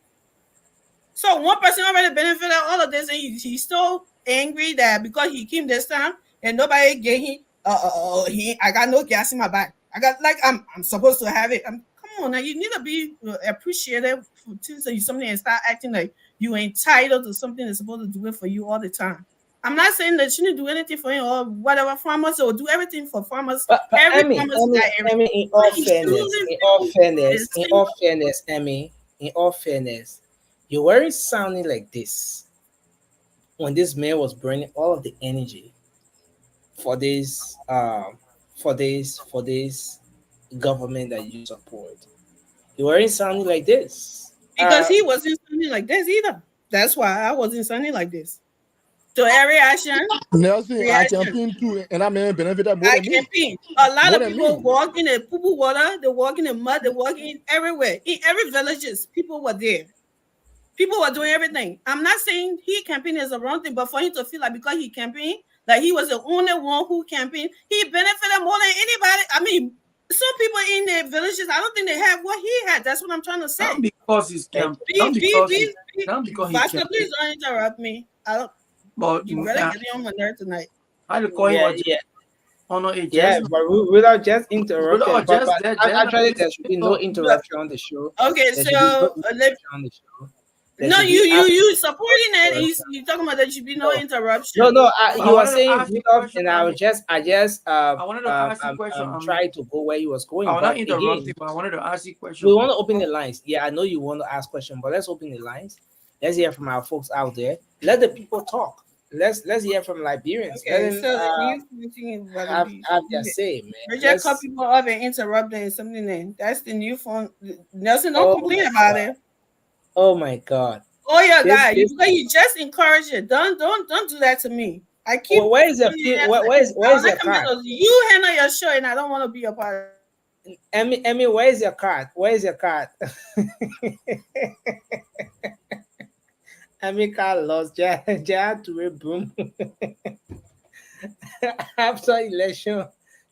So one person already benefited all of this, and he's still angry that because he came this time and nobody gave him. I got no gas in my bag. I got like I'm supposed to have it. Come on now, you need to be appreciative to something and start acting like you're entitled to something that's supposed to do it for you all the time. I'm not saying that you shouldn't do anything for him or whatever farmers or do everything for farmers. But Every Emmy, farmer's in all fairness, you weren't sounding like this when this man was burning all of the energy for this government that you support. You weren't sounding like this because he wasn't sounding like this either. That's why I wasn't sounding like this. So every action, Nelson, I campaign too, and I may benefit more than me. A lot of people walk in the poo water, they walk in the mud, they walk in everywhere. In every villages, people were there. People were doing everything. I'm not saying he campaigned is the wrong thing, but for him to feel like because he campaigned, like he was the only one who campaigned, he benefited more than anybody. I mean, some people in the villages, I don't think they have what he had. That's what I'm trying to say. Not because he's campaigning. Not because he's campaigning. Please don't interrupt me. But you really get on my nerve tonight. I had to call him. Yeah, but without just interrupting. Actually, there should be no interruption on the show. Okay, so no, you supporting it. You talking about there should be no interruption. No, you were saying without, and I wanted to ask you a question. I'm trying to go where you was going. I want to interrupt you, but I wanted to ask you a question. We want to open the lines. Yeah, I know you want to ask questions, but let's open the lines. Let's hear from our folks out there. Let the people talk. Let's hear from Liberians. Okay, have their say, man. We just cut people off and interrupt them and something. Then that's the new phone. Nelson, don't complain about it. Oh my God. Oh yeah, guy. You just encourage it. Don't do that to me. I keep. Well, where is your card? You handle your show, and I don't want to be a part of it. Emmy, where is your card? Where is your card? Emmy card lost. Jaya to a broom. After election,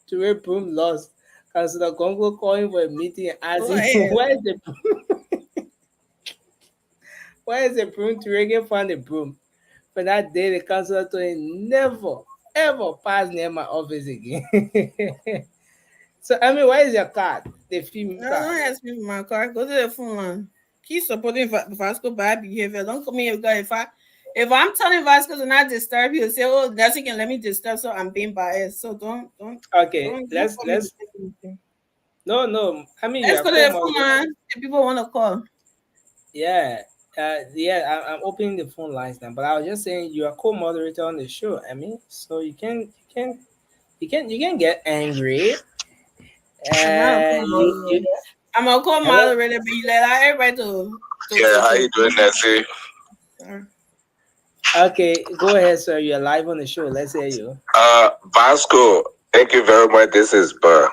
to a broom lost. Because the Congo calling for a meeting and asking, where is the broom? Where is the broom? To again find the broom. For that day, the councillor told him never, ever pass near my office again. So, I mean, where is your card? The female card. Don't ask me for my card. Go to the phone line. Keep supporting Vasco bad behavior. Don't come here if I'm telling Vasco to not disturb you, say, oh, Nelson can let me disturb, so I'm being biased. So don't. Okay, let's. No. I mean, let's go to the phone line if people want to call. Yeah. Yeah, I'm opening the phone lines now, but I was just saying you are co-moderator on the show. I mean, so you can get angry. I'm not a You I'm a co-moderator, but you let everybody to. Yeah, how you doing, Nancy? Okay, go ahead, sir. You're live on the show. Let's hear you. Vasco, thank you very much. This is Burr.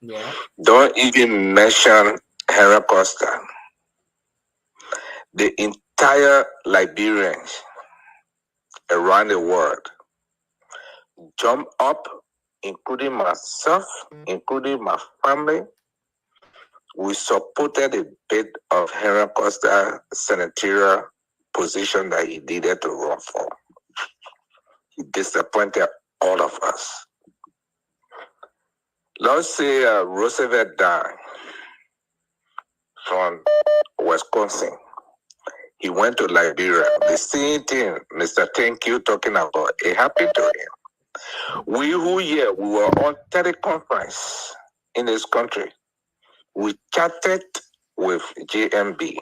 Yeah. Don't even mention Henry Costa. The entire Liberians around the world jump up, including myself, including my family. We supported the bid of Henry Costa senatorial position that he needed to run for. He disappointed all of us. Let's say Roosevelt died from Wisconsin. He went to Liberia. The same thing Mr. Thank You talking about, it happened to him. We who here, we were on teleconference in this country. We chatted with JMB.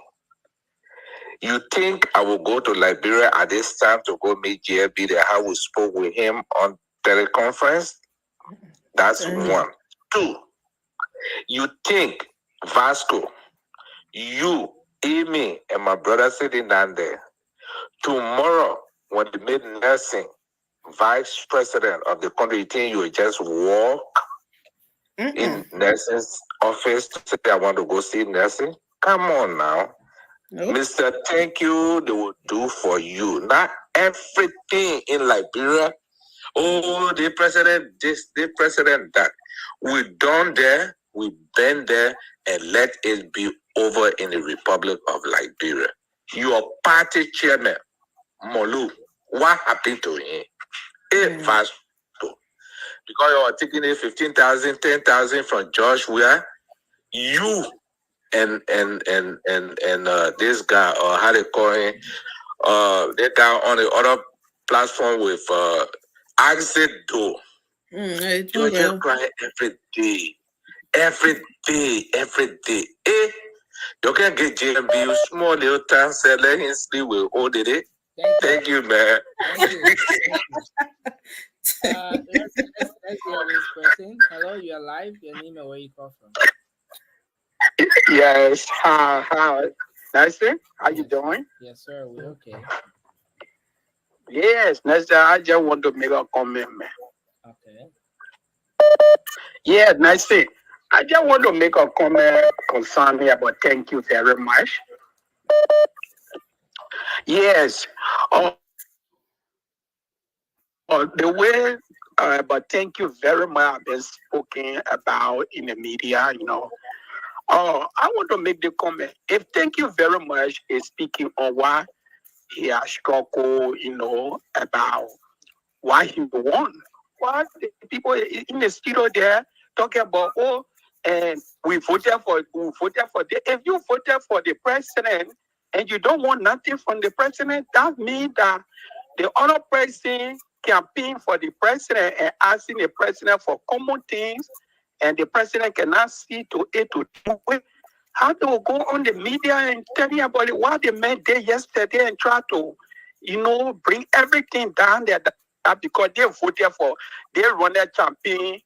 You think I will go to Liberia at this time to go meet JMB, that how we spoke with him on teleconference? That's one. Two, you think Vasco, you, Amy, and my brother sitting down there, tomorrow when they made Nelson vice president of the country, you think you will just walk in Nelson's office to say, I want to go see Nelson? Come on now. Nope. Mr. Thank You, they will do for you. Not everything in Liberia. Oh, the president this, the president that. We done there, we been there, and let it be over in the Republic of Liberia. Your party chairman, Molu, what happened to him? Because you are taking it 15,000, 10,000 from George Weah, you and this guy, or how they call him, that guy on the other platform with Axido. You just cry every day. You can get JMB small little time, say let him sleep with old it. Thank you, man. Thank you. Let's hear this person. Hello, you're live. Your name and where you come from. Yes. Hi. Nice. How you doing? Yes, sir. We're okay. Yes, nice. I just want to make a comment, man. Okay. Yeah, nice. I just want to make a comment concerning about Thank You very much. Yes. The way but Thank You very much have been spoken about in the media, you know. I want to make the comment. If Thank You very much is speaking on why he has struggled, you know, about why he won. Why the people in the studio there talking about, and we voted for the. If you voted for the president and you don't want nothing from the president, that means that the other person campaign for the president and asking the president for common things, and the president cannot see to it to do it. How they will go on the media and tell you about it, what the man did yesterday and try to, you know, bring everything down there because they voted for, they run their campaign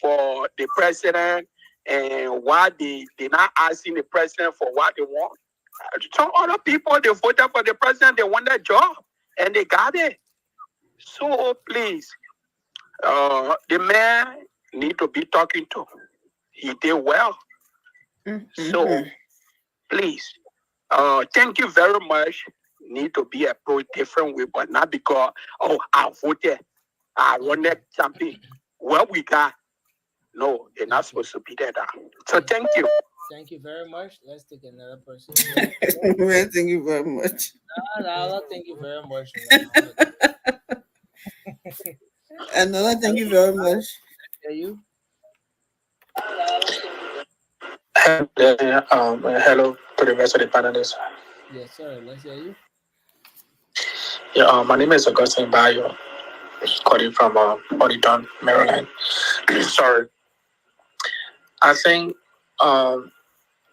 for the president, and why they not asking the president for what they want. Some other people, they voted for the president, they want their job, and they got it. So please, the man need to be talking to. He did well. So please, thank you very much. Need to be approached different way, but not because I voted, I won that campaign. Well, we got no, they're not supposed to be there now. So thank you. Thank you very much. Let's take another person. Well, thank you very much. No, thank you very much. Another thank you very much. Are you? Hello to the rest of the panelists. Yes, sir. Let's hear you. Yeah, my name is Augustine Bayo. Calling from Odidon, Maryland. Sorry. I think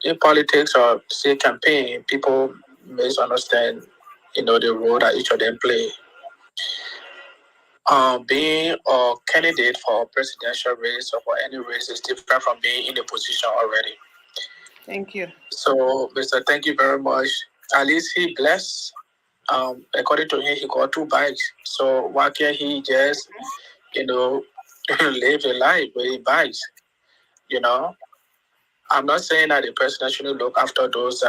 in politics or say campaign, people misunderstand, the role that each of them play. Being a candidate for a presidential race or for any race is different from being in a position already. Thank you. So, Mr. Thank you very much. At least he blessed. According to him, he got 2 bikes. So why can't he just, live a life with his bikes? I'm not saying that the president shouldn't look after those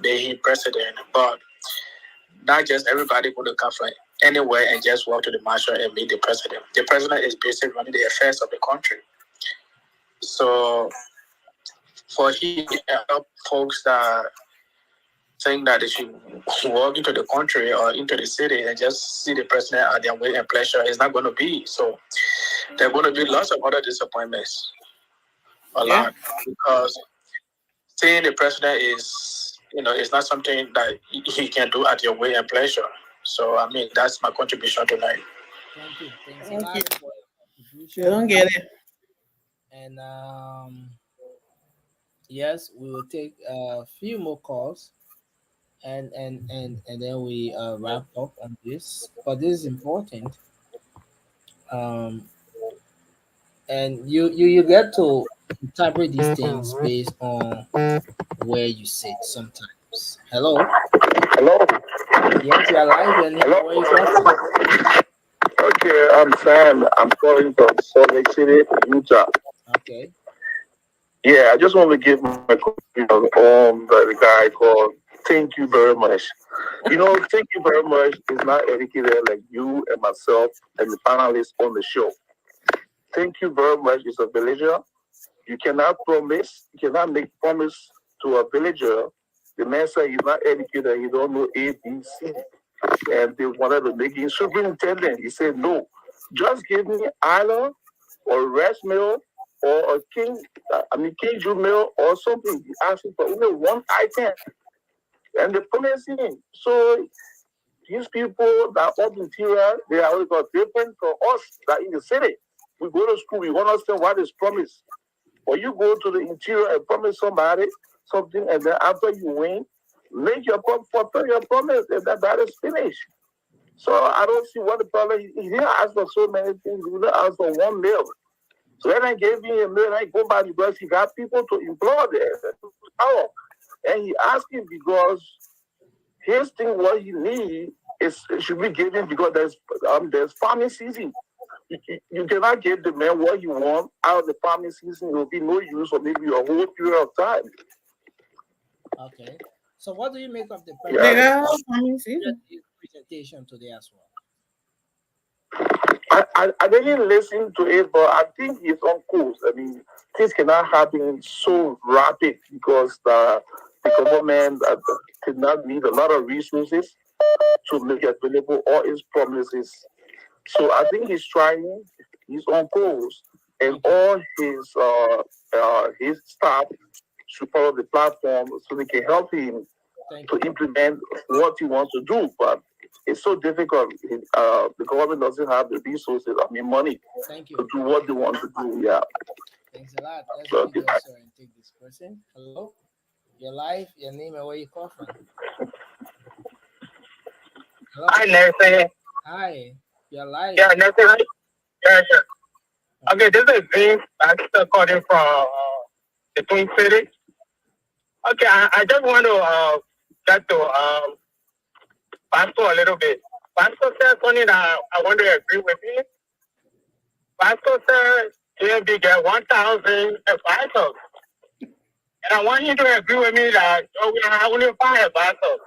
being president, but not just everybody going to come from anywhere and just walk to the marshal and meet the president. The president is basically running the affairs of the country. So for him to help folks that think that they should walk into the country or into the city and just see the president at their will and pleasure, is not going to be. So there are going to be lots of other disappointments. A lot. Because seeing the president is, it's not something that he can do at your will and pleasure. So, that's my contribution tonight. Thank you. Thanks a Thank lot you. for your contribution. You don't get it. And yes, we will take a few more calls, and then we wrap up on this. But this is important. And you get to interpret these things based on where you sit sometimes. Hello. Yes, you're live. Your name, where you come from? Okay, I'm Sam. I'm calling from Salt Lake City, Utah. Okay. Yeah, I just want to give my contribution on the guy called Thank You Very Much. Thank you very much is not educated like you and myself and the panelists on the show. Thank you very much is a villager. You cannot make promise to a villager. The man said he's not educated, he don't know A, B, C. And they wanted to make him superintendent. He said, no, just give me island or rice mill or a king Jude mill or something. He asked for only one item. And they promised him. So these people that are up interior, they are got different from us that in the city. We go to school, we understand what is promised. Or you go to the interior and promise somebody something, and then after you win, fulfill your promise, and that is finished. So I don't see what the problem is. He didn't ask for so many things. He didn't ask for 1 meal. So then I gave him a meal, and I go back because he got people to employ there. And he asked him because his thing, what he needs, should be given because there's farming season. You cannot give the man what you want out of the farming season. It will be no use for maybe a whole period of time. Okay. So what do you make of the presentation today as well? I didn't listen to it, but I think it's on course. Things cannot happen so rapid because the government did not need a lot of resources to make available all his promises. So I think he's trying, he's on course, and all his staff should follow the platform so they can help him to implement what he wants to do. But it's so difficult. The government doesn't have the resources, money to do what they want to do. Yeah. Thanks a lot. Let's go and take this person. Hello. Your life, your name, and where you come from. Hello. Hi, Nathan. Hi. Your life. Yeah, Nathan. Yeah, sure. Okay, this is Vince. I'm calling from the Twin Cities. Okay, I just want to get to Pastor a little bit. Pastor said something that I want to agree with him. Pastor said JMB get 1,000 advisors. And I want you to agree with me that we have only 5 advisors.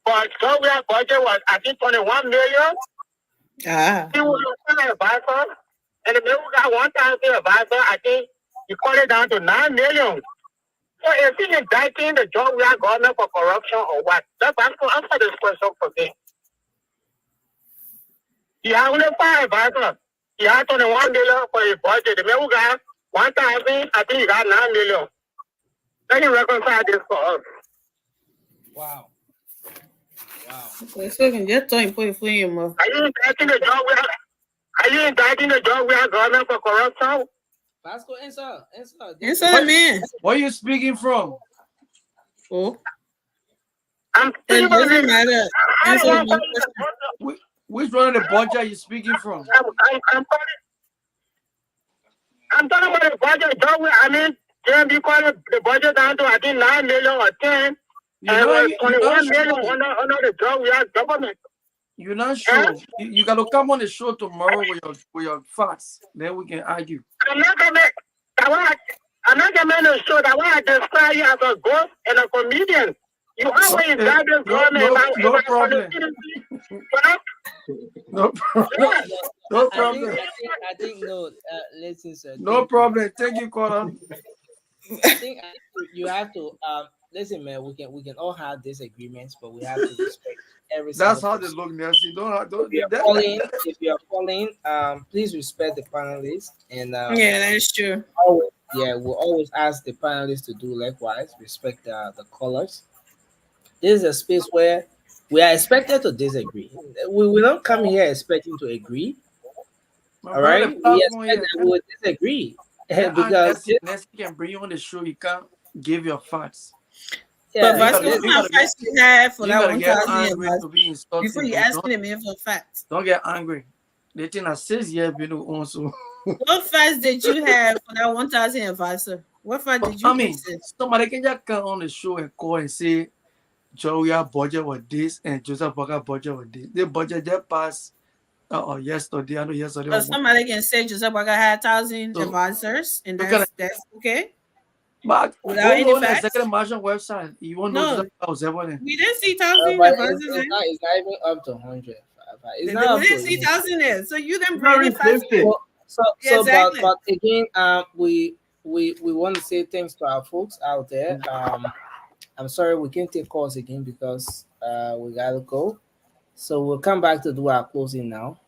But so we have budget was, I think, 21 million. He was an advisor. And the man who got 1,000 advisors, I think you cut it down to 9 million. So is he indicting the job we are government for corruption or what? That's answer this question for me. He had only 5 advisors. He had 21 million for his budget. The man who got 1,000, I think he got 9 million. Let me reconcile this for us. Wow. So can just tell him put it for him. Are you indicting the job we are? Are you indicting the job we are government for corruption? Pastor, answer. Answer, man. Where are you speaking from? Oh. I'm It speaking from doesn't the. matter. I Answer don't one want question. Which one of the budget are you speaking from? I'm talking about the budget. I mean, JMB called the budget down to I think 9 million or 10. You're And it not, was you're not 21 million sure. under the job we have government. You're not sure. You got to come on the show tomorrow with your facts. Then we can argue. I'm not coming to show that why I describe you as a ghost and a comedian. You always got this government. No problem. No problem. No problem. I think no. Listen, sir. No problem. Thank you, Connor. I think you have to listen, man. We can all have disagreements, but we have to respect every. That's single how they person. look, Nancy. Don't. If you are calling, please respect the panelists and Yeah, that's true. we'll always ask the panelists to do likewise. Respect the callers. This is a space where we are expected to disagree. We don't come here expecting to agree. All right, we expect that we will disagree because Nancy can bring you on the show. You can't give your facts. But Vasco, how fast you have for You that gotta get 1,000 angry to be insulted. before you asking the man for facts? Don't get angry. They think that 6 years been also. What facts did you have for that 1,000 advisor? What facts did you? I mean, somebody can just come on the show and call and say, Joey budget was this and Joseph Boga budget was this. The budget just passed yesterday. I know yesterday. But somebody can say Joseph Boga had 1,000 advisors, and that's okay. But without any on the facts? Executive Mansion website, you won't know that was ever there. We didn't see 1,000 but advisors. it's not even up to 100. It's We not up didn't to see 1,000 there, so you didn't Very bring the facts. So, Yeah, exactly. but again, we want to say thanks to our folks out there. I'm sorry we can't take calls again because we gotta go. So we'll come back to do our closing now.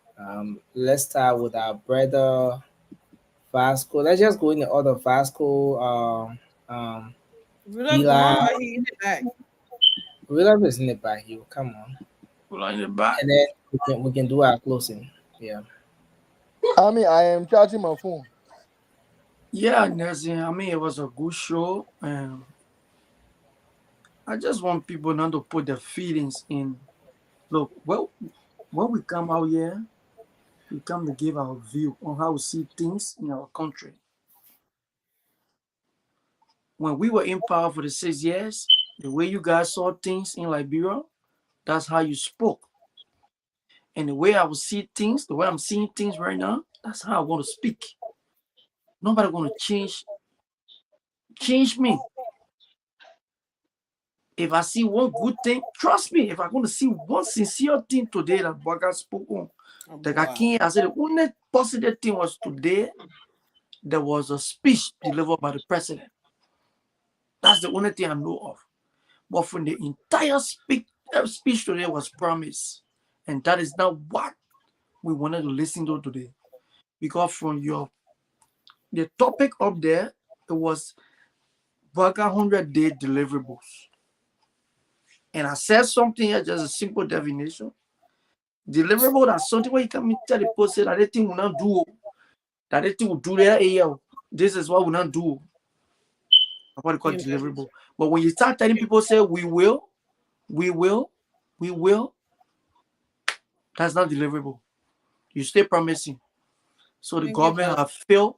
Let's start with our brother Vasco. Let's just go in the order. Vasco. Eli. Rudolph is in the back. You come on. In the back. And then we can do our closing. Yeah. I mean, I am charging my phone. Yeah, Nancy. I mean, it was a good show. I just want people not to put their feelings in. Look, well, when we come out here, we come to give our view on how we see things in our country. When we were in power for the 6 years, the way you guys saw things in Liberia, that's how you spoke. And the way I will see things, the way I'm seeing things right now, that's how I want to speak. Nobody going to change me. If I see one good thing, trust me, if I'm going to see one sincere thing today that Boga spoke on, I said the only positive thing was today, there was a speech delivered by the president. That's the only thing I know of. But from the entire speech today was promise. And that is not what we wanted to listen to today. Because from the topic up there, it was Boga 100-day deliverables. And I said something here, just a simple definition. Deliverable, that's something where you can tell the person that they think will not do. That they think will do their AL. This is what we not do. That's what they call deliverable. But when you start telling people, say, we will, that's not deliverable. You stay promising. So the government have failed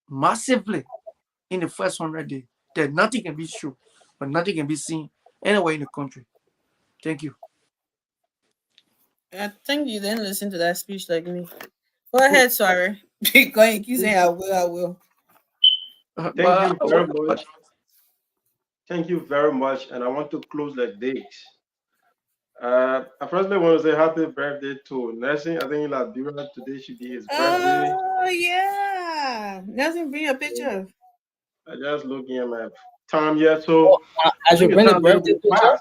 massively in the first 100 days. That nothing can be true, but nothing can be seen anywhere in the country. Thank you. I think you didn't listen to that speech like me. Go ahead, sorry. Go ahead, keep saying I will. Thank you very much. Thank you very much. And I want to close like this. I firstly want to say happy birthday to Nelson. I think in Liberia today should be his birthday. Oh yeah. Nelson, bring a picture. I just looking at my time here. So I should bring a birthday picture.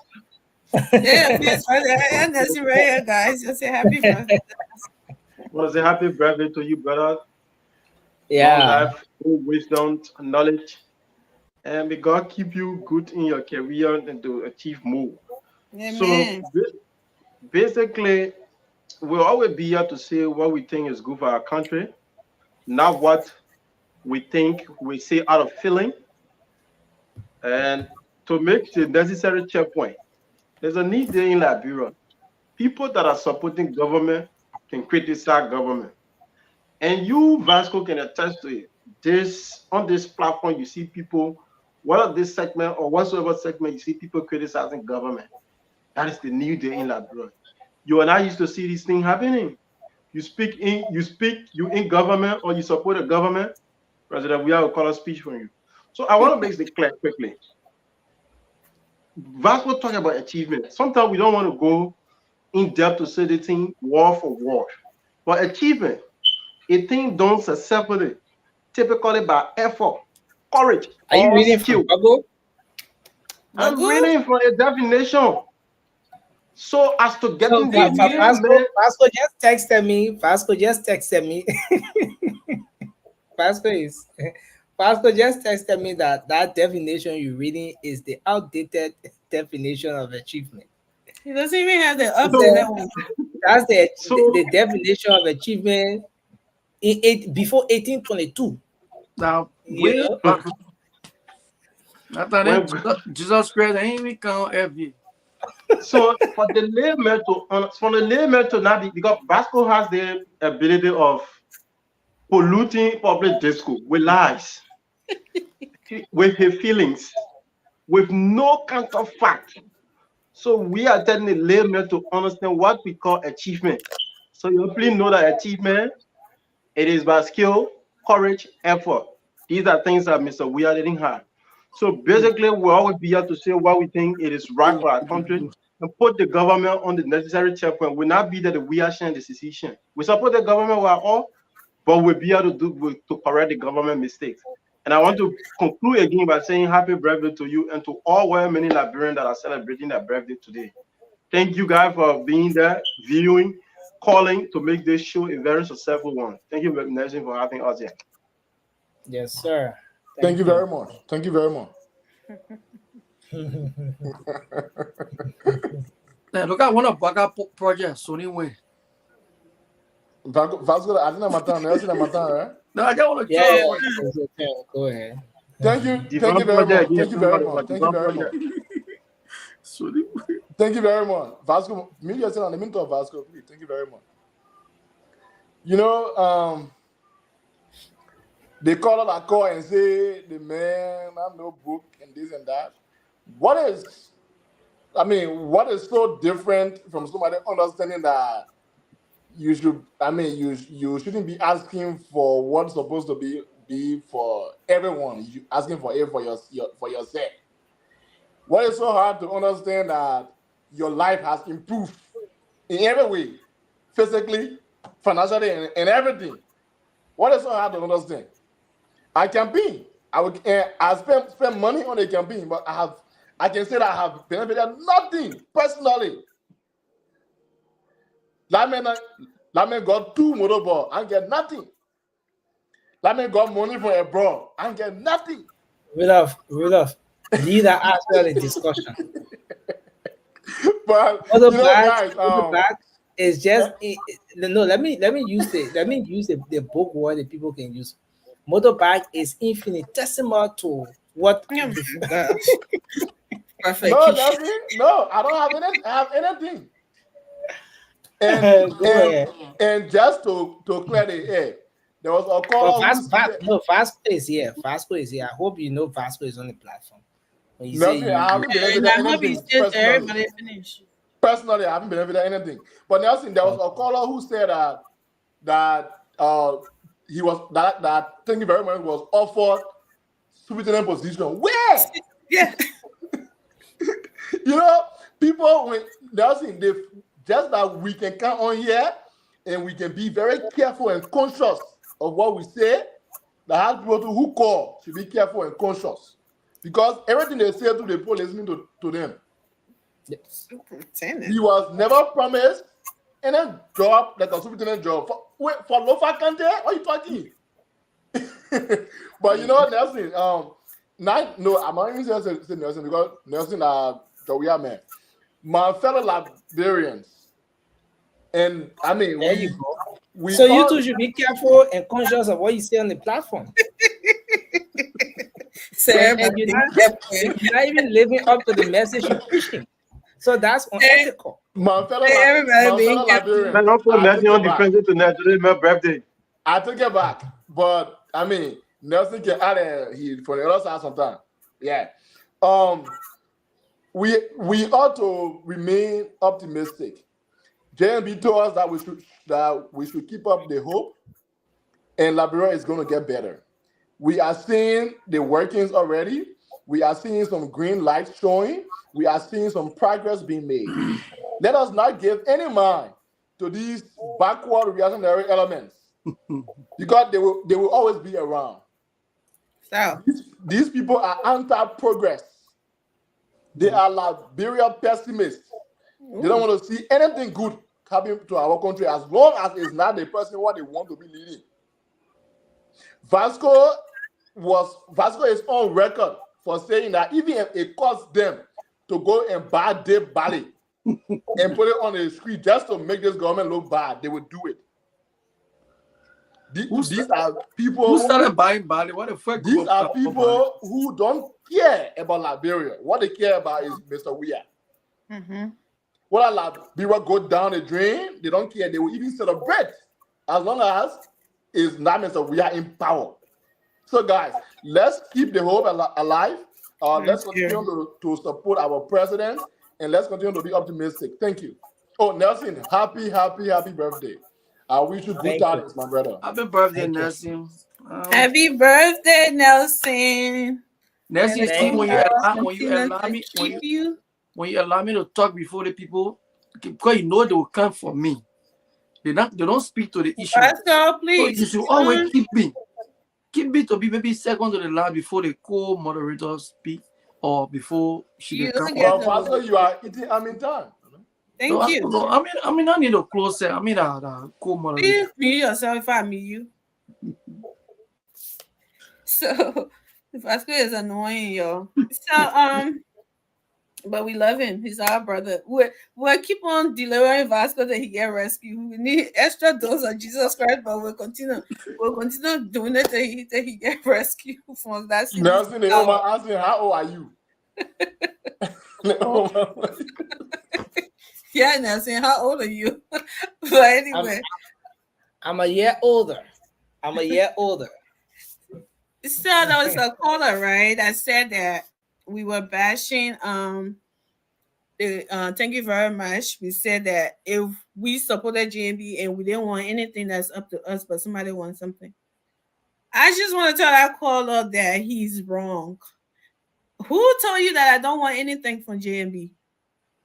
Yeah, yes, right. Nelson right here, guys. Just say happy birthday. I want to say happy birthday to you, brother. Yeah. Long life, wisdom, knowledge. And may God keep you good in your career and to achieve more. Amen. So basically, we'll always be here to say what we think is good for our country, not what we think we say out of feeling, and to make the necessary checkpoint. There's a need there in Liberia. People that are supporting government can criticize government. And you, Vasco, can attest to it. On this platform, you see people, whether this segment or whatsoever segment, you see people criticizing government. That is the new day in Liberia. You and I used to see these things happening. You in government or you support a government, President, we have a call a speech from you. So I want to make this clear quickly. Vasco talking about achievement. Sometimes we don't want to go in depth to say the thing word for word. But achievement, a thing done successfully, typically by effort, courage, Are you reading skill. from Google? I'm reading from a definition. So as to get in Vasco just texted me. Vasco just texted me. Vasco just texted me that definition you're reading is the outdated definition of achievement. He doesn't even have the updated one. That's the definition of achievement before 1822. Now, Jesus Christ ain't even come every. So for the layman to not be, because Vasco has the ability of polluting public discourse with lies, with his feelings, with no counter fact. So we are telling the layman to understand what we call achievement. So you please know that achievement, it is by skill, courage, effort. These are things that Mr. We didn't have. So basically, we always be here to say what we think it is right for our country and put the government on the necessary checkpoint. Will not be that we are sharing the decision. We support the government, we are all, but we'll be able to correct the government mistakes. And I want to conclude again by saying happy birthday to you and to all many Liberians that are celebrating their birthday today. Thank you guys for being there, viewing, calling to make this show a very successful one. Thank you, Nelson, for having us here. Yes, sir. Thank you very much. Thank you very much. Look at one of Baga projects, Sony Way. Vasco, I didn't matter, right? No, I don't want to. Yeah, go ahead. Thank you very much. Thank you very much. Thank you very much. Thank you very much. Vasco, me yourself on the minute of Vasco, please. Thank you very much. You know, they call it a call and say the man have no book and this and that. What is so different from somebody understanding that you shouldn't be asking for what's supposed to be for everyone. You asking for it for yourself. What is so hard to understand that your life has improved in every way, physically, financially, and everything? What is so hard to understand? I campaign. I spend money on a campaign, but I can say that I have benefited nothing personally. That man got 2 motorball and get nothing. That man got money from abroad and get nothing. Rudolph, leave that after the discussion. But Motorbike is just no. Let me use the book word that people can use. Motorbike is infinitesimal to what. Perfect. No, I don't have anything. And just to clear the air, there was a call. Vasco is here. Vasco is here. I hope you know Vasco is on the platform. When you Nothing, I haven't been able to everybody finish. Personally, I haven't been able to anything. But Nelson, there was a caller who said that he was that thank you very much was offered superintendent position. Where? Yeah. You know, people when Nelson, they just that we can come on here and we can be very careful and conscious of what we say. The hard people who call should be careful and conscious because everything they say to the people listening to them. Yes. He was never promised any job like a superintendent job for local country. What are you talking? But you know, Nelson, I'm not even saying Nelson because Nelson we are man. My fellow Liberians, and I mean, there you go. So you two should be careful and conscious of what you say on the platform. And you're not even living up to the message you're preaching. So that's unethical. My fellow, Everybody being Liberians, Man, don't put I Nelson take on it back. defensive tonight. Today, my birthday. I take it back. But I mean, Nelson can add he for the other side sometime. Yeah. We ought to remain optimistic. JMB told us that we should keep up the hope, and Liberia is going to get better. We are seeing the workings already. We are seeing some green lights showing. We are seeing some progress being made. Let us not give any mind to these backward reactionary elements because they will always be around. So These people are anti-progress. They are Liberia pessimists. They don't want to see anything good coming to our country as long as it's not the person what they want to be leading. Vasco is on record for saying that even if it costs them to go and buy Dave Bali and put it on the street just to make this government look bad, they would do it. These are people who started buying Bali. What the fuck? These are people who don't care about Liberia. What they care about is Mr. Weah. Mm-hmm. What Liberia go down the drain, they don't care. They will even celebrate as long as it's not Mr. Weah in power. So guys, let's keep the hope alive. Let's continue to support our president, and let's continue to be optimistic. Thank you. Oh, Nelson, happy birthday. I wish you good tidings, my brother. Happy birthday, Nelson. Happy birthday, Nelson. Nelson, you see, when you allow me to talk before the people, because you know they will come for me. They don't speak to the issue. Pastor, please. So you should always keep me to be maybe second to the line before the co-moderator speak or before she can come. Well, Pastor, you are eating. I'm in time. Thank you. No, I mean, I need a closer. I mean, the co-moderator. Please mute yourself if I meet you. So, Vasco is annoying, y'all. So, but we love him. He's our brother. We'll keep on delivering Vasco that he get rescued. We need extra dose of Jesus Christ, but we'll continue doing it till he get rescued from that. Nelson, they ask me, how old are you? Yeah, Nelson, how old are you? But anyway, I'm a year older. So there was a caller, right, that said that we were bashing thank you very much. We said that if we supported GMB and we didn't want anything that's up to us, but somebody wants something. I just want to tell that caller that he's wrong. Who told you that I don't want anything from JMB?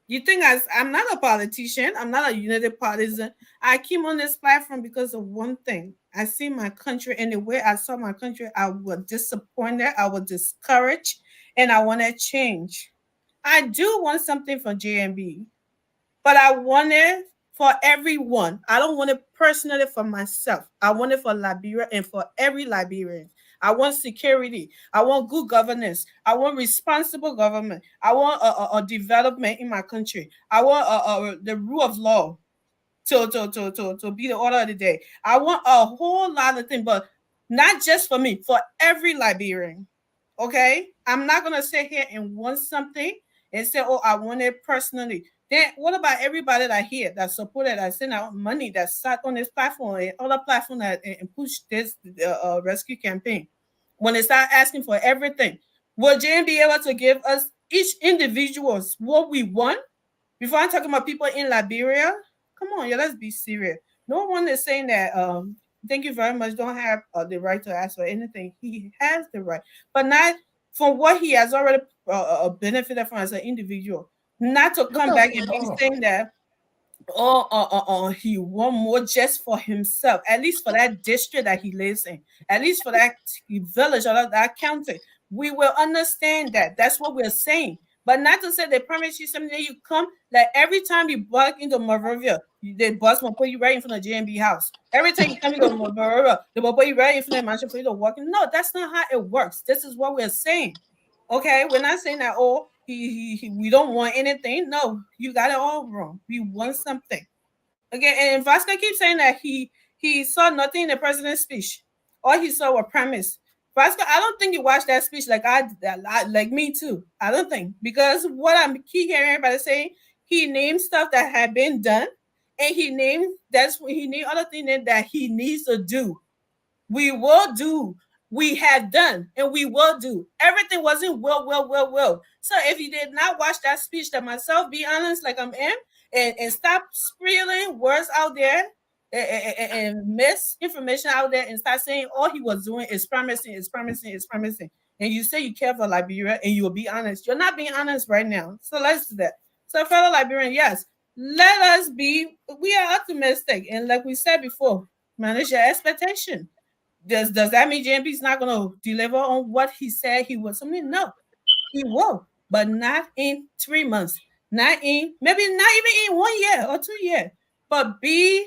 You think I'm not a politician. I'm not a united partisan. I came on this platform because of one thing. I see my country, and the way I saw my country, I was disappointed. I was discouraged, and I wanted change. I do want something from JMB, but I want it for everyone. I don't want it personally for myself. I want it for Liberia and for every Liberian. I want security. I want good governance. I want responsible government. I want a development in my country. I want the rule of law to be the order of the day. I want a whole lot of things, but not just for me, for every Liberian. Okay? I'm not going to sit here and want something and say, oh, I want it personally. Then what about everybody that here that supported, that sent out money, that sat on this platform and other platform that and pushed this rescue campaign? When they start asking for everything, will JM be able to give us each individuals what we want? Before I'm talking about people in Liberia, come on, yeah, let's be serious. No one is saying that. Thank you very much. Don't have the right to ask for anything. He has the right, but not from what he has already benefited from as an individual. Not to come back and be saying that, he want more just for himself, at least for that district that he lives in, at least for that village or that county. We will understand that. That's what we're saying. But not to say they promise you something that you come, like every time you walk into Monrovia, the bus will put you right in front of JMB house. Every time you come into Monrovia, they will put you right in front of the mansion for you to walk in. No, that's not how it works. This is what we're saying. Okay, we're not saying that, we don't want anything. No, you got it all wrong. We want something. Okay, and Vasco keeps saying that he saw nothing in the president's speech. All he saw were premise. Pascal, I don't think you watched that speech like like me too. I don't think, because what I'm keep hearing everybody saying, he named stuff that had been done, and he named other things that he needs to do. We will do. We have done, and we will do. Everything wasn't well. So if you did not watch that speech, that myself, be honest, like I'm in, and stop spilling words out there and misinformation out there, and start saying all he was doing is promising. And you say you care for Liberia, and you will be honest. You're not being honest right now. So let's do that. So fellow Liberian, yes, let us be. We are optimistic, and like we said before, manage your expectation. Does that mean JMB's not going to deliver on what he said he was? No, he will, but not in 3 months, maybe not even in 1 year or 2 years. But be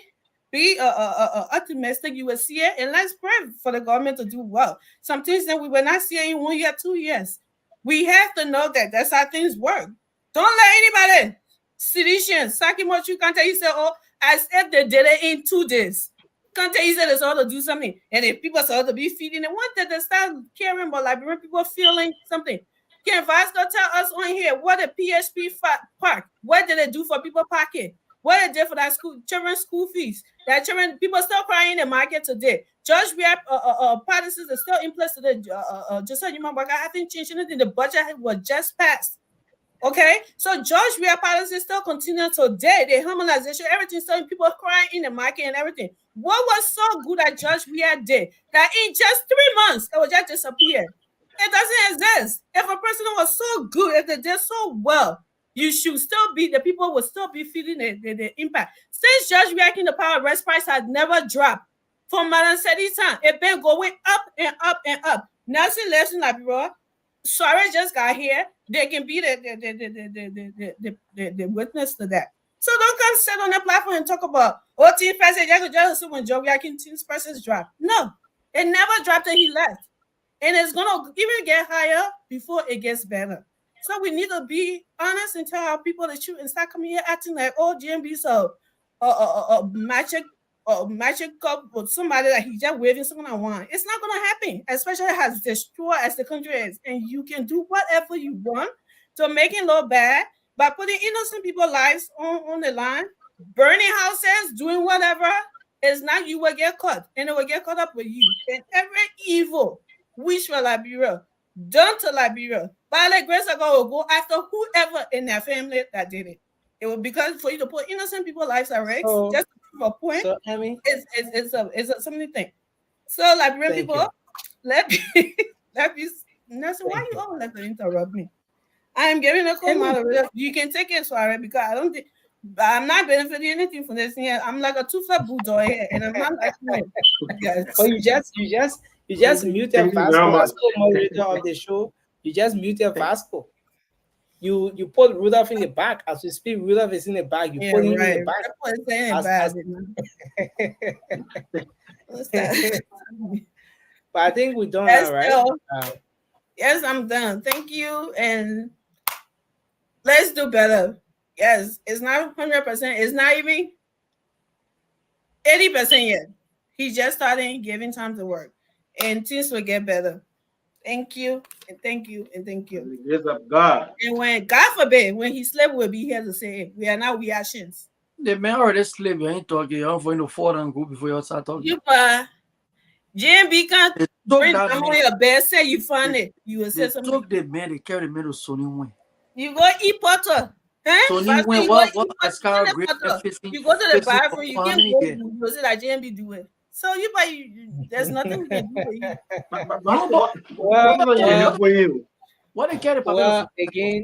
optimistic. You will see it, and let's pray for the government to do well. Some things that we will not see in 1 year, 2 years. We have to know that that's how things work. Don't let anybody, sedition, Sakimochi Kante, he said, oh, as if they did it in 2 days. Kante, he said, it's all to do something. And if people start to be feeding, and wanted to start caring about Liberian people feeling something. Can Vasco tell us on here what a PHP park, what did it do for people pocket? What it did for that children's school fees? That children, people still crying in the market today. Judge Weir policies are still in place today. Just so you remember, I haven't changed anything. The budget was just passed. Okay, so Judge Weir policy still continue today. The harmonization, everything, still people crying in the market and everything. What was so good that Judge Weir did that in just 3 months it will just disappear? It doesn't exist. If a person was so good, if they did so well, you should still be, the people will still be feeling the impact. Since Judge Weir in the power, rest price has never dropped. From Madam Sedi's time, it's been going up and up and up. Nelson left in Liberia. Suarez just got here. They can be the witness to that. So don't come sit on the platform and talk about team person just when Joe Yakin team's prices drop. No, it never dropped till he left. And it's gonna even get higher before it gets better. So we need to be honest and tell our people the truth and start coming here acting like GMB's a magic cup with somebody that he just waving something I want. It's not gonna happen, especially as destroyed as the country is. And you can do whatever you want to make it look bad by putting innocent people's lives on the line, burning houses, doing whatever. It's not you will get caught, and it will get caught up with you. And every evil wish for Liberia, done to Liberia, by the grace of God, will go after whoever in their family that did it. It will because for you to put innocent people's lives at risk, just to prove a point. So, I mean, it's a something thing. So Liberian people, let me Nelson, why you always like to interrupt me? I am giving a call moderator. You can take it, sorry, because I don't think I'm not benefiting anything from this here. I'm like a two-foot bulldog here, and I'm not like But you just muted Vasco as co-moderator of the show. You just muted Vasco. You put Rudolph in the back. As we speak, Rudolph is in the back. You put him in the back. But I think we're done now, right? Yes, I'm done. Thank you. And let's do better. Yes, it's not 100%. It's not even 80% yet. He's just starting giving time to work. And things will get better. Thank you, and thank you, and thank you. Yes, of God. And when, God forbid, when he slept, we'll be here to say, we are now reactions. The man already slept. You ain't talking. You're going to fall and go before you start talking. You JMB can't bring them on your bed, say you find it. You will say something. Took the man, they carry the man to Sonny Wayne. You go eat butter. Sonny Wayne, what Pascal Great? You go to the bathroom, you can't go. You say that JMB do it. So there's nothing we can do for you. What they carry? Again.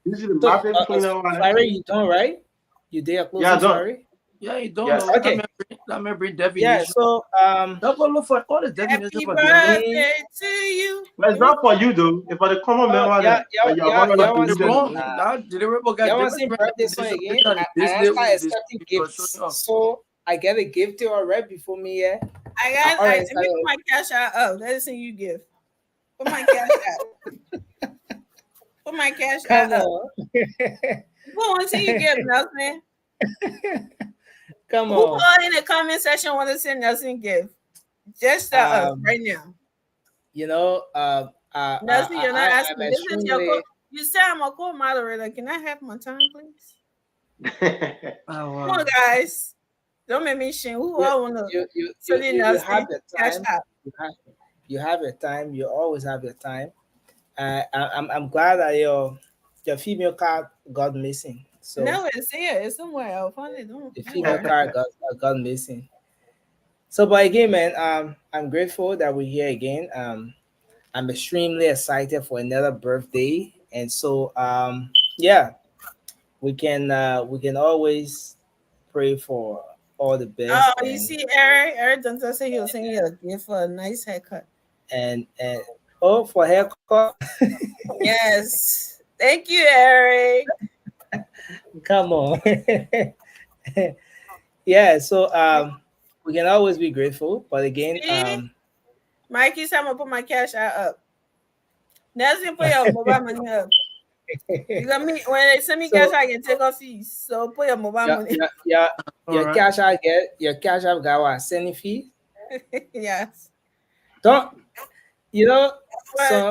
This is the Larry, you done, right? You did a closing, yeah, sorry? Yeah, you don't yes. know. Okay. Let me bring definition. Yeah, so don't go look for all the definition for birthday to you. But it's not for you though. It's for the common member. Birthday song again. I expecting gifts. So I get a gift to her right before me, yeah. I put my cash out. Oh, that's the you give. Put my cash out. Put my cash out. Who wants to see you give, Nelson? Come Who on. all in the comment section want to send Nelson gift? Just start us Um, right now. you know, Nelson, you're not I'm asking. This is your extremely. You said I'm a co-moderator. Can I have my time, please? Oh, Come on, guys. Don't make me shame. Who You, all want to send in you Nelson have your cash time. out? You have your time. You always have your time. I'm glad that your female card got missing. So No, it's here. It's somewhere. I'll find it. Don't. the female card got missing. So, but again, man, I'm grateful that we're here again. I'm extremely excited for another birthday, and so yeah, we can always pray for all the best Oh, you see, Eric. Eric Dunton said he was sending you a gift for a nice haircut. and oh, for haircut. Yes. Thank you, Eric. Come on. Yeah, so we can always be grateful, but again, Mikey said I'm gonna put my cash out up. Nelson, put your mobile money up. You got me when they send me So- cash, I can take off fees. So put your mobile money. your Alright. cash out get your cash out got what sending fee. Yes. Don't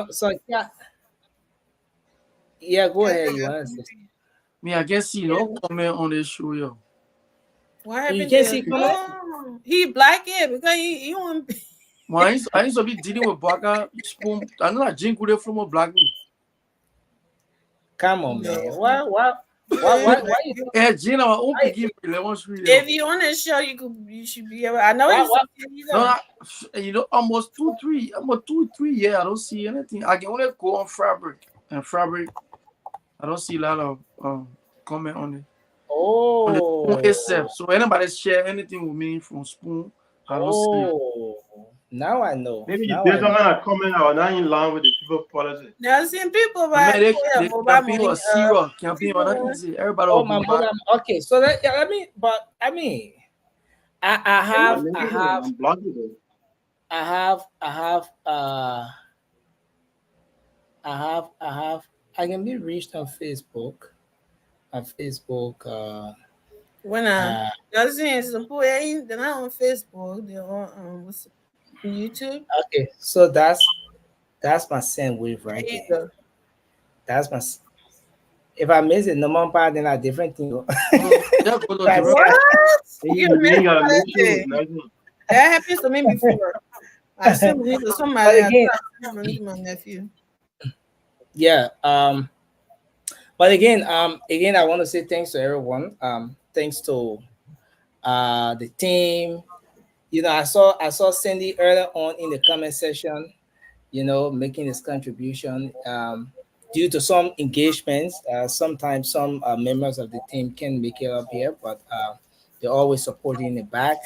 so yeah, go ahead. You want to say? Me, I can see no comment on this show, yo. What happened? You can't to see him? comment? Oh, he black it because he want. Man, I used to be dealing with Baka spoon. I know that Jane could from a black me. Come on, man. Why you Yeah, Jane, our own Why- give me 11 street. If you on the show, you should be able. I know he's No, you know, almost 2-3 years. I don't see anything. I can only go on fabric and fabric. I don't see a lot of comment on it. On the spoon itself. So anybody share anything with me from spoon, I don't see. Now I know. Maybe Now they I don't know. have a comment or not in line with the people policy. Now, seeing people I buy mean, put they your mobile campaign money. was serious. Campaign was not easy. Everybody Oh, will my go back. mother. Okay, so that yeah, I have I can be reached on Facebook. On Facebook. When Nelson support, they're not on Facebook. They're on what's it, YouTube. Okay, so that's my send wave right There you there. go. That's my. If I miss it, no more part, then a different thing. That's- What? You You ain't remember gotta that make sure thing? it's nothing. That happened to me before. I sent money to somebody. But again- I sent money to my nephew. Yeah. But again, I want to say thanks to everyone. Thanks to the team. You know, I saw Cindy earlier on in the comment section, you know, making his contribution. Due to some engagements, sometimes some members of the team can make it up here, but they're always supporting in the back.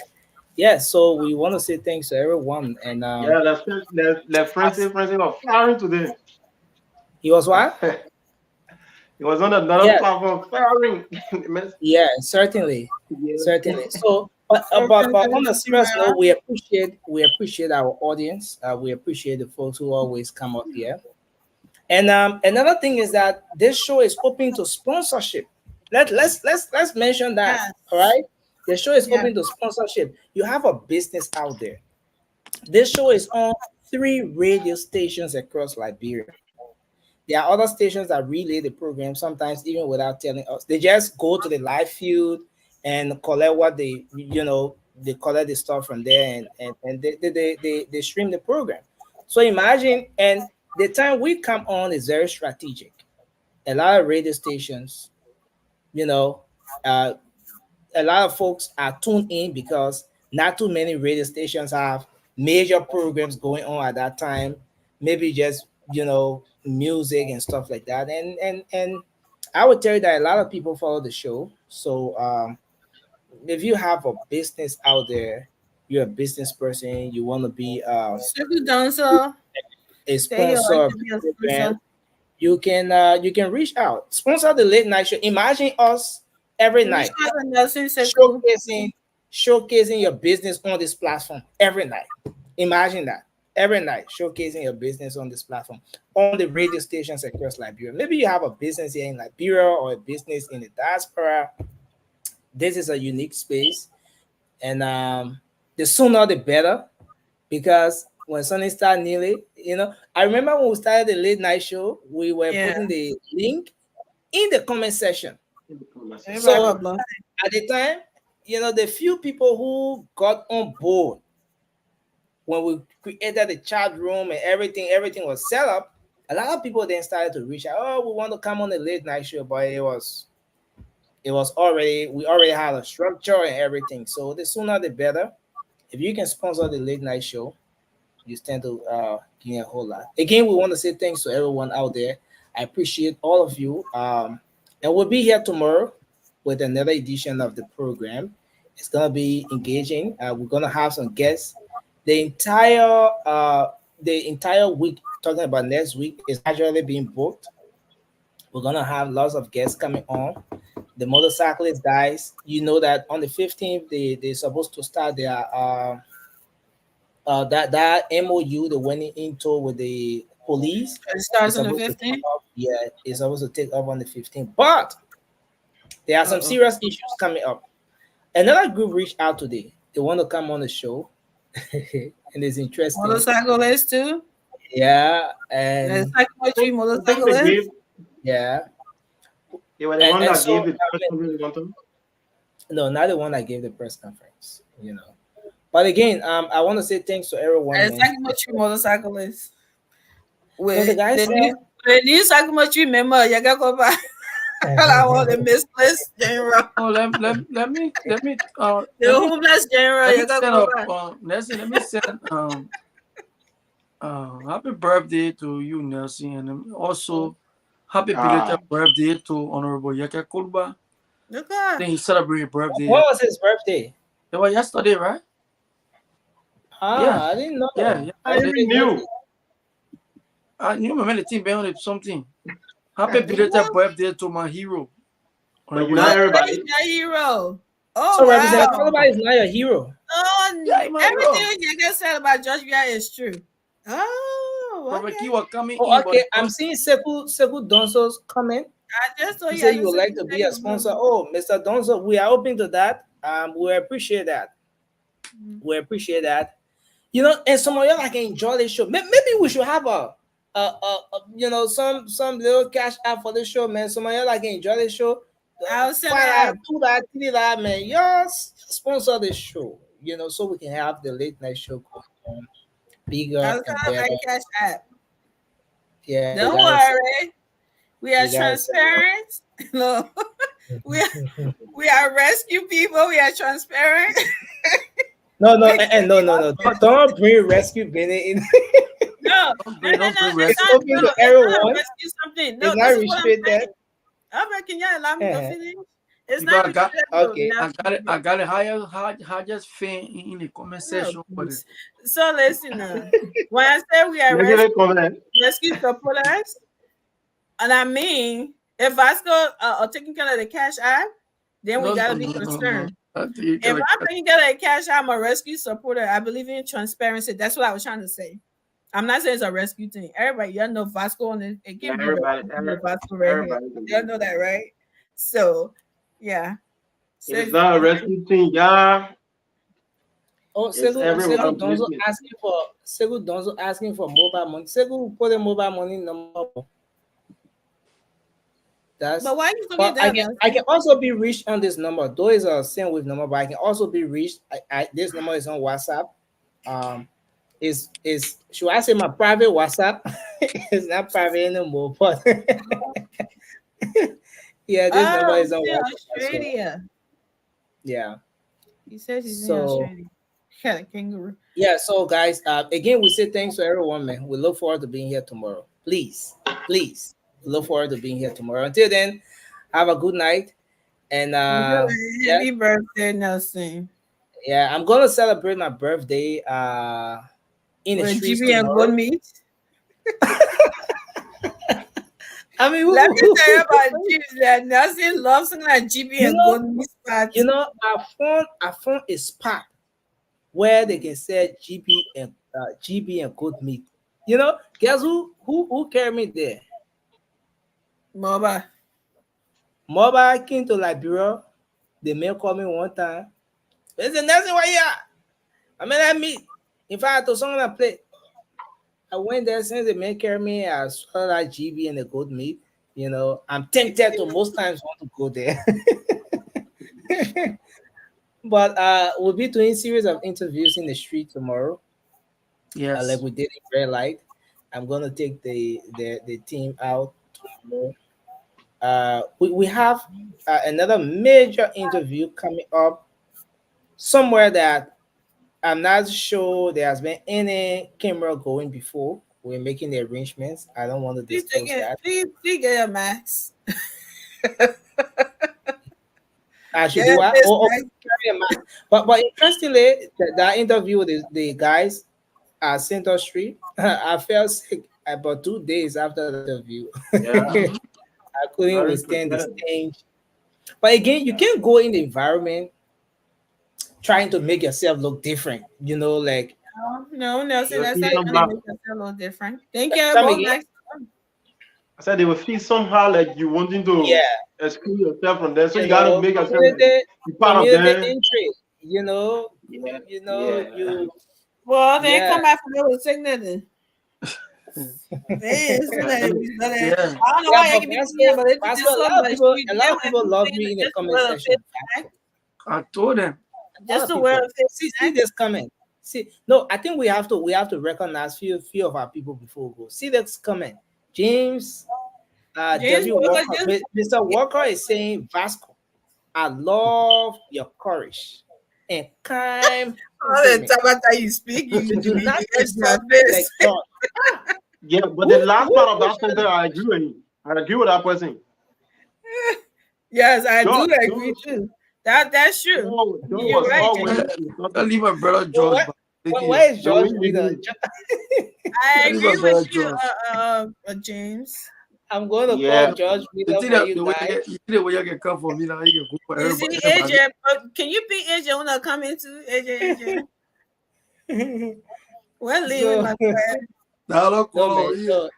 Yeah, so we want to say thanks to everyone. And Yeah, the Francis was firing today. he was what? He was on another Yeah. platform firing. Yeah, certainly, certainly. So, but on a serious note, we appreciate our audience. We appreciate the folks who always come up here. And another thing is that this show is open to sponsorship. Let's mention that. Yes. All right, the show is Yeah. open to sponsorship. You have a business out there. This show is on 3 radio stations across Liberia. There are other stations that relay the program, sometimes even without telling us. They just go to the live field and collect what they collect the stuff from there and they stream the program. So imagine, and the time we come on is very strategic. A lot of radio stations, a lot of folks are tuned in because not too many radio stations have major programs going on at that time. Maybe just music and stuff like that. And I would tell you that a lot of people follow the show. So if you have a business out there, you're a business person, you want to be Sugar Dancer. a Say you sponsor like of to be the a program, sponsor. you can reach out, sponsor the late night show. Imagine us every night showcasing your business on this platform every night. Imagine that every night showcasing your business on this platform on the radio stations across Liberia. Maybe you have a business here in Liberia or a business in the diaspora. This is a unique space, and the sooner the better. because when Sunny started kneeling, I remember when we started the late night show, we were Yeah. putting the link in the comment section. Everybody So was blown. at the time, the few people who got on board when we created the chat room and everything was set up, a lot of people then started to reach out. Oh, we want to come on the late night show, but we already had a structure and everything. So the sooner the better. If you can sponsor the late night show, you stand to gain a whole lot. Again, we want to say thanks to everyone out there. I appreciate all of you. And we'll be here tomorrow with another edition of the program. It's gonna be engaging. We're gonna have some guests. The entire week, talking about next week, is actually being booked. We're gonna have lots of guests coming on. The motorcyclist guys, you know that on the 15th they're supposed to start their that MOU they went into with the police. It starts It's on the supposed to 15th. take off- Yeah, it's supposed to take off on the 15th. But there are some Uh-oh. serious issues coming up. Another group reached out today. They want to come on the show. And it's interesting. Motorcyclists too. Yeah, And and psychometry motorcyclists. yeah. They were the And- one and that so, gave the I press mean, conference one time. No, not the one that gave the press conference, But again, I want to say thanks to everyone. And man. psychometry motorcyclists. So the guy the said- new psychometry member, you got go back. I want the misplaced general. Oh, let me The let me- homeless general, let you me got send go up, back. Nelson, let me send happy birthday to you, Nelson, and also happy belated birthday to Honorable Yaka Kulba. Look I at think he celebrated birthday. What was his birthday? It was yesterday, right? I didn't know. Yeah. I didn't know. I knew my team behind it something. Happy belated birthday to my hero. But you not everybody. My hero. Oh, So wow. Representative Koluba is not your hero. Oh, Yeah, my everything you just said about George Weah is true. Oh, Robert okay. Key was coming Oh, in. okay. but- I'm seeing Sekou Donso's comment. I just told He you. said you would like to be a sponsor. Oh, Mr. Donzo, we are open to that. We appreciate that. We appreciate that. And some of y'all can enjoy this show. Maybe we should have some little cash app for this show, man. Some of y'all can enjoy this show. I'll send $5, it out. $2, $3, man. Y'all sponsor this show, so we can have the late night show going on bigger I'll and send out better. my cash app. Yeah, Don't guys. worry. We are You guys- transparent. No, we are rescue people. We are transparent. No. Don't bring Rescue Bennett in. No, bring it's rescue. not, Open to no, it's not everyone. rescue something. No, It's not this is what I'm restricted. saying. Can you allow me to Uh-huh. finish? It's You not got- restricted. Okay. I got it highest fan in the comment section. But it- So listen, when I say we are Negative comment. rescue supporters, and I mean, if Vasco are taking care of the cash app, then we No, gotta no, be no, no, no. concerned. You If gotta- I'm taking care of the cash app, I'm a rescue supporter. I believe in transparency. That's what I was trying to say. I'm not saying it's a rescue thing. Everybody, y'all know Vasco on it. It can't be Everybody, Vasco right here. everybody. Y'all know that, right? So, yeah. So It's not a rescue team, yeah. Oh, It's Sekou everyone Donzo business. asking for mobile money. Sekou put a mobile money number. That's But why you forget but that? I can also be reached on this number. Though it's a same with number, but I can also be reached. This number is on WhatsApp. Is should I say my private WhatsApp? It's not private anymore, but yeah, this number is on he's in WhatsApp. as well. Australia. Yeah. He says he's in So- Australia. Got a kangaroo. Yeah, so guys, again, we say thanks to everyone, man. We look forward to being here tomorrow. Please, we look forward to being here tomorrow. Until then, have a good night. And yeah, Happy birthday, Nelson. yeah, I'm gonna celebrate my birthday in the With streets GB and tomorrow. good meat. I mean, Let me tell you about GB. That Nelson loves something like GB and good meat. You know, I found a spot where they can sell GB and goat meat. You know, guess who carried me there? Mobile came to Liberia. The man called me one time. They said, Nelson, where you at? I mean, that meat. In fact, I told someone I played. I went there since they make care of me. I saw that GB and the goat meat. You know, I'm tempted to most times want to go there. But we'll be doing a series of interviews in the street tomorrow. Yes. Like we did in Red Light. I'm gonna take the team out tomorrow. We have another major interview coming up somewhere that I'm not sure there has been any camera going before. We're making the arrangements. I don't want to Please disclose take it. that. Please get your max. I should Yeah, do that. this Carry a mask. But interestingly, that interview with the guys at Center Street, I felt sick about 2 days after the interview. Yeah. I couldn't Very withstand the prepared. stench. But again, you can't go in the environment trying to make yourself look different. You know, like No, Nelson, You'll that's see how you some make black. yourself a little different. Thank you, Come both again? Max. I said they will feel somehow like you wanting to yeah, exclude yourself from there. So you you gotta know, make yourself community, be part of community them. interest. You know, Yeah. you know, Yeah. you Well, they ain't yeah. come back from there with signature. They ain't say that. Yeah. I don't know Yeah, why I but can be Vasco, saying, but it's Vasco, just a so lot of much. people, You a get lot of what people I'm love saying, me in the just to comment wear a section. face mask. I told them. Just to People. wear a face See this comment. See, no, I think we have to recognize few of our people before we go. See this comment. James James W. Walker Walker. just Mr. Walker is saying, Vasco, I love your courage and kind all the temperament. time after you speak, You do not get your insult me like face. God. Yeah, but the last part of that sentence, I agree with him. I agree with that person. Yes, I George, do agree too. That's true. George You're was right, always James. I leave my brother George. What? back. Take it. Where is the George way Wheeler? you do. I I leave agree my brother with you, George. James. I'm going to Yeah. call George The Wheeler thing for that you the way guys. you can come for me now, you can go for You see, everybody. AJ, can you be AJ when I come into AJ? We're leaving, So, my friend. Now no, don't call man. her. So,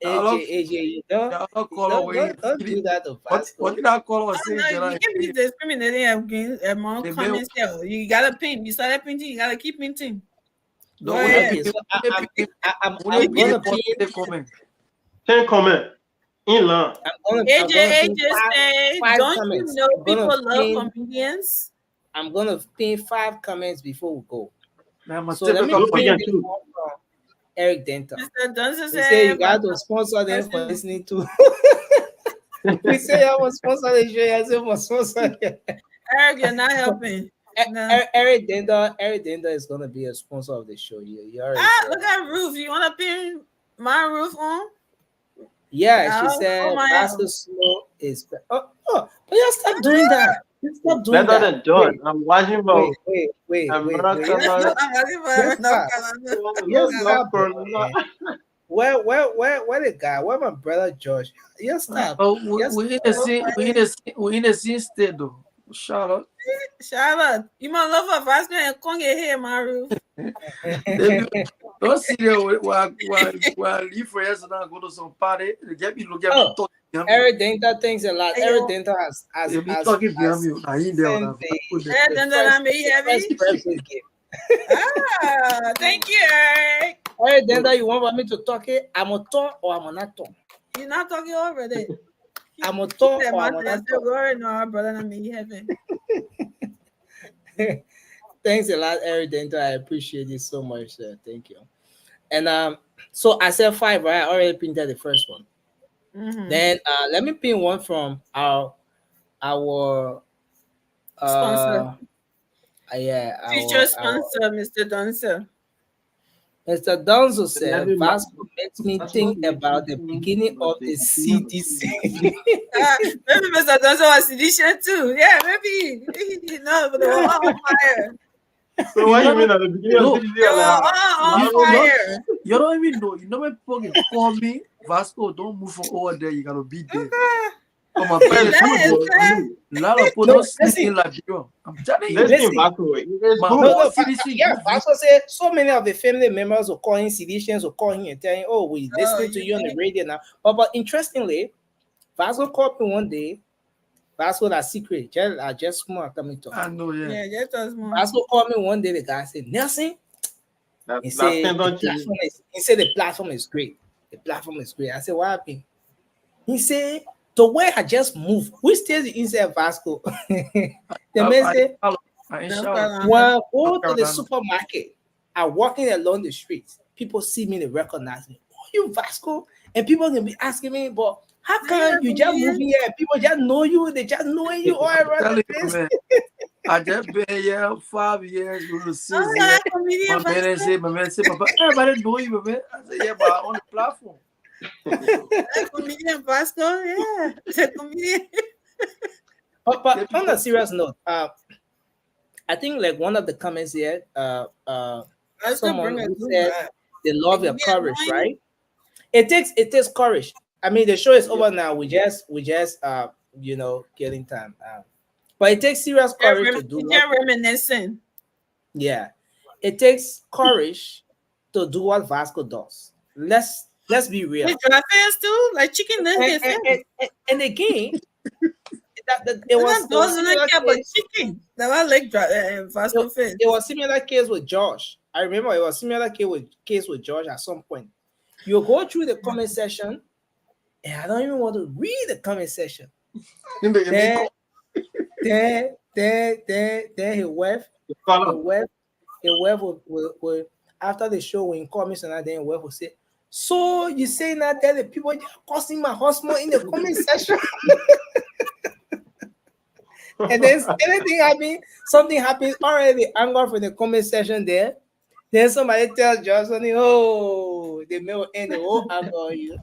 Now don't AJ, you don't call her when don't do that to what Vasco. did I call her Oh, saying? no, Can you I can't be discriminating against among the comments here. You gotta pin. You started pinning, you gotta keep pinning. Go No, ahead. Okay, so I'm when gonna you pin. the comment. Can't comment. In line. I'm AJ gonna pin say, five don't comments. you know I'm gonna people love pin. comedians? I'm gonna pin 5 comments before we go. I'm a So let me typical Don't pin forget this too. one from Eric Denta. Mr. Dunson He say you said, got to sponsor them for listening to. We say I was sponsor the show. I say for sponsor. Eric, you're not helping. No. Eric Denda is gonna be a sponsor of the show. You already said. Look at Ruth. You wanna pin my Ruth on? Yeah, she Oh, said my Vasco Slow is but you stop doing that. You stop doing Better that. than George. I'm watching about Wait. America. Yes, stop. Yes, stop, man. Where the guy? Where my brother George? Yes, stop. Oh, Yes, we in the same state though. Shout out. Charlotte, you might love her Vasco and come get here, my Ruth. Don't see there while I leave for yesterday and go to some party. They get me look at me talk. Eric Denta thanks a lot. Eric Denta has They be talking behind me. I ain't there. sent the first birthday gift. Thank you, Eric. Eric Denta, you want me to talk it? I'm a talk or I'm not talk. You're not talking over there. I'm a talk or I'm I not said, glory, no, brother, and me heaven. Thanks a lot, Eric Denta. I appreciate it so much, sir. Thank you. And so I said 5, right? I already printed the first one. Mm-hmm. Then let me pin one from our sponsor. Our Future sponsor, Mr. Dunson. Mr. Donzo said, Vasco makes me think about the beginning of the CDC. Maybe Mr. Dunson was sedition too. Yeah, maybe. You know, but they were all on fire. So what you mean at the beginning of the They were all on fire. You don't even know. You know when people call me, Vasco, don't move from over there. You gotta be there. Come on, a lot of people don't sleep in Liberia. I'm telling you. Listen, Yeah, Vasco said so many of the family members will call him seditious, will call him and tell him, "Oh, we listening to you on the radio now." But interestingly, Vasco called me one day. Vasco that secret, just smart coming to. I know, yeah. Yeah, just as smart. Vasco called me one day. The guy said, "Nelson, He That's said thing the don't change. platform is. He said the platform is great. The platform is great. I said, what happened? He said the way I just moved. Who stays inside Vasco? The man said, when I go to the supermarket, I'm walking along the streets. People see me, they recognize me. Oh, you Vasco? And people can be asking me, but how come you just move here? People just know you. They just know you all around the place. I just been here 5 years. We will see. yeah, comedian My man say, Papa, everybody know you, man. I said, yeah, but on the platform. Comedian Vasco, yeah. The comedian. But on a serious note, I think like one of the comments here, someone who said they love your courage, right? It takes courage. I mean, the show is over now. We just killing time. But it takes serious courage to do. They're reminiscing. Yeah, it takes courage to do what Vasco does. Let's be real. They drive fast too, like chicken nuggets. And again, it was but chicken. That I like Vasco fast. It was similar case with Josh. I remember it was similar case with Josh at some point. You go through the comment section, and I don't even want to read the comment section. Then he left. After the show, when he called me, so now then he will say, so you say now that the people just causing my husband in the comment section. And then anything happens, something happens already, anger from the comment section there. Then somebody tells Johnson, oh, they may end the whole anger on you.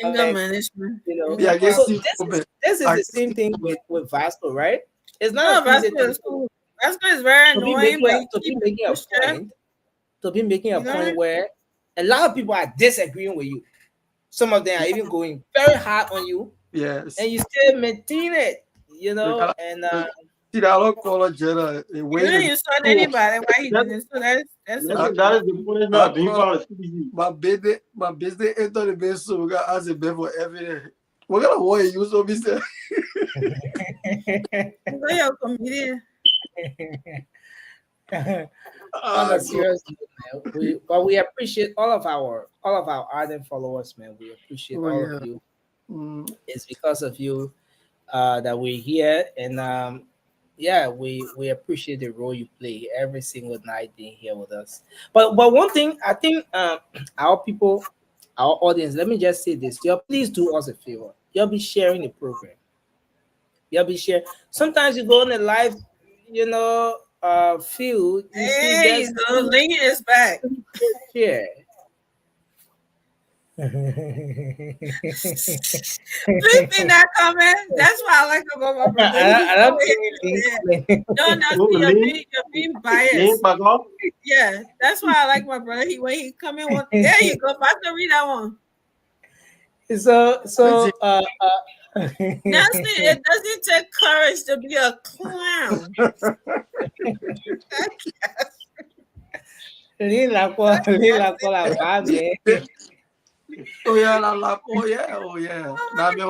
Anger management. Yeah, so this is the same thing with Vasco, right? It's not Vasco is cool. Vasco is very annoying, to be making a point where a lot of people are disagreeing with you. Some of them are even going very hard on you. Yes. And you still maintain it, and see that I don't call it Jenna. You didn't insult anybody. Why you didn't? So that is the punishment. My business enter the base, so we got ask the bed for everything. What kind of way you so be said? You're a comedian. On a serious note, but we appreciate all of our ardent followers, man. We appreciate all of you. It's because of you that we're here, and we appreciate the role you play every single night being here with us. But one thing I think our people, our audience, let me just say this: please do us a favor. You'll be sharing the program. You'll be sharing. Sometimes you go on a live, field. Hey, the link is back. Yeah. Please in that comment. That's what I like about my brother. You're being biased. Yeah, that's why I like my brother. When he come in, there you go. I can read that one. So Nancy, it doesn't take courage to be a clown. Oh yeah. Now me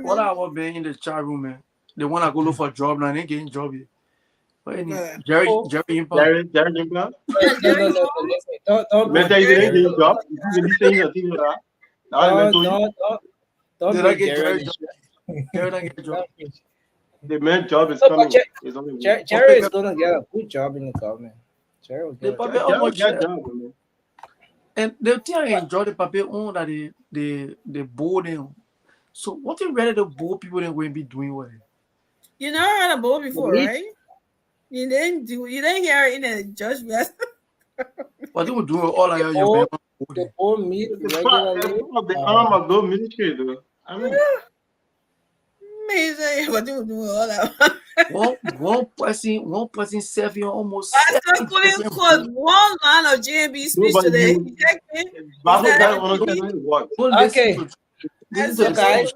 what I was being in the chat room, man. They want to go look for a job now. They ain't getting job yet. Jerry Implant. The main job is coming. Jerry is gonna get a good job in the government. Jerry will get a job. And the thing I enjoy the paper on that they bold them. So what you rather the bold people than going to be doing what? You never heard a bold before, right? You didn't hear it in a judgment. What they were doing all of your the bold meet regularly. The arm of the ministry, though. I mean, amazing. What they were doing all that. one person serving almost. I couldn't quote one line of JMB speech today. Okay. So guys,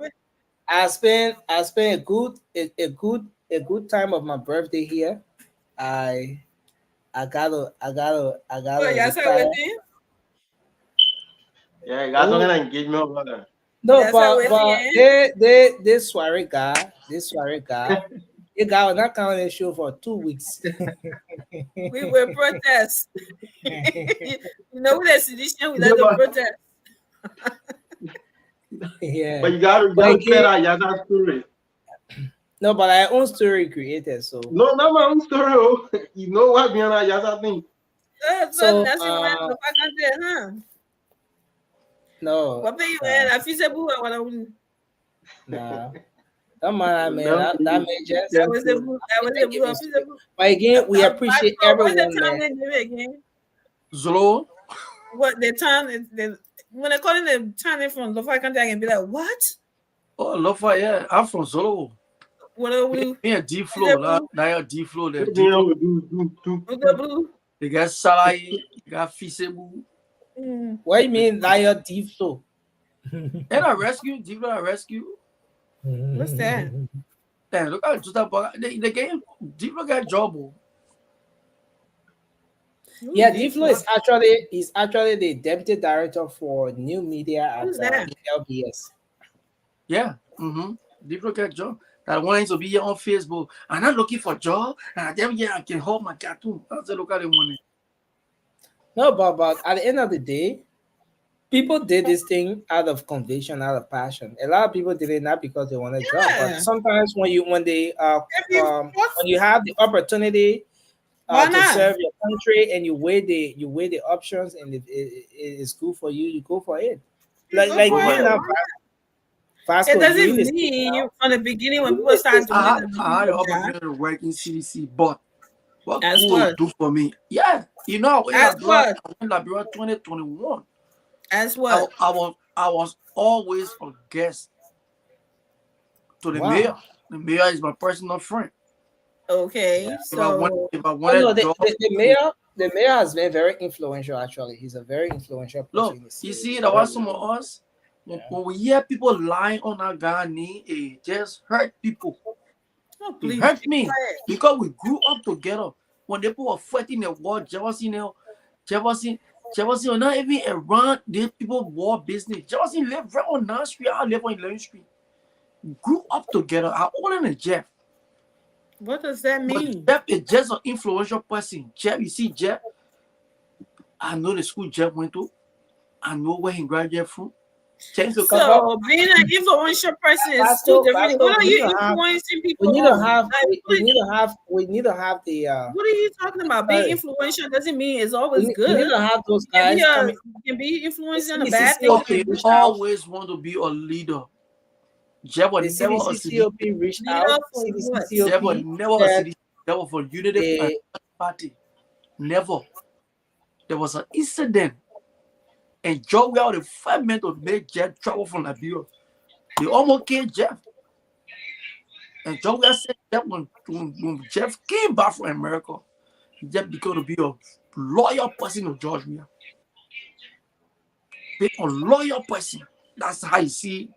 I spent a good time of my birthday here. I gotta. Yeah, you got an engagement over there. No, but this soiree guy, You got not coming to show for 2 weeks. We will protest. You know, with the sedition, we let them protest. Yeah. But you gotta clear that Yaza story. No, but I own story created, so No, not my own story. Oh. You know what behind that Yaza thing? So, That's what I can say, huh? no. What pay you I feel say boo what I will. Nah. Come on, man. That made just. That was the boo. But again, we appreciate everyone, What's the man. time they do again? Zolo. What the time when they call it the time from Lofa country, I can be like, what? Oh, Lofa, yeah. I'm from Zolo. What are we? Me and D Flow, now D Flow, they got Salai, got Fisebu. What do you mean, Lion Deep Flow? And I rescue, D Flow, I rescue. What's that? Damn, look at the game. D Flow got job. Yeah, D Flow is actually the deputy director for new media at LBS. Yeah, D Flow got job. That wanting to be here on Facebook. I'm not looking for job. And I tell you, I can hold my cartoon. I say, look at the money. No, but at the end of the day, people did this thing out of conviction, out of passion. A lot of people did it not because they want a job, but sometimes when you have the opportunity to serve your country and you weigh the options and it is good for you, you go for it. Like it doesn't mean from the beginning when people start doing I had the opportunity to work in CDC, but what As could what? do for me? Yeah, you know, As what? in Liberia 2021. As what? I was always a guest to the mayor. The mayor is my personal friend. Okay, so if I wanted the mayor has been very influential. Actually, he's a very influential person. Look, you see, there was some of us. When we hear people lying on our guy knee, it just hurt people. Oh, It hurt me because we grew up together. When they were fighting the war, jealousy, not even around these people war business. Jealousy lived right on 9th Street. I live on 11th Street. We grew up together. I older than Jeff. What does that mean? Jeff is just an influential person. Jeff, you see, Jeff, I know the school Jeff went to. I know where he graduated from. So being an influential person is too different. What are you influencing people? We need to have the. What are you talking about? Being influential doesn't mean it's always good. We need to have those guys. You can be influenced in a bad thing. Okay, we always want to be a leader. Jeff was never a CDCOP reached out. Jeff was never a CDC. That was for Unity Party. Never. There was an incident. And Joe, we are the 5 men to make Jeff travel from Liberia. They almost killed Jeff. And Joe, we said that when Jeff came back from America, Jeff became to be a loyal person to Georgia. Be a loyal person. That's how you see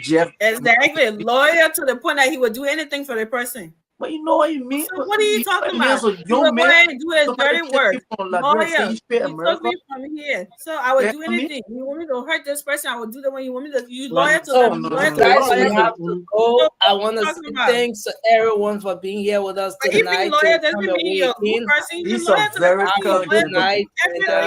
Jeff. Exactly, loyal to the point that he would do anything for the person. But you know what you mean? So what are you talking about? A young man, do his dirty work. Loyal. He took me from here. So I would do anything. You want me to hurt this person, I would do that when you want me to use loyal to them. Guys, we have to go. I want to say thanks to everyone for being here with us tonight. Loyal doesn't mean you're a good person. These are very good night.